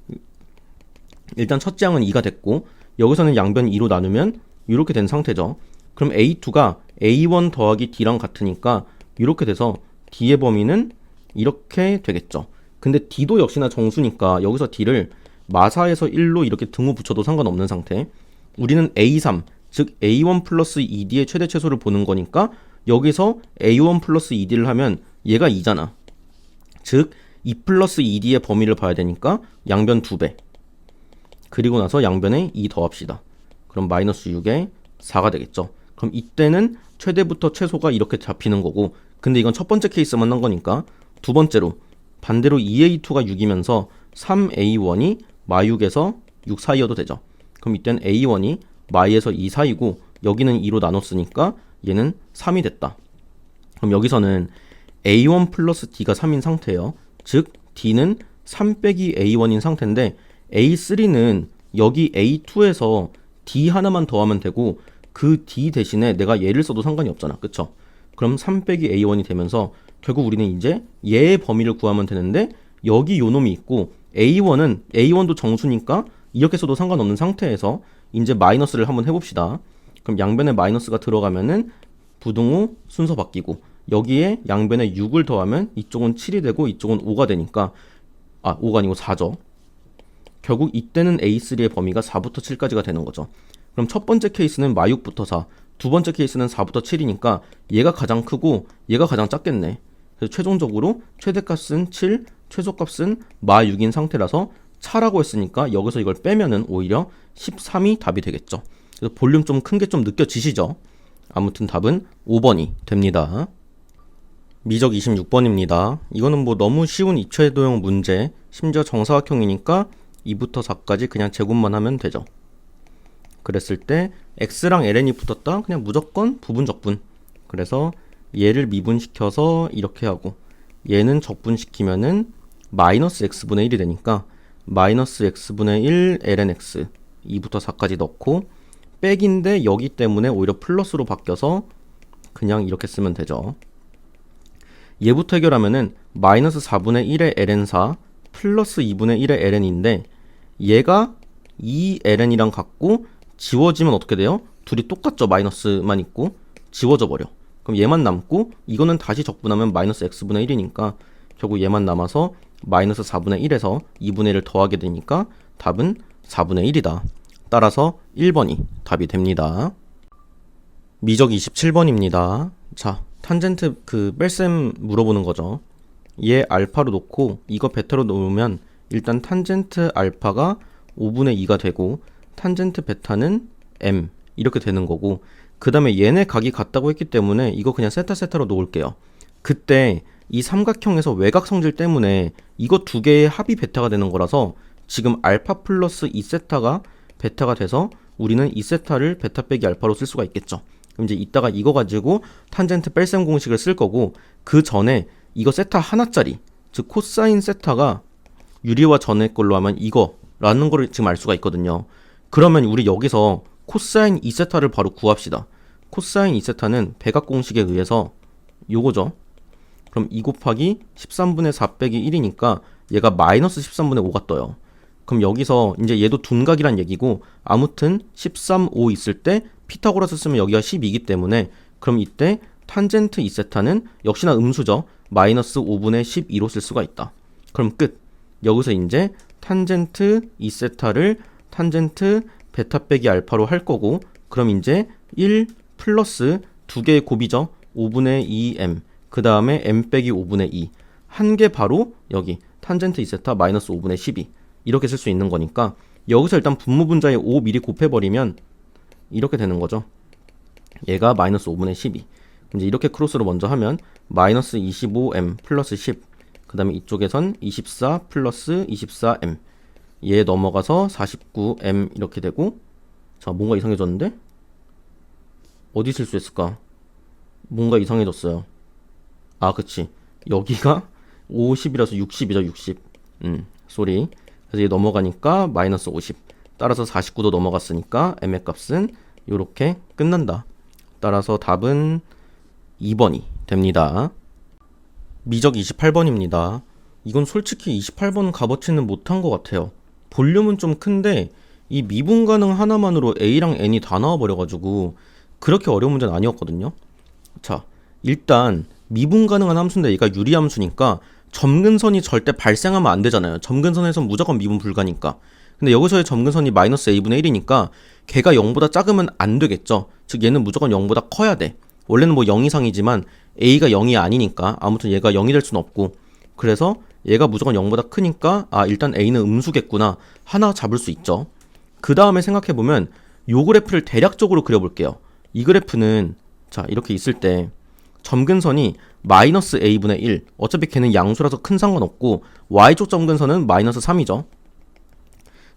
일단 첫째 항은 2가 됐고 여기서는 양변 2로 나누면 이렇게 된 상태죠. 그럼 a2가 a1 더하기 d랑 같으니까 이렇게 돼서 d의 범위는 이렇게 되겠죠. 근데 d도 역시나 정수니까 여기서 d를 마사에서 1로 이렇게 등호 붙여도 상관없는 상태. 우리는 a3, 즉 a1 플러스 2d의 최대 최소를 보는 거니까 여기서 a1 플러스 2d를 하면 얘가 2잖아. 즉 2 플러스 2d의 범위를 봐야 되니까 양변 2배. 그리고 나서 양변에 2 더합시다. 그럼 마이너스 6에 4가 되겠죠. 그럼 이때는 최대부터 최소가 이렇게 잡히는 거고, 근데 이건 첫 번째 케이스만 한 거니까 두 번째로 반대로 2a2가 6이면서 3a1이 마6에서 6 사이여도 되죠. 그럼 이때는 a1이 마에서 2 사이고 여기는 2로 나눴으니까 얘는 3이 됐다. 그럼 여기서는 a1 플러스 d가 3인 상태예요. 즉 d는 3 빼기 a1인 상태인데 a3는 여기 a2에서 d 하나만 더하면 되고 그 d 대신에 내가 얘를 써도 상관이 없잖아. 그쵸? 그럼 3 빼기 a1이 되면서 결국 우리는 이제 얘의 범위를 구하면 되는데, 여기 요 놈이 있고 a1도 정수니까 이렇게 써도 상관없는 상태에서 이제 마이너스를 한번 해봅시다. 그럼 양변에 마이너스가 들어가면은 부등호 순서 바뀌고 여기에 양변에 6을 더하면 이쪽은 7이 되고 이쪽은 5가 되니까 5가 아니고 4죠. 결국 이때는 A3의 범위가 4부터 7까지가 되는 거죠. 그럼 첫 번째 케이스는 마6부터 4, 두 번째 케이스는 4부터 7이니까 얘가 가장 크고 얘가 가장 작겠네. 그래서 최종적으로 최대값은 7, 최소값은 마 6인 상태라서 차라고 했으니까 여기서 이걸 빼면은 오히려 13이 답이 되겠죠. 그래서 볼륨 좀 큰 게 좀 느껴지시죠? 아무튼 답은 5번이 됩니다. 미적 26번입니다. 이거는 뭐 너무 쉬운 이체도형 문제, 심지어 정사각형이니까 2부터 4까지 그냥 제곱만 하면 되죠. 그랬을 때 x랑 ln이 붙었다? 그냥 무조건 부분적분. 그래서 얘를 미분시켜서 이렇게 하고 얘는 적분시키면은 마이너스 x분의 1이 되니까 마이너스 x분의 1 lnx 2부터 4까지 넣고 백인데 여기 때문에 오히려 플러스로 바뀌어서 그냥 이렇게 쓰면 되죠. 얘부터 해결하면은 마이너스 4분의 1의 ln4 플러스 2분의 1의 ln인데 얘가 2ln이랑 같고 지워지면 어떻게 돼요? 둘이 똑같죠. 마이너스만 있고 지워져 버려. 그럼 얘만 남고 이거는 다시 적분하면 마이너스 x분의 1이니까 결국 얘만 남아서 마이너스 4분의 1에서 2분의 1을 더하게 되니까 답은 4분의 1이다. 따라서 1번이 답이 됩니다. 미적 27번입니다. 자, 탄젠트 뺄셈 물어보는 거죠. 얘 알파로 놓고 이거 베타로 놓으면 일단 탄젠트 알파가 5분의 2가 되고 탄젠트 베타는 m 이렇게 되는 거고 그 다음에 얘네 각이 같다고 했기 때문에 이거 그냥 세타로 놓을게요. 그때 이 삼각형에서 외곽 성질 때문에 이거 두 개의 합이 베타가 되는 거라서 지금 알파 플러스 2세타가 베타가 돼서 우리는 2세타를 베타 빼기 알파로 쓸 수가 있겠죠. 그럼 이제 이따가 이거 가지고 탄젠트 뺄셈 공식을 쓸 거고 그 전에 이거 세타 하나짜리 즉 코사인 세타가 유리화 전에 걸로 하면 이거라는 거를 지금 알 수가 있거든요. 그러면 우리 여기서 코사인 2세타를 바로 구합시다. 코사인 2세타는 백악 공식에 의해서 요거죠. 그럼 2 곱하기 13분의 4 빼기 1이니까 얘가 마이너스 13분의 5가 떠요. 그럼 여기서 이제 얘도 둔각이란 얘기고 아무튼 13, 5 있을 때 피타고라스 쓰면 여기가 10이기 때문에 그럼 이때 탄젠트 2세타는 역시나 음수죠. 마이너스 5분의 12로 쓸 수가 있다. 그럼 끝. 여기서 이제 탄젠트 2세타를 탄젠트 베타 빼기 알파로 할 거고 그럼 이제 1 플러스 두 개의 곱이죠. 5분의 2m 그 다음에 m 빼기 5분의 2 한 개 바로 여기 탄젠트 2세타 마이너스 5분의 12 이렇게 쓸 수 있는 거니까 여기서 일단 분모분자에 5 미리 곱해버리면 이렇게 되는 거죠. 얘가 마이너스 5분의 12 이제 이렇게 크로스로 먼저 하면 마이너스 25m 플러스 10 그 다음에 이쪽에선 24 플러스 24m 얘 넘어가서 49m 이렇게 되고 자 뭔가 이상해졌는데? 어디 실수했을까? 뭔가 이상해졌어요. 아 그치 여기가 50이라서 60이죠 60 쏘리 그래서 얘 넘어가니까 마이너스 50 따라서 49도 넘어갔으니까 m의 값은 요렇게 끝난다. 따라서 답은 2번이 됩니다. 미적 28번입니다. 이건 솔직히 28번 값어치는 못한 것 같아요. 볼륨은 좀 큰데 이 미분 가능 하나만으로 a랑 n이 다 나와버려가지고 그렇게 어려운 문제는 아니었거든요. 자 일단 미분 가능한 함수인데 얘가 유리함수니까 점근선이 절대 발생하면 안 되잖아요. 점근선에선 무조건 미분 불가니까. 근데 여기서의 점근선이 마이너스 a분의 1이니까 걔가 0보다 작으면 안 되겠죠. 즉 얘는 무조건 0보다 커야 돼. 원래는 뭐 0 이상이지만 a가 0이 아니니까 아무튼 얘가 0이 될 순 없고 그래서 얘가 무조건 0보다 크니까 아 일단 a는 음수겠구나 하나 잡을 수 있죠. 그 다음에 생각해보면 요 그래프를 대략적으로 그려볼게요. 이 그래프는 자 이렇게 있을 때 점근선이 마이너스 a분의 1 어차피 걔는 양수라서 큰 상관없고 y쪽 점근선은 마이너스 3이죠.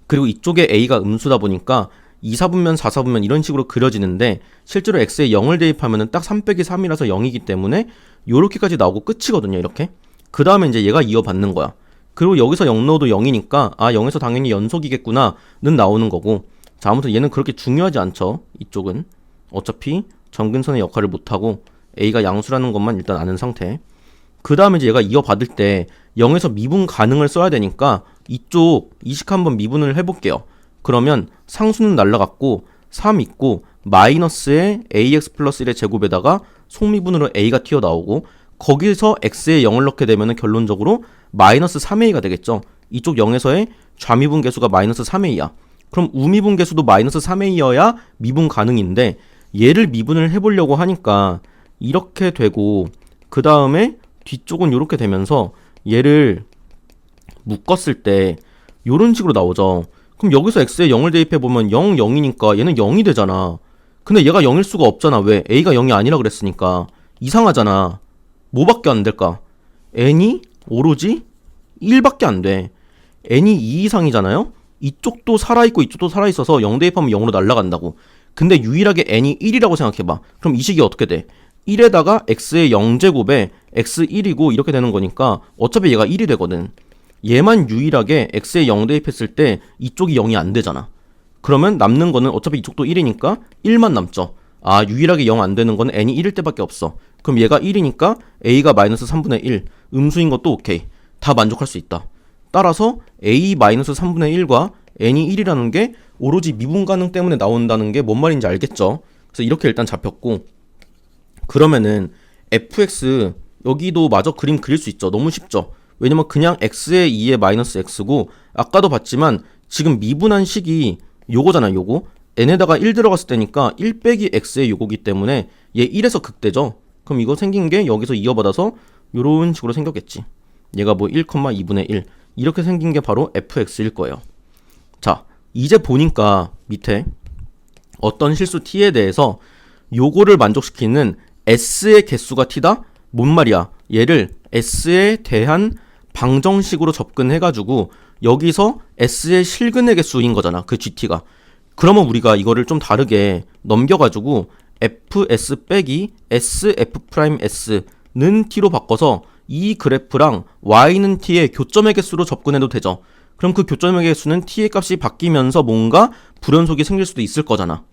그리고 이쪽에 a가 음수다 보니까 2사분면 4사분면 이런 식으로 그려지는데 실제로 x에 0을 대입하면 딱 3 빼기 3이라서 0이기 때문에 요렇게까지 나오고 끝이거든요. 이렇게 그 다음에 이제 얘가 이어받는 거야. 그리고 여기서 0 넣어도 0이니까 아 0에서 당연히 연속이겠구나 는 나오는 거고 자 아무튼 얘는 그렇게 중요하지 않죠. 이쪽은 어차피 점근선의 역할을 못하고 a가 양수라는 것만 일단 아는 상태. 그 다음에 이제 얘가 이어받을 때 0에서 미분 가능을 써야 되니까 이쪽 이식 한번 미분을 해볼게요. 그러면 상수는 날라갔고 3 있고 마이너스에 ax 플러스 1의 제곱에다가 속미분으로 a가 튀어나오고 거기서 x에 0을 넣게 되면 결론적으로 마이너스 3a가 되겠죠. 이쪽 0에서의 좌미분 계수가 마이너스 3a야. 그럼 우미분 계수도 마이너스 3a여야 미분 가능인데 얘를 미분을 해보려고 하니까 이렇게 되고 그 다음에 뒤쪽은 이렇게 되면서 얘를 묶었을 때 요런 식으로 나오죠. 그럼 여기서 x에 0을 대입해보면 0, 0이니까 얘는 0이 되잖아. 근데 얘가 0일 수가 없잖아. 왜? a가 0이 아니라 그랬으니까. 이상하잖아. 뭐밖에 안 될까? n이 오로지 1밖에 안 돼. n이 2 이상이잖아요? 이쪽도 살아있고 이쪽도 살아있어서 0 대입하면 0으로 날아간다고. 근데 유일하게 n이 1이라고 생각해봐. 그럼 이 식이 어떻게 돼? 1에다가 x의 0제곱에 x1이고 이렇게 되는 거니까 어차피 얘가 1이 되거든. 얘만 유일하게 x에 0 대입했을 때 이쪽이 0이 안 되잖아. 그러면 남는 거는 어차피 이쪽도 1이니까 1만 남죠. 아, 유일하게 0 안 되는 건 n이 1일 때밖에 없어. 그럼 얘가 1이니까 a가 마이너스 3분의 1. 음수인 것도 오케이. 다 만족할 수 있다. 따라서 a 마이너스 3분의 1과 n이 1이라는 게 오로지 미분 가능 때문에 나온다는 게 뭔 말인지 알겠죠? 그래서 이렇게 일단 잡혔고, 그러면은 fx 여기도 마저 그림 그릴 수 있죠. 너무 쉽죠. 왜냐면 그냥 x의 2의 마이너스 x고 아까도 봤지만 지금 미분한 식이 요거잖아. 요거 n에다가 1 들어갔을 때니까 1 빼기 x의 요거기 때문에 얘 1에서 극대죠. 그럼 이거 생긴 게 여기서 이어받아서 요런 식으로 생겼겠지. 얘가 뭐 1,2분의 1 이렇게 생긴 게 바로 fx일 거예요. 자, 이제 보니까 밑에 어떤 실수 t에 대해서 요거를 만족시키는 s의 개수가 t다? 뭔 말이야? 얘를 s에 대한 방정식으로 접근해가지고 여기서 s의 실근의 개수인 거잖아. 그 gt가. 그러면 우리가 이거를 좀 다르게 넘겨가지고 fs 빼기 sf's는 t로 바꿔서 이 그래프랑 y는 t의 교점의 개수로 접근해도 되죠. 그럼 그 교점의 개수는 t의 값이 바뀌면서 뭔가 불연속이 생길 수도 있을 거잖아.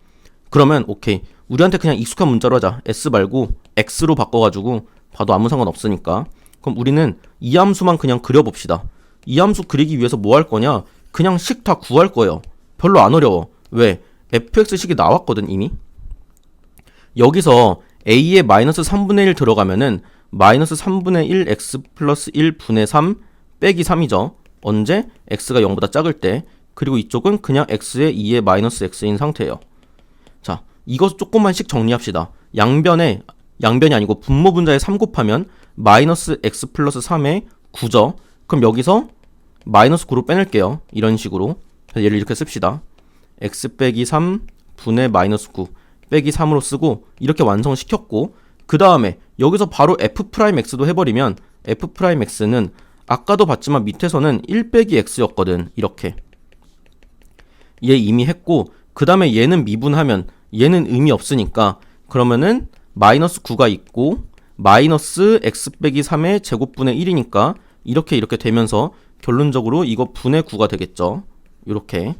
그러면 오케이. 우리한테 그냥 익숙한 문자로 하자. s 말고 x로 바꿔가지고 봐도 아무 상관 없으니까. 그럼 우리는 이 함수만 그냥 그려봅시다. 이 함수 그리기 위해서 뭐 할 거냐? 그냥 식 다 구할 거예요. 별로 안 어려워. 왜? fx식이 나왔거든 이미. 여기서 a의 마이너스 3분의 1 들어가면은 마이너스 3분의 1 x 플러스 1 분의 3 빼기 3이죠. 언제? x가 0보다 작을 때. 그리고 이쪽은 그냥 x의 2의 마이너스 x인 상태예요. 자, 이거 조금만씩 정리합시다. 양변이 아니고 분모 분자에 3 곱하면 마이너스 x 플러스 3의 9죠. 그럼 여기서 마이너스 9로 빼낼게요. 이런 식으로. 얘를 이렇게 씁시다. x 빼기 3 분의 마이너스 9 빼기 3으로 쓰고 이렇게 완성시켰고, 그 다음에 여기서 바로 f'x도 해버리면 f'x는 아까도 봤지만 밑에서는 1 빼기 x였거든. 이렇게. 얘 이미 했고, 그 다음에 얘는 미분하면 얘는 의미 없으니까 그러면은 마이너스 9가 있고 마이너스 x 빼기 3의 제곱분의 1이니까 이렇게 되면서 결론적으로 이거 분의 9가 되겠죠. 이렇게.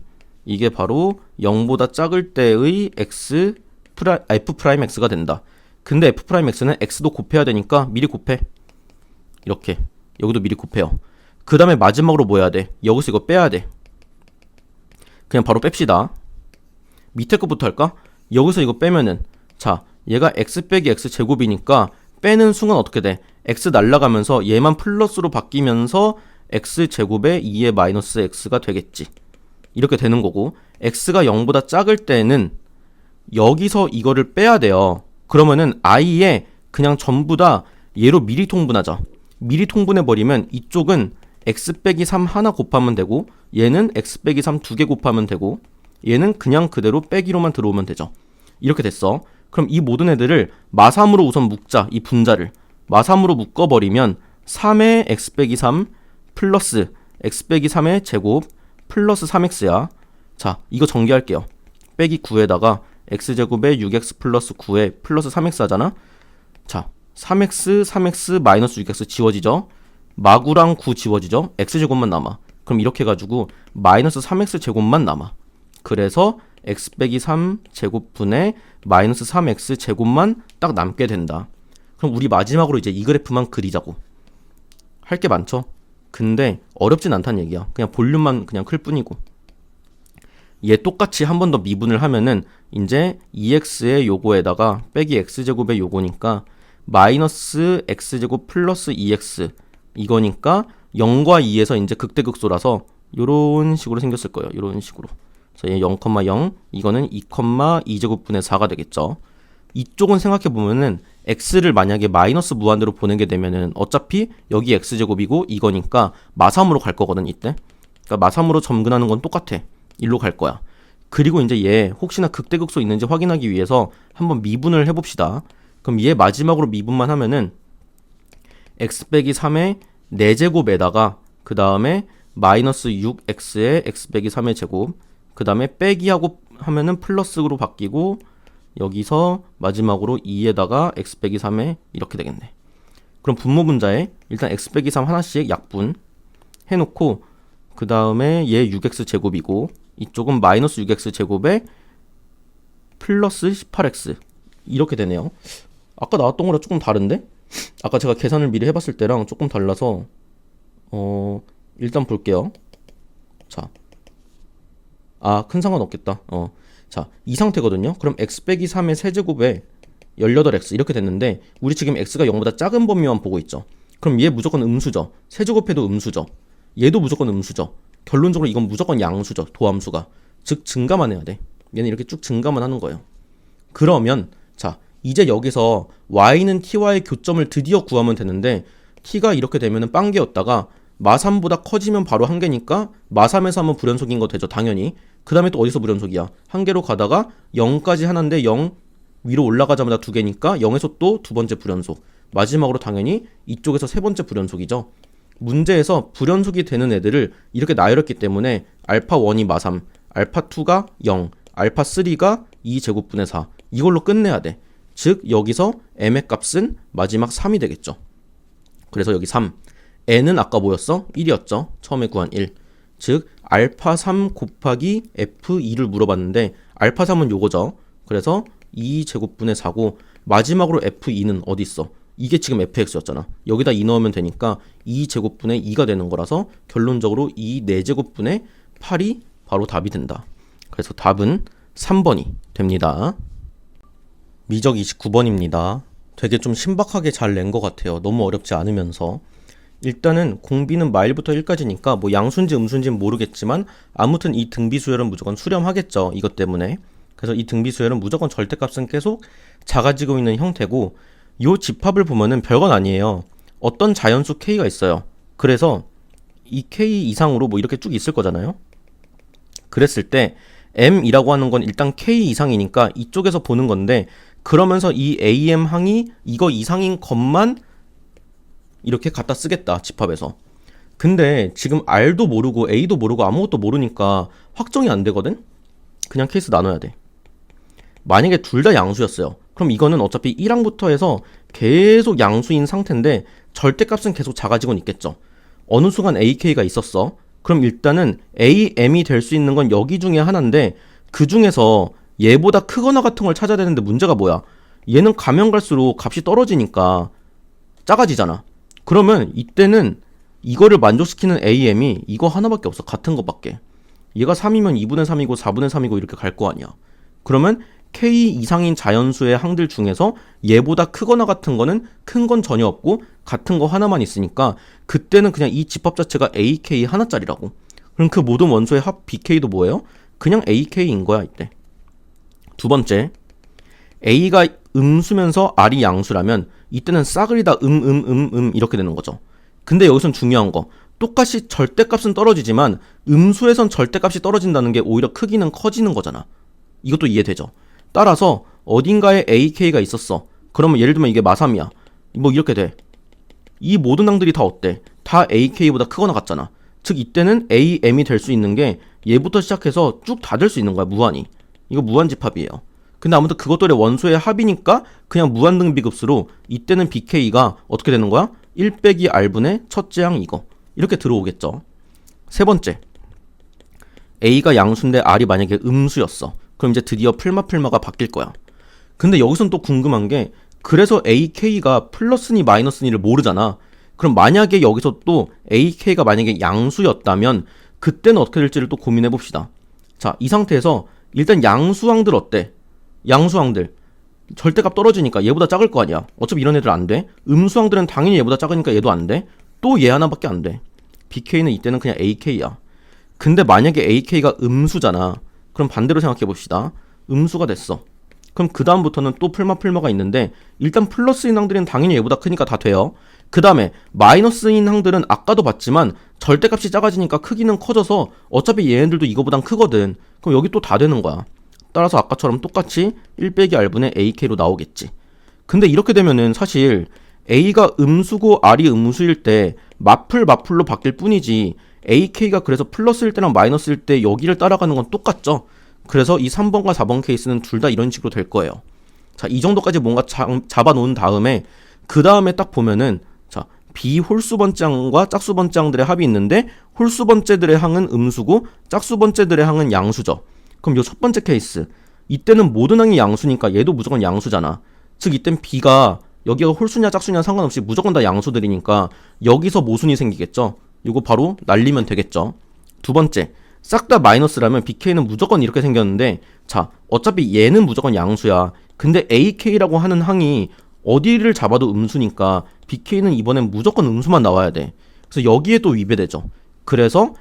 이게 바로 0보다 작을 때의 f'x가 된다. 근데 f'x는 x도 곱해야 되니까 미리 곱해. 이렇게. 여기도 미리 곱해요. 그 다음에 마지막으로 뭐 해야 돼? 여기서 이거 빼야 돼. 그냥 바로 뺍시다. 밑에 거부터 할까? 여기서 이거 빼면은, 자, 얘가 x 빼기 x 제곱이니까 빼는 순간 어떻게 돼? x 날라가면서 얘만 플러스로 바뀌면서 x 제곱에 2의 마이너스 x가 되겠지. 이렇게 되는 거고, x가 0보다 작을 때는 여기서 이거를 빼야 돼요. 그러면은 i에 그냥 전부 다 얘로 미리 통분하자. 미리 통분해버리면 이쪽은 x 빼기 3 하나 곱하면 되고, 얘는 x 빼기 3 두 개 곱하면 되고, 얘는 그냥 그대로 빼기로만 들어오면 되죠. 이렇게 됐어. 그럼 이 모든 애들을 마삼으로 우선 묶자. 이 분자를 마삼으로 묶어버리면 3의 x 빼기 3 플러스 x 빼기 3의 제곱 플러스 3x야. 자, 이거 전개할게요. 빼기 9에다가 x제곱에 6x 플러스 9에 플러스 3x 하잖아. 자, 3x 마이너스 6x 지워지죠. 마구랑 9 지워지죠. x제곱만 남아. 그럼 이렇게 해가지고 마이너스 3x 제곱만 남아. 그래서 x 빼기 3 제곱분의 마이너스 3x 제곱만 딱 남게 된다. 그럼 우리 마지막으로 이제 이 그래프만 그리자고. 할 게 많죠. 근데 어렵진 않다는 얘기야. 그냥 볼륨만 그냥 클 뿐이고. 얘 똑같이 한 번 더 미분을 하면은 이제 2x의 요거에다가 빼기 x제곱의 요거니까 마이너스 x제곱 플러스 2x 이거니까 0과 2에서 이제 극대극소라서 요런 식으로 생겼을 거예요. 요런 식으로. 그래서 얘 0,0 이거는 2,2제곱분의 4가 되겠죠. 이쪽은 생각해보면은 x를 만약에 마이너스 무한대로 보내게 되면은 어차피 여기 x제곱이고 이거니까 마삼으로 갈 거거든 이때. 그러니까 마삼으로 점근하는 건 똑같아. 일로 갈 거야. 그리고 이제 얘 혹시나 극대극소 있는지 확인하기 위해서 한번 미분을 해봅시다. 그럼 얘 마지막으로 미분만 하면은 x 빼기 3의 4제곱에다가 그 다음에 마이너스 6x의 x 빼기 3의 제곱 그 다음에 빼기하고 하면은 플러스로 바뀌고 여기서 마지막으로 2에다가 x 빼기 3에 이렇게 되겠네. 그럼 분모 분자에 일단 x 빼기 3 하나씩 약분 해놓고 그 다음에 얘 6x 제곱이고 이쪽은 마이너스 6x 제곱에 플러스 18x 이렇게 되네요. 아까 나왔던 거랑 조금 다른데? 아까 제가 계산을 미리 해봤을 때랑 조금 달라서 일단 볼게요. 자, 큰 상관 없겠다. 자, 이 상태거든요. 그럼 x 빼기 3의 세제곱에 18x 이렇게 됐는데 우리 지금 x가 0보다 작은 범위만 보고 있죠. 그럼 얘 무조건 음수죠. 세제곱해도 음수죠. 얘도 무조건 음수죠. 결론적으로 이건 무조건 양수죠. 도함수가. 즉 증가만 해야 돼. 얘는 이렇게 쭉 증가만 하는 거예요. 그러면 자, 이제 여기서 y는 t와의 교점을 드디어 구하면 되는데 t가 이렇게 되면은 빵개였다가 마3보다 커지면 바로 한개니까 마3에서 한번 불연속인 거 되죠. 당연히. 그 다음에 또 어디서 불연속이야? 한개로 가다가 0까지 하나인데 0 위로 올라가자마자 두 개니까 0에서 또 두 번째 불연속. 마지막으로 당연히 이쪽에서 세 번째 불연속이죠. 문제에서 불연속이 되는 애들을 이렇게 나열했기 때문에 알파1이 마3, 알파2가 0, 알파3가 2제곱분의 4 이걸로 끝내야 돼. 즉 여기서 m의 값은 마지막 3이 되겠죠. 그래서 여기 3 n은 아까 뭐였어? 1이었죠. 처음에 구한 1. 즉 알파 3 곱하기 f2를 물어봤는데 알파 3은 요거죠. 그래서 2제곱분의 4고 마지막으로 f2는 어디 있어? 이게 지금 fx였잖아. 여기다 2 넣으면 되니까 2제곱분의 2가 되는 거라서 결론적으로 2 4제곱분의 8이 바로 답이 된다. 그래서 답은 3번이 됩니다. 미적 29번입니다. 되게 좀 신박하게 잘 낸 것 같아요. 너무 어렵지 않으면서. 일단은 공비는 마일부터 1까지니까 뭐 양수인지 음수인지는 모르겠지만 아무튼 이 등비수열은 무조건 수렴하겠죠. 이것 때문에. 그래서 이 등비수열은 무조건 절대값은 계속 작아지고 있는 형태고 요 집합을 보면은 별건 아니에요. 어떤 자연수 k가 있어요. 그래서 이 k 이상으로 뭐 이렇게 쭉 있을 거잖아요. 그랬을 때 m이라고 하는 건 일단 k 이상이니까 이쪽에서 보는 건데 그러면서 이 am 항이 이거 이상인 것만 이렇게 갖다 쓰겠다 집합에서. 근데 지금 r도 모르고 a도 모르고 아무것도 모르니까 확정이 안 되거든. 그냥 케이스 나눠야 돼. 만약에 둘 다 양수였어요. 그럼 이거는 어차피 1항부터 해서 계속 양수인 상태인데 절대값은 계속 작아지곤 있겠죠. 어느 순간 ak가 있었어. 그럼 일단은 am이 될 수 있는 건 여기 중에 하나인데 그 중에서 얘보다 크거나 같은 걸 찾아야 되는데 문제가 뭐야? 얘는 가면 갈수록 값이 떨어지니까 작아지잖아. 그러면 이때는 이거를 만족시키는 am이 이거 하나밖에 없어. 같은 것밖에. 얘가 3이면 2분의 3이고 4분의 3이고 이렇게 갈 거 아니야. 그러면 k 이상인 자연수의 항들 중에서 얘보다 크거나 같은 거는 큰 건 전혀 없고 같은 거 하나만 있으니까 그때는 그냥 이 집합 자체가 ak 하나짜리라고. 그럼 그 모든 원소의 합 bk도 뭐예요? 그냥 ak인 거야 이때. 두 번째, a가 음수면서 r이 양수라면 이때는 싸그리 다 이렇게 되는 거죠. 근데 여기선 중요한 거, 똑같이 절대값은 떨어지지만 음수에선 절대값이 떨어진다는 게 오히려 크기는 커지는 거잖아. 이것도 이해되죠? 따라서 어딘가에 ak가 있었어. 그러면 예를 들면 이게 마3이야. 뭐 이렇게 돼. 이 모든 항들이 다 어때? 다 ak보다 크거나 같잖아. 즉 이때는 am이 될 수 있는 게 얘부터 시작해서 쭉 다 될 수 있는 거야. 무한히. 이거 무한집합이에요. 근데 아무튼 그것들의 원소의 합이니까 그냥 무한등비급수로 이때는 bk가 어떻게 되는 거야? 1 빼기 r분의 첫째 항 이거. 이렇게 들어오겠죠. 세 번째, a가 양수인데 r이 만약에 음수였어. 그럼 이제 드디어 풀마가 바뀔 거야. 근데 여기선 또 궁금한 게 그래서 ak가 플러스니 마이너스니를 모르잖아. 그럼 만약에 여기서 또 ak가 만약에 양수였다면 그때는 어떻게 될지를 또 고민해 봅시다. 자, 이 상태에서 일단 양수항들 어때? 양수항들 절대값 떨어지니까 얘보다 작을 거 아니야. 어차피 이런 애들 안 돼. 음수항들은 당연히 얘보다 작으니까 얘도 안 돼. 또 얘 하나밖에 안 돼. bk는 이때는 그냥 ak야. 근데 만약에 ak가 음수잖아. 그럼 반대로 생각해 봅시다. 음수가 됐어. 그럼 그 다음부터는 또 풀마가 있는데 일단 플러스인 항들은 당연히 얘보다 크니까 다 돼요. 그 다음에 마이너스인 항들은 아까도 봤지만 절대값이 작아지니까 크기는 커져서 어차피 얘네들도 이거보단 크거든. 그럼 여기 또 다 되는 거야. 따라서 아까처럼 똑같이 1 빼기 r분의 ak로 나오겠지. 근데 이렇게 되면은 사실 a가 음수고 r이 음수일 때 마플로 바뀔 뿐이지 ak가 그래서 플러스일 때랑 마이너스일 때 여기를 따라가는 건 똑같죠. 그래서 이 3번과 4번 케이스는 둘 다 이런 식으로 될 거예요. 자, 이 정도까지 뭔가 잡아놓은 다음에 그 다음에 딱 보면은 자, 비홀수번째항과 짝수번째항들의 합이 있는데 홀수번째들의 항은 음수고 짝수번째들의 항은 양수죠. 그럼 요 첫 번째 케이스 이때는 모든 항이 양수니까 얘도 무조건 양수잖아. 즉 이땐 b가 여기가 홀수냐 짝수냐 상관없이 무조건 다 양수들이니까 여기서 모순이 생기겠죠. 이거 바로 날리면 되겠죠. 두 번째, 싹 다 마이너스라면 BK는 무조건 이렇게 생겼는데 자, 어차피 얘는 무조건 양수야. 근데 AK라고 하는 항이 어디를 잡아도 음수니까 BK는 이번엔 무조건 음수만 나와야 돼. 그래서 여기에 또 위배되죠. 그래서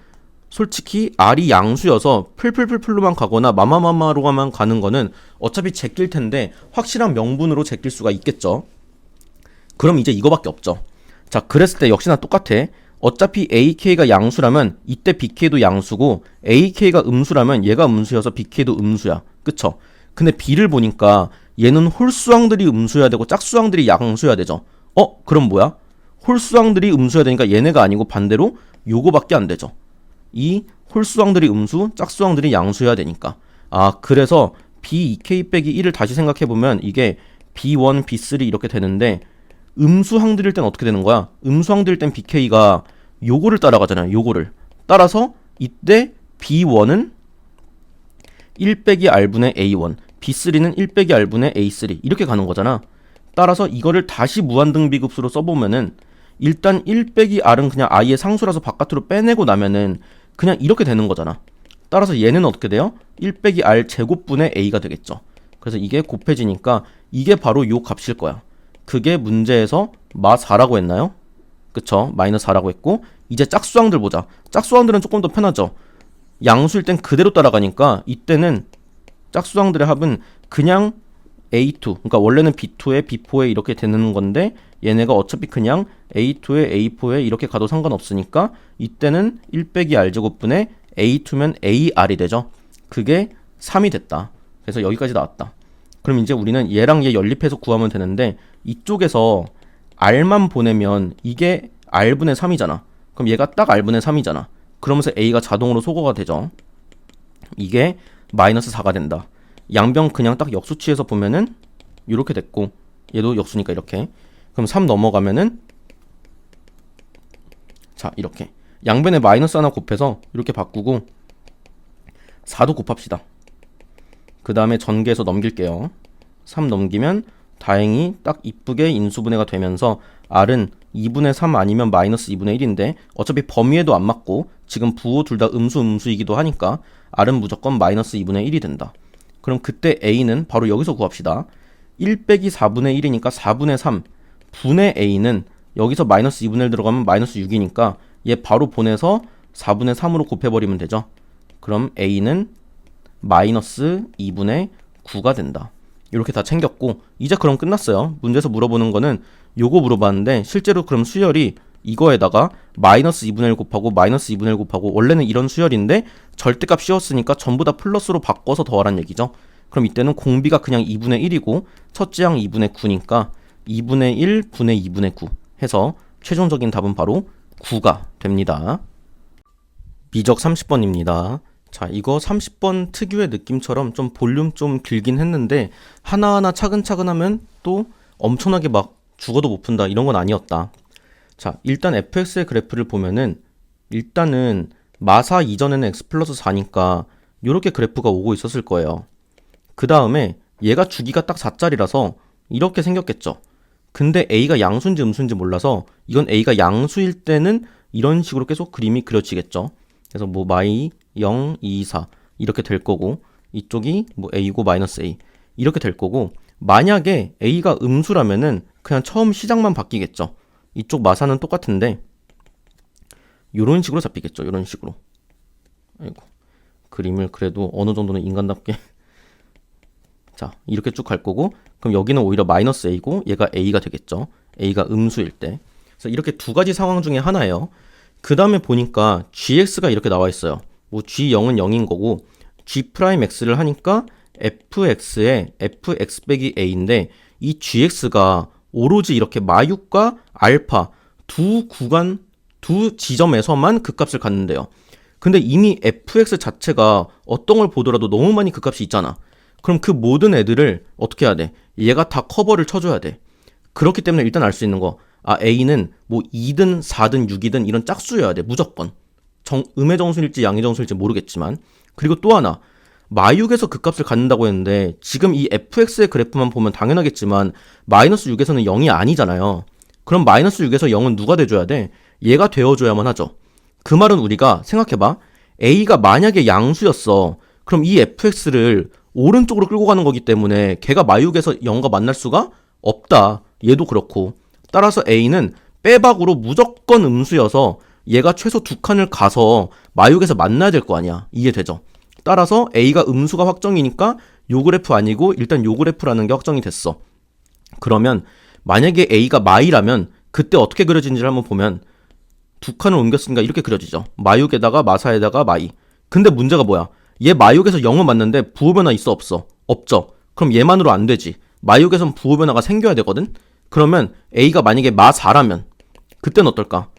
솔직히 R이 양수여서 풀로만 가거나 마마로만 가는 거는 어차피 제낄 텐데 확실한 명분으로 제낄 수가 있겠죠. 그럼 이제 이거밖에 없죠. 자, 그랬을 때 역시나 똑같아. 어차피 AK가 양수라면 이때 BK도 양수고 AK가 음수라면 얘가 음수여서 BK도 음수야. 그쵸? 근데 B를 보니까 얘는 홀수항들이 음수여야 되고 짝수항들이 양수여야 되죠. 그럼 뭐야? 홀수항들이 음수여야 되니까 얘네가 아니고 반대로 요거밖에 안 되죠. 이 홀수항들이 음수, 짝수항들이 양수여야 되니까. 그래서 B2K 빼기 1을 다시 생각해보면 이게 B1, B3 이렇게 되는데 음수항들일 땐 어떻게 되는 거야? 음수항들일 땐 BK가 요거를 따라가잖아요. 요거를. 따라서 이때 B1은 1 빼기 R분의 A1, B3는 1 빼기 R분의 A3 이렇게 가는 거잖아. 따라서 이거를 다시 무한등비급수로 써보면은 일단 1 빼기 R은 그냥 I의 상수라서 바깥으로 빼내고 나면은 그냥 이렇게 되는 거잖아. 따라서 얘는 어떻게 돼요? 1 빼기 R 제곱분의 A가 되겠죠. 그래서 이게 곱해지니까 이게 바로 요 값일 거야. 그게 문제에서 마 4라고 했나요? 그쵸? 마이너스 4라고 했고 이제 짝수항들 보자. 짝수항들은 조금 더 편하죠. 양수일 땐 그대로 따라가니까 이때는 짝수항들의 합은 그냥 A2 그러니까 원래는 B2에 B4에 이렇게 되는 건데 얘네가 어차피 그냥 A2에 A4에 이렇게 가도 상관없으니까 이때는 1 빼기 R제곱분의 A2면 AR이 되죠. 그게 3이 됐다. 그래서 여기까지 나왔다. 그럼 이제 우리는 얘랑 얘 연립해서 구하면 되는데 이쪽에서 R만 보내면 이게 R분의 3이잖아. 그럼 얘가 딱 R분의 3이잖아. 그러면서 A가 자동으로 소거가 되죠. 이게 마이너스 4가 된다. 양변 그냥 딱 역수 취해서 보면은 이렇게 됐고 얘도 역수니까 이렇게. 그럼 3 넘어가면은 자 이렇게 양변에 마이너스 하나 곱해서 이렇게 바꾸고 4도 곱합시다. 그 다음에 전개해서 넘길게요. 3 넘기면 다행히 딱 이쁘게 인수분해가 되면서 R은 2분의 3 아니면 마이너스 2분의 1인데 어차피 범위에도 안 맞고 지금 부호 둘 다 음수이기도 하니까 R은 무조건 마이너스 2분의 1이 된다. 그럼 그때 A는 바로 여기서 구합시다. 1 빼기 4분의 1이니까 4분의 3 분의 A는 여기서 마이너스 2분의 1 들어가면 마이너스 6이니까 얘 바로 보내서 4분의 3으로 곱해버리면 되죠. 그럼 A는 마이너스 2분의 9가 된다. 이렇게 다 챙겼고 이제 그럼 끝났어요. 문제에서 물어보는 거는 요거 물어봤는데 실제로 그럼 수열이 이거에다가 마이너스 2분의 1 곱하고 마이너스 2분의 1 곱하고 원래는 이런 수열인데 절대값 씌웠으니까 전부 다 플러스로 바꿔서 더하란 얘기죠. 그럼 이때는 공비가 그냥 2분의 1이고 첫째 항 2분의 9니까 2분의 1 분의 2분의 9 해서 최종적인 답은 바로 9가 됩니다. 미적 30번입니다. 자, 이거 30번 특유의 느낌처럼 좀 볼륨 좀 길긴 했는데 하나하나 차근차근 하면 또 엄청나게 막 죽어도 못 푼다 이런 건 아니었다. 자, 일단 fx의 그래프를 보면은 일단은 마사 이전에는 x 플러스 4니까 이렇게 그래프가 오고 있었을 거예요. 그 다음에 얘가 주기가 딱 4짜리라서 이렇게 생겼겠죠. 근데 a가 양수인지 음수인지 몰라서 이건 a가 양수일 때는 이런 식으로 계속 그림이 그려지겠죠. 그래서 뭐 마이 0, 2, 4 이렇게 될 거고 이쪽이 뭐 a고 마이너스 a 이렇게 될 거고 만약에 a가 음수라면은 그냥 처음 시작만 바뀌겠죠. 이쪽 마사는 똑같은데 요런 식으로 잡히겠죠. 요런 식으로. 아이고. 그림을 그래도 어느 정도는 인간답게 자, 이렇게 쭉 갈 거고, 그럼 여기는 오히려 마이너스 a고 얘가 a가 되겠죠. a가 음수일 때. 그래서 이렇게 두 가지 상황 중에 하나예요. 그 다음에 보니까 gx가 이렇게 나와 있어요. 뭐 g0은 0인 거고 g'x를 하니까 fx에 fx 빼기 a인데 이 gx가 오로지 이렇게 마육과 알파 두 구간, 두 지점에서만 그 값을 갖는데요. 근데 이미 fx 자체가 어떤 걸 보더라도 너무 많이 그 값이 있잖아. 그럼 그 모든 애들을 어떻게 해야 돼? 얘가 다 커버를 쳐줘야 돼. 그렇기 때문에 일단 알 수 있는 거, a는 뭐 2든 4든 6이든 이런 짝수여야 돼. 무조건. 음의 정수일지 양의 정수일지 모르겠지만. 그리고 또 하나, 마육에서 그 값을 갖는다고 했는데 지금 이 fx의 그래프만 보면 당연하겠지만 마이너스 6에서는 0이 아니잖아요. 그럼 마이너스 6에서 0은 누가 돼줘야 돼? 얘가 되어줘야만 하죠. 그 말은 우리가 생각해봐. a가 만약에 양수였어. 그럼 이 fx를 오른쪽으로 끌고 가는 거기 때문에 걔가 마육에서 0과 만날 수가 없다. 얘도 그렇고. 따라서 a는 빼박으로 무조건 음수여서 얘가 최소 두 칸을 가서 마육에서 만나야 될 거 아니야. 이해되죠? 따라서 a가 음수가 확정이니까 요 그래프 아니고 일단 요 그래프라는 게 확정이 됐어. 그러면 만약에 a가 마이라면 그때 어떻게 그려지는지를 한번 보면 두 칸을 옮겼으니까 이렇게 그려지죠. 마육에다가 마사에다가 마이. 근데 문제가 뭐야? 얘 마육에서 0은 맞는데 부호변화 있어 없어? 없죠. 그럼 얘만으로 안 되지. 마육에선 부호변화가 생겨야 되거든? 그러면 a가 만약에 마4라면 그땐 어떨까?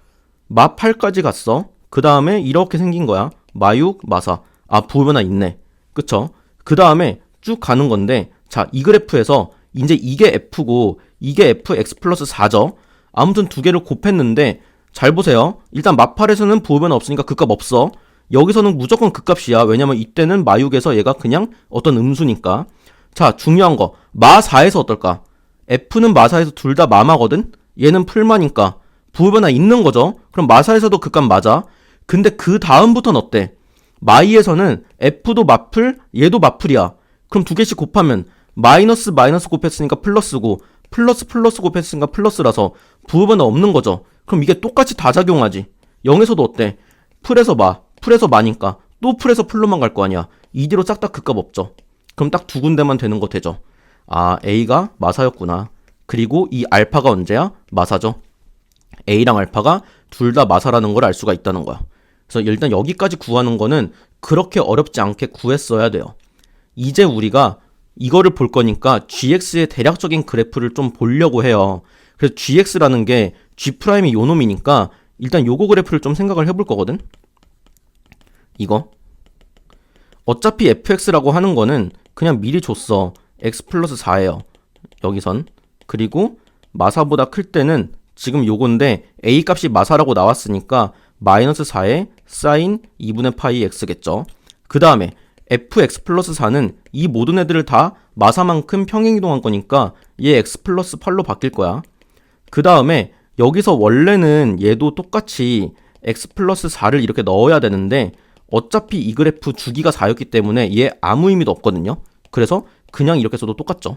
마8까지 갔어. 그 다음에 이렇게 생긴 거야. 마육, 마사. 부호변화 있네. 그쵸? 그 다음에 쭉 가는 건데 자, 이 그래프에서 이제 이게 f고 이게 fx 플러스 4죠. 아무튼 두 개를 곱했는데 잘 보세요. 일단 마8에서는 부호변화 없으니까 그 값 없어. 여기서는 무조건 그 값이야. 왜냐면 이때는 마6에서 얘가 그냥 어떤 음수니까. 자, 중요한 거. 마4에서 어떨까? f는 마4에서 둘 다 마마거든? 얘는 풀마니까 부호변화 있는 거죠. 그럼 마4에서도 그 값 맞아. 근데 그 다음부터는 어때? 마이에서는 f도 마풀, 얘도 마풀이야. 그럼 두 개씩 곱하면 마이너스 마이너스 곱했으니까 플러스고 플러스 플러스 곱했으니까 플러스라서 부호변화 없는 거죠. 그럼 이게 똑같이 다 작용하지. 0에서도 어때? 풀에서 마, 풀에서 마니까 또 풀에서 풀로만 갈 거 아니야. 이 뒤로 싹 다 그 값 없죠. 그럼 딱 두 군데만 되는 거 되죠. A가 마사였구나. 그리고 이 알파가 언제야? 마사죠. A랑 알파가 둘 다 마사라는 걸 알 수가 있다는 거야. 그래서 일단 여기까지 구하는 거는 그렇게 어렵지 않게 구했어야 돼요. 이제 우리가 이거를 볼 거니까 gx의 대략적인 그래프를 좀 보려고 해요. 그래서 gx라는 게 g'이 요 놈이니까 일단 요거 그래프를 좀 생각을 해볼 거거든. 이거 어차피 fx라고 하는 거는 그냥 미리 줬어. x 플러스 4예요. 여기선. 그리고 마사보다 클 때는 지금 요건데 a 값이 마사라고 나왔으니까 마이너스 4에 사인 2분의 파이 x겠죠. 그 다음에 fx 플러스 4는 이 모든 애들을 다 마사만큼 평행이동한 거니까 얘 x 플러스 8로 바뀔 거야. 그 다음에 여기서 원래는 얘도 똑같이 x 플러스 4를 이렇게 넣어야 되는데 어차피 이 그래프 주기가 4였기 때문에 얘 아무 의미도 없거든요. 그래서 그냥 이렇게 써도 똑같죠.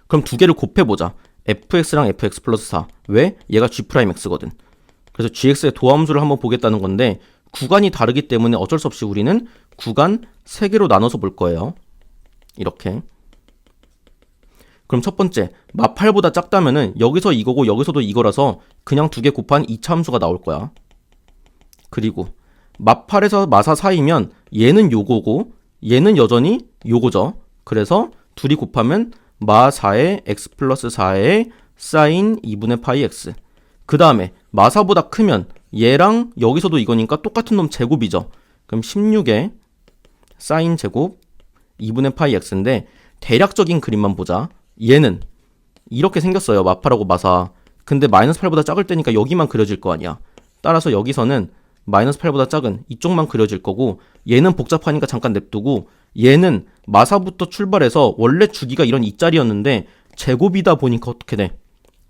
그럼 두 개를 곱해보자. fx랑 fx 플러스 4. 왜? 얘가 g'x거든. 그래서 gx의 도함수를 한번 보겠다는 건데 구간이 다르기 때문에 어쩔 수 없이 우리는 구간 3개로 나눠서 볼 거예요. 이렇게. 그럼 첫 번째, 마8보다 작다면은 여기서 이거고 여기서도 이거라서 그냥 두 개 곱한 2차 함수가 나올 거야. 그리고 마8에서 마사 사이면 얘는 요거고 얘는 여전히 요거죠. 그래서 둘이 곱하면 마4의 x 플러스 4의 사인 2분의 파이 x. 그 다음에 마사보다 크면 얘랑 여기서도 이거니까 똑같은 놈 제곱이죠. 그럼 16의 사인 제곱 2분의 파이 x인데 대략적인 그림만 보자. 얘는 이렇게 생겼어요. 마8하고 마사. 근데 마이너스 8보다 작을 때니까 여기만 그려질 거 아니야. 따라서 여기서는 마이너스 8보다 작은 이쪽만 그려질 거고 얘는 복잡하니까 잠깐 냅두고 얘는 마사부터 출발해서 원래 주기가 이런 2짜리였는데 제곱이다 보니까 어떻게 돼?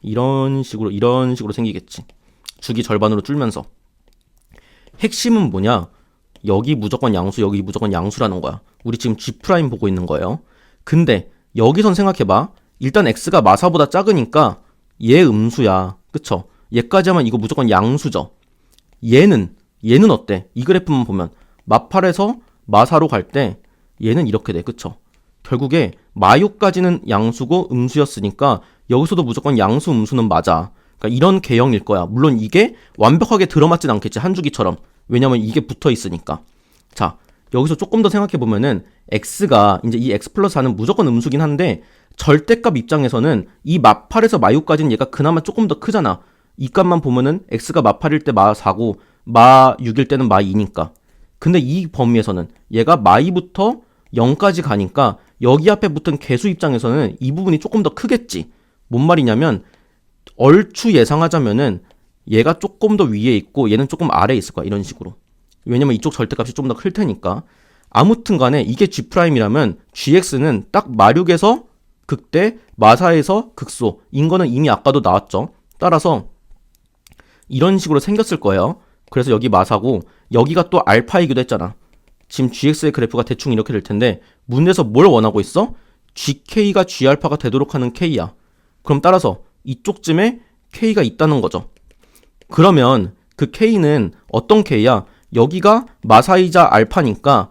이런 식으로 생기겠지. 주기 절반으로 줄면서. 핵심은 뭐냐? 여기 무조건 양수, 여기 무조건 양수라는 거야. 우리 지금 G' 보고 있는 거예요. 근데 여기선 생각해봐. 일단 X가 마사보다 작으니까 얘 음수야. 그쵸? 얘까지 하면 이거 무조건 양수죠. 얘는 어때? 이 그래프만 보면 마8에서 마4로 갈 때 얘는 이렇게 돼. 그쵸? 결국에 마유까지는 양수고 음수였으니까 여기서도 무조건 양수 음수는 맞아. 그러니까 이런 개형일 거야. 물론 이게 완벽하게 들어맞진 않겠지, 한 주기처럼. 왜냐면 이게 붙어 있으니까. 자, 여기서 조금 더 생각해 보면은 x가 이제 이 x 플러스 4는 무조건 음수긴 한데 절대값 입장에서는 이 마8에서 마6까지는 얘가 그나마 조금 더 크잖아. 이 값만 보면은 x가 마8일 때 마4고 마6일 때는 마2니까. 근데 이 범위에서는 얘가 마2부터 0까지 가니까 여기 앞에 붙은 개수 입장에서는 이 부분이 조금 더 크겠지. 뭔 말이냐면 얼추 예상하자면은 얘가 조금 더 위에 있고 얘는 조금 아래에 있을 거야. 이런 식으로. 왜냐면 이쪽 절대값이 좀 더 클 테니까. 아무튼 간에 이게 G'이라면 GX는 딱 마6에서 극대, 마4에서 극소인 거는 이미 아까도 나왔죠. 따라서 이런 식으로 생겼을 거예요. 그래서 여기 마4고 여기가 또 알파이기도 했잖아. 지금 GX의 그래프가 대충 이렇게 될 텐데 문제에서 뭘 원하고 있어? GK가 G알파가 되도록 하는 K야. 그럼 따라서 이쪽쯤에 K가 있다는 거죠. 그러면 그 K는 어떤 K야? 여기가 마사이자 알파니까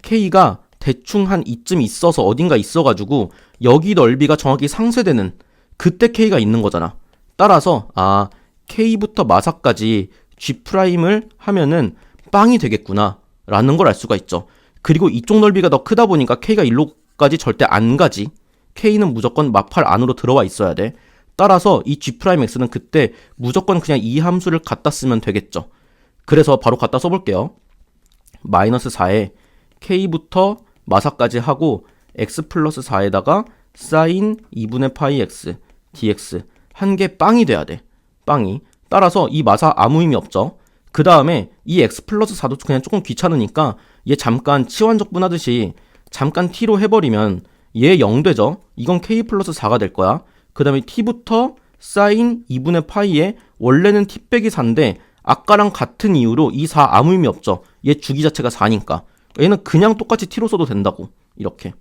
K가 대충 한 이쯤 있어서 어딘가 있어가지고 여기 넓이가 정확히 상쇄되는 그때 K가 있는 거잖아. 따라서 K부터 마사까지 G'을 하면은 빵이 되겠구나 라는 걸 알 수가 있죠. 그리고 이쪽 넓이가 더 크다 보니까 K가 일로까지 절대 안 가지. K는 무조건 마8 안으로 들어와 있어야 돼. 따라서 이 G'X는 그때 무조건 그냥 이 함수를 갖다 쓰면 되겠죠. 그래서 바로 갖다 써볼게요. 마이너스 4에 K부터 마사까지 하고 X 플러스 4에다가 사인 2분의 파이 X dx 한 개 빵이 돼야 돼. 빵이. 따라서 이 마사 아무 의미 없죠. 그 다음에 이 X 플러스 4도 그냥 조금 귀찮으니까 얘 잠깐 치환적분하듯이 잠깐 T로 해버리면 얘 0 되죠. 이건 K 플러스 4가 될 거야. 그 다음에 T부터 사인 2분의 파이에 원래는 T 빼기 4인데 아까랑 같은 이유로 이 4 아무 의미 없죠. 얘 주기 자체가 4니까. 얘는 그냥 똑같이 T로 써도 된다고. 이렇게.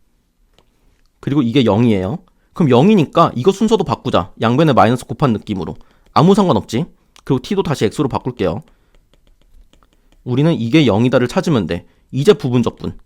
그리고 이게 0이에요. 그럼 0이니까 이거 순서도 바꾸자. 양변에 마이너스 곱한 느낌으로. 아무 상관없지. 그리고 T도 다시 X로 바꿀게요. 우리는 이게 0이다를 찾으면 돼. 이제 부분적분.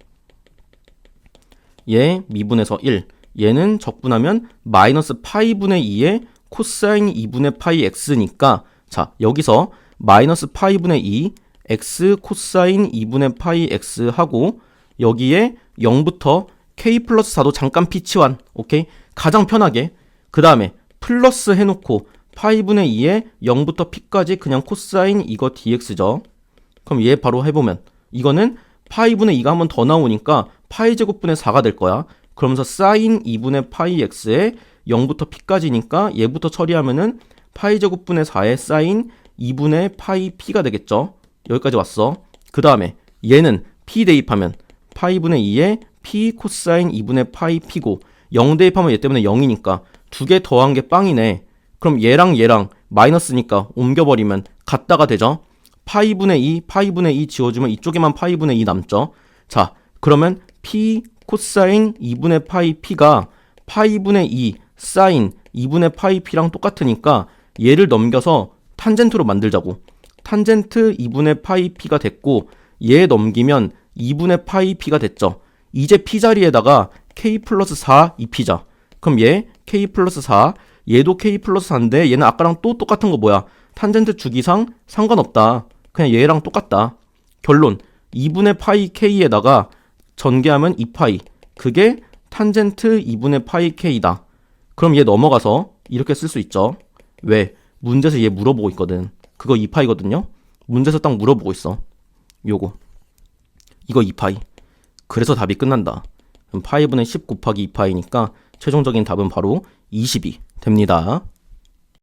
얘 미분에서 1. 얘는 적분하면 마이너스 파이분의 2에 코사인 2분의 파이 X니까 자 여기서 마이너스 파이분의 2 X 코사인 2분의 파이 X 하고 여기에 0부터 K 플러스 4도 잠깐 P치환. 오케이? 가장 편하게. 그 다음에 플러스 해놓고 파이분의 2에 0부터 P까지 그냥 코사인 이거 dx죠. 그럼 얘 바로 해보면 이거는 파이분의 2가 한 번 더 나오니까 파이 제곱분의 4가 될 거야. 그러면서 사인 2분의 파이 x에 0부터 p까지니까 얘부터 처리하면은 파이 제곱분의 4에 사인 2분의 파이 p가 되겠죠. 여기까지 왔어. 그 다음에 얘는 p 대입하면 파이분의 2에 p 코사인 2분의 파이 p고 0 대입하면 얘 때문에 0이니까 두 개 더한 게 빵이네. 그럼 얘랑 마이너스니까 옮겨버리면 같다가 되죠. 파이분의 2, 파이분의 2 지워주면 이쪽에만 파이분의 2 남죠. 자, 그러면 p 코사인 2분의 파이 p가 파이분의 2 사인 2분의 파이 p랑 똑같으니까 얘를 넘겨서 탄젠트로 만들자고. 탄젠트 2분의 파이 p가 됐고 얘 넘기면 2분의 파이 p가 됐죠. 이제 p 자리에다가 k 플러스 4 입히자. 그럼 얘 k 플러스 4, 얘도 k 플러스 4인데 얘는 아까랑 또 똑같은 거 뭐야? 탄젠트 주기상 상관없다. 그냥 얘랑 똑같다. 결론 2분의 파이 k에다가 전개하면 2파이. 그게 탄젠트 2분의 파이 k다. 그럼 얘 넘어가서 이렇게 쓸 수 있죠. 왜? 문제에서 얘 물어보고 있거든. 그거 2파이거든요. 문제에서 딱 물어보고 있어. 요거. 이거 2파이. 그래서 답이 끝난다. 그럼 파이분의 10 곱하기 2파이니까 최종적인 답은 바로 20이 됩니다.